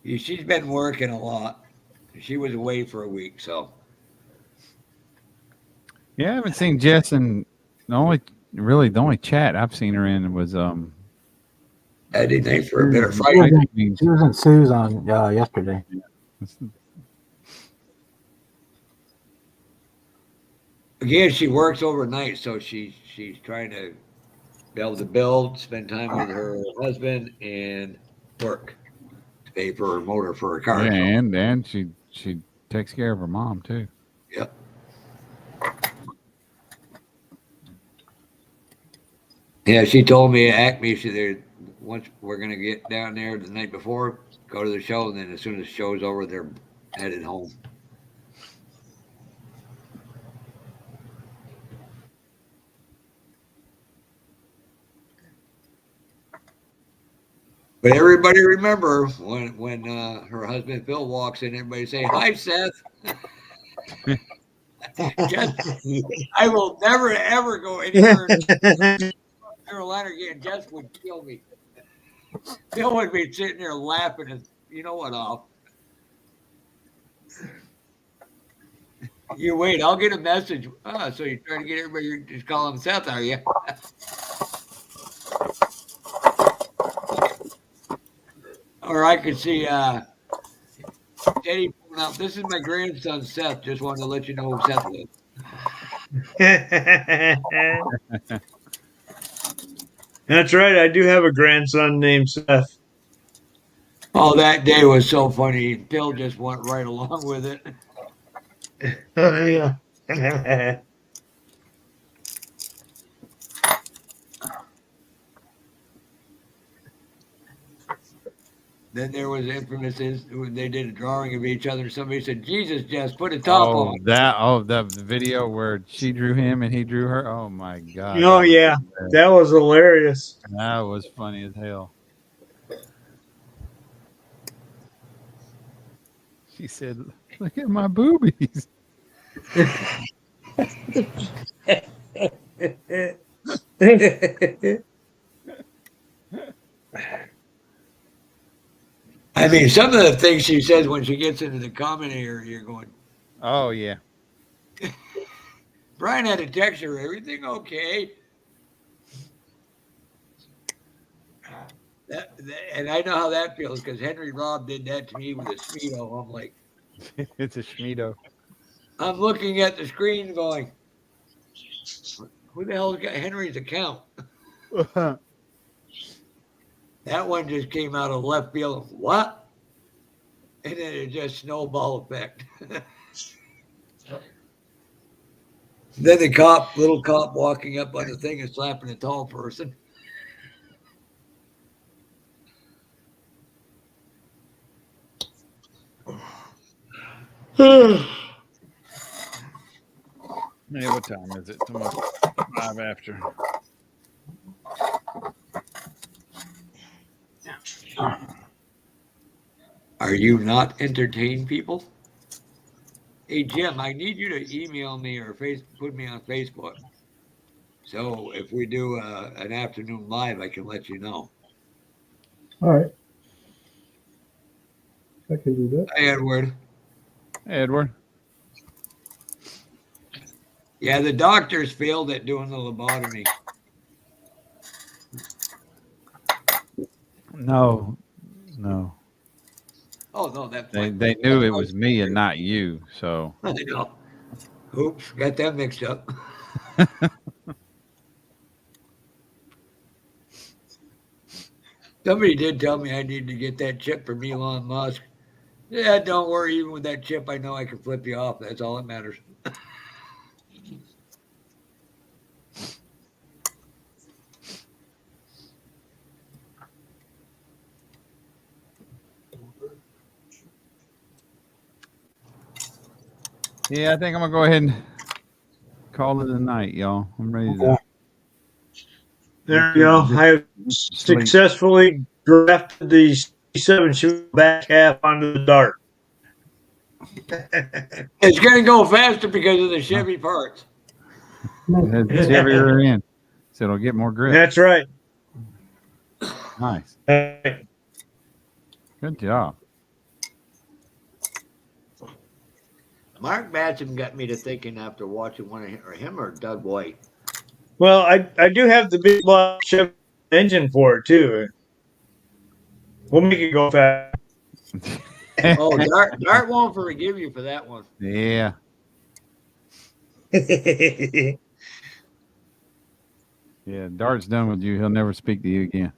She's been working a lot. She was away for a week, so. Yeah, I haven't seen Jess in the only chat I've seen her in was Anything for a better She fight. was in Sue's on yesterday. Again, she works overnight, so she's trying to be able to build, spend time with her husband, and work to pay for her motor for her car. Yeah, So. and she takes care of her mom too. Yep. Yeah, she told me at Acme, once we're gonna get down there the night before, go to the show, and then as soon as the show's over, they're headed home. But everybody remember when her husband Phil walks in, everybody say, "Hi, Seth." I will never ever go anywhere in Carolina again. Jess would kill me. Phil would be sitting there laughing, and you know what? You wait. I'll get a message. So you're trying to get everybody to just call him Seth, are you? Or I could see Teddy pulling out. This is my grandson, Seth. Just wanted to let you know who Seth was. That's right. I do have a grandson named Seth. Oh, that day was so funny. Bill just went right along with it. Oh, yeah. Then there was infamous. They did a drawing of each other. Somebody said, "Jesus, Jess, put a top on." The video where she drew him and he drew her. Oh my god! Oh yeah, that was hilarious. That was funny as hell. She said, "Look at my boobies." I mean, some of the things she says when she gets into the comment area, you're going, "Oh yeah." Brian had a text her, everything okay? And I know how that feels because Henry Robb did that to me with a Speedo. I'm like, it's a Schmido. I'm looking at the screen going, who the hell's got Henry's account? That one just came out of left field. What? And then it just snowball effect. Then the little cop walking up on the thing and slapping a tall person. Hey, what time is it? It's almost 5 after. Are you not entertained people? Hey, Jim, I need you to email me or put me on Facebook. So if we do an afternoon live, I can let you know. All right. I can do that. Hey, Edward. Hey, Edward. Yeah, the doctors failed at doing the lobotomy. No. Oh no, that's They fine. knew it was me and not you. So I know. Oops, got that mixed up. Somebody did tell me I need to get that chip from Elon Musk. Yeah, don't worry. Even with that chip, I know I can flip you off. That's all that matters. yeah, I think I'm gonna go ahead and call it a night, y'all. I'm ready to Okay. There you go. I have sleep. successfully drafted the C7 shoot back half onto the dart. It's going to go faster because of the Chevy parts. It has the Chevy rear end, so it'll get more grip. That's right. Nice. Right. Good job. Mark Batson got me to thinking after watching one of him or Doug White. Well, I do have the big block Chevy engine for it too. We'll make it go fast. Oh, Dart won't forgive you for that one. Yeah. Yeah. Dart's done with you. He'll never speak to you again.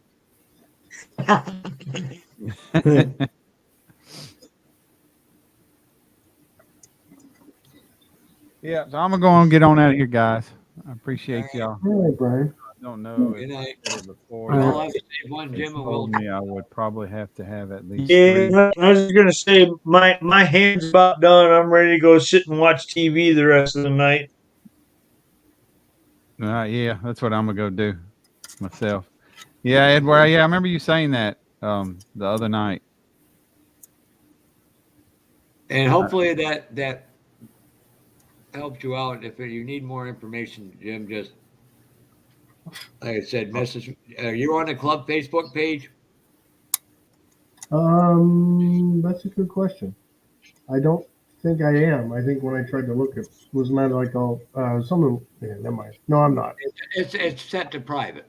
Yeah. So I'm gonna go and get on out of here, guys. I appreciate y'all. All right, Brian. I don't know Good if night. I said it before. Y'all have to save one, They Jim, and we'll. told me I would probably have to have at least 3. Yeah, I was just gonna say my hand's about done. I'm ready to go sit and watch TV the rest of the night. Yeah, that's what I'm gonna go do myself. Yeah, Edward. Yeah, I remember you saying that the other night. And hopefully that helps you out. If you need more information, Jim, just like I said, message. You're on the club Facebook page. That's a good question. I don't think I am. I think when I tried to look, it was not like all someone. Yeah, never mind. No, I'm not. It's set to private.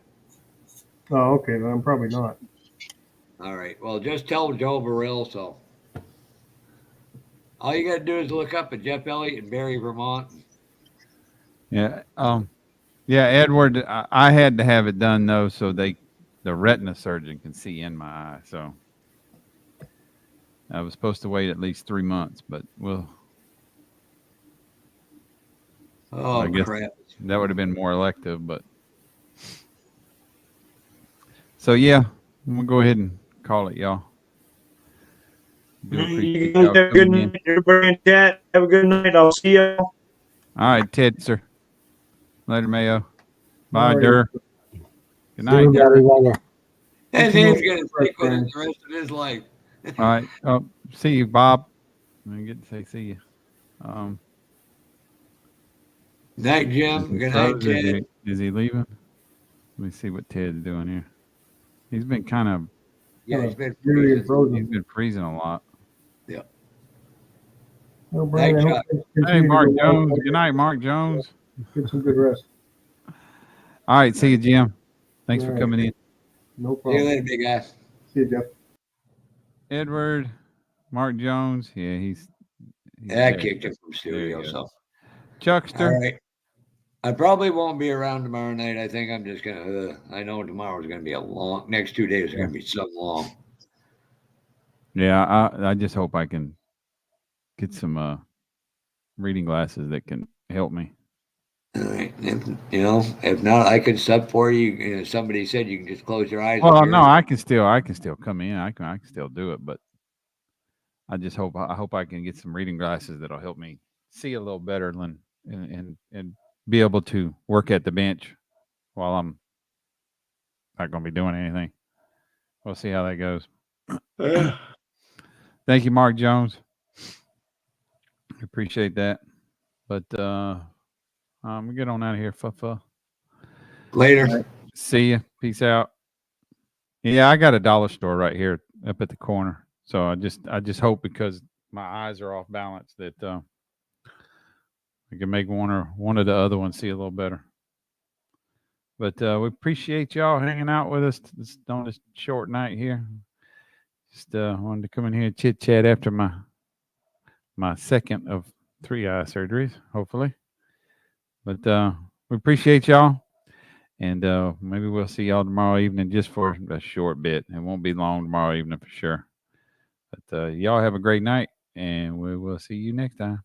Oh, okay. Then I'm probably not. All right. Well, just tell Joe Burrell so. All you got to do is look up at Jeff Elliott in Barry, Vermont. Yeah. Yeah, Edward. I had to have it done though, so the retina surgeon can see in my eye. So I was supposed to wait at least 3 months, but Oh, I guess crap. that would have been more elective. But so yeah, I'm gonna go ahead and call it, y'all. Do You appreciate guys y'all have a good coming in. night. Everybody in chat, have a good night. I'll see you. All right, Ted, sir. Later, Mayo. Bye, All right. Dur. Good See night, everybody Dur. later. That name's going to stick with him the rest of his life. All right. Oh, see you, Bob. I didn't get to say see you. Night, Jim. Good night, Ted. Is he leaving? Let me see what Ted's doing here. He's been kind of Yeah, he's been Really freezing. frozen. he's been freezing a lot. Yeah. Well, Brian, I Night, hope Chuck. you Hey, continue to Mark go well. Jones. Good night, Mark Jones. Get some good rest. All right. See you, Jim. Thanks All for right. coming in. No See you problem. later, big ass. See you, Jeff. Edward, Mark Jones. Yeah, he's I there. kicked him from There you studio, go. so. Chuckster. All right. I probably won't be around tomorrow night. I think I'm just gonna. I know tomorrow's gonna be a long. Next 2 days are gonna be so long. Yeah, I just hope I can get some reading glasses that can help me. All right. If not, I could sub for you. Somebody said you can just close your eyes. Well, with no, yours. I can still come in. I can still do it, but I just hope I can get some reading glasses that'll help me see a little better and be able to work at the bench while I'm not going to be doing anything. We'll see how that goes. Thank you, Mark Jones. Appreciate that. But we get on out of here. Later. See ya. Peace out. Yeah, I got a dollar store right here up at the corner. So I just hope because my eyes are off balance that I can make one of the other ones see a little better. But we appreciate y'all hanging out with us on this short night here. Just wanted to come in here and chit chat after my second of 3 eye surgeries, hopefully. But we appreciate y'all, and maybe we'll see y'all tomorrow evening just for a short bit. It won't be long tomorrow evening for sure. But y'all have a great night, and we will see you next time.